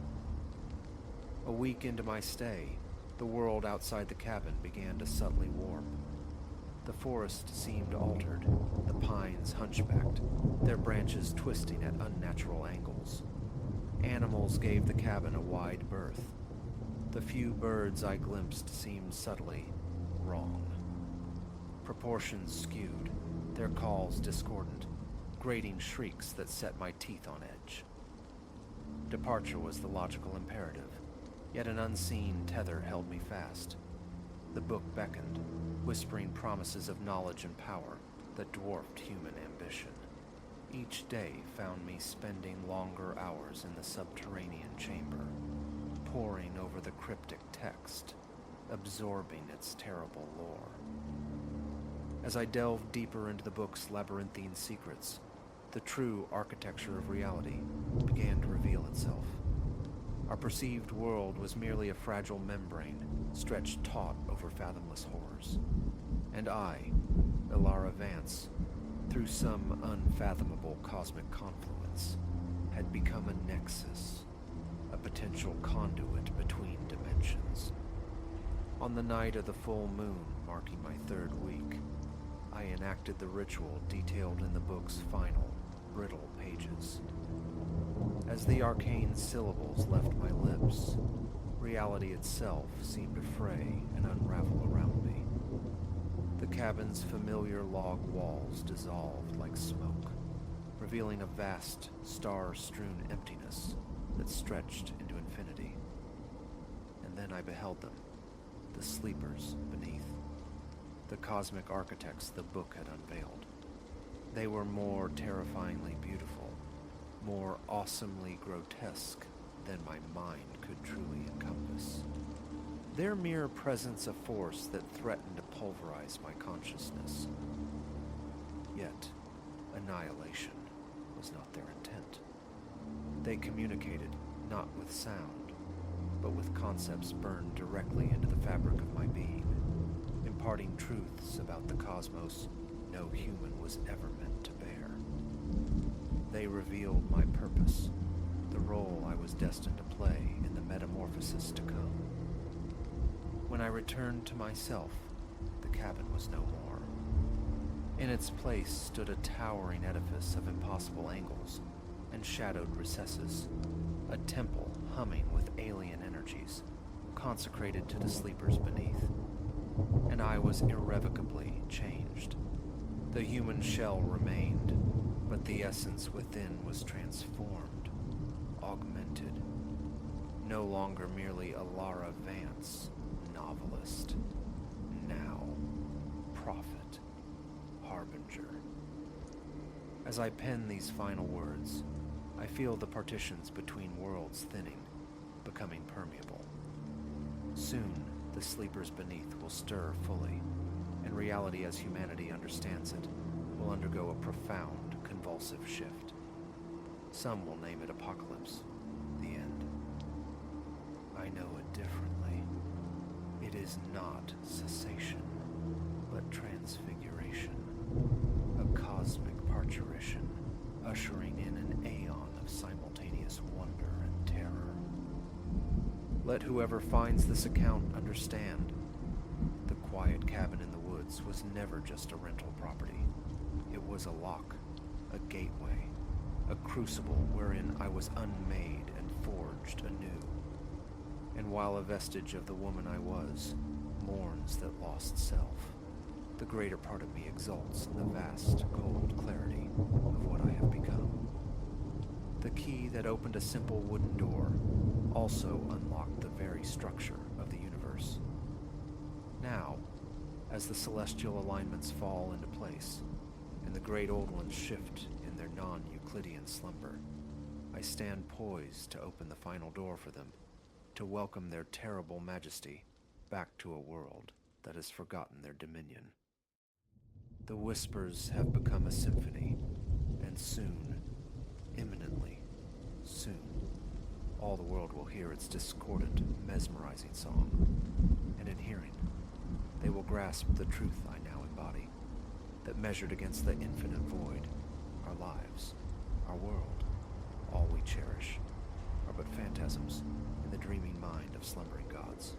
A week into my stay, the world outside the cabin began to subtly warp. The forest seemed altered, the pines hunchbacked, their branches twisting at unnatural angles. Animals gave the cabin a wide berth. The few birds I glimpsed seemed subtly wrong. Proportions skewed, their calls discordant, grating shrieks that set my teeth on edge. Departure was the logical imperative, yet an unseen tether held me fast. The book beckoned, whispering promises of knowledge and power that dwarfed human ambition. Each day found me spending longer hours in the subterranean chamber, poring over the cryptic text, absorbing its terrible lore. As I delved deeper into the book's labyrinthine secrets, the true architecture of reality began to reveal itself. Our perceived world was merely a fragile membrane stretched taut over fathomless horrors. And I, Ilara Vance, through some unfathomable cosmic confluence, had become a nexus, a potential conduit between dimensions. On the night of the full moon marking my third week, I enacted the ritual detailed in the book's final, brittle pages. As the arcane syllables left my lips, reality itself seemed to fray and unravel around me. The cabin's familiar log walls dissolved like smoke, revealing a vast, star-strewn emptiness that stretched into infinity. And then I beheld them, the sleepers beneath, the cosmic architects the book had unveiled. They were more terrifyingly beautiful, more awesomely grotesque than my mind could truly encompass. Their mere presence a force that threatened to pulverize my consciousness. Yet, annihilation was not their intent. They communicated not with sound, but with concepts burned directly into the fabric of my being, imparting truths about the cosmos no human was ever meant to bear. They revealed my purpose, the role I was destined to play in the metamorphosis to come. When I returned to myself, the cabin was no more. In its place stood a towering edifice of impossible angles and shadowed recesses, a temple humming with alien energies, consecrated to the sleepers beneath. And I was irrevocably changed. The human shell remained, but the essence within was transformed, augmented. No longer merely Ilara Vance, novelist. Now, prophet, harbinger. As I pen these final words, I feel the partitions between worlds thinning, becoming permeable. Soon, the sleepers beneath will stir fully, and reality as humanity understands it will undergo a profound, convulsive shift. Some will name it apocalypse, the end. I know it differently. It is not cessation, but transfiguration, a cosmic parturition, ushering in an aeon of simultaneous wonder and terror. Let whoever finds this account understand. The quiet cabin in the woods was never just a rental property. It was a lock, a gateway, a crucible wherein I was unmade and forged anew. And while a vestige of the woman I was mourns that lost self, the greater part of me exults in the vast, cold clarity of what I have become. The key that opened a simple wooden door also unlocked the very structure of the universe. Now, as the celestial alignments fall into place, and the great old ones shift in their non-Euclidean slumber, I stand poised to open the final door for them, to welcome their terrible majesty back to a world that has forgotten their dominion. The whispers have become a symphony, and soon, imminently, soon, all the world will hear its discordant, mesmerizing song, and in hearing, they will grasp the truth I now embody, that measured against the infinite void, our lives, our world, all we cherish, are but phantasms in the dreaming mind of slumbering gods.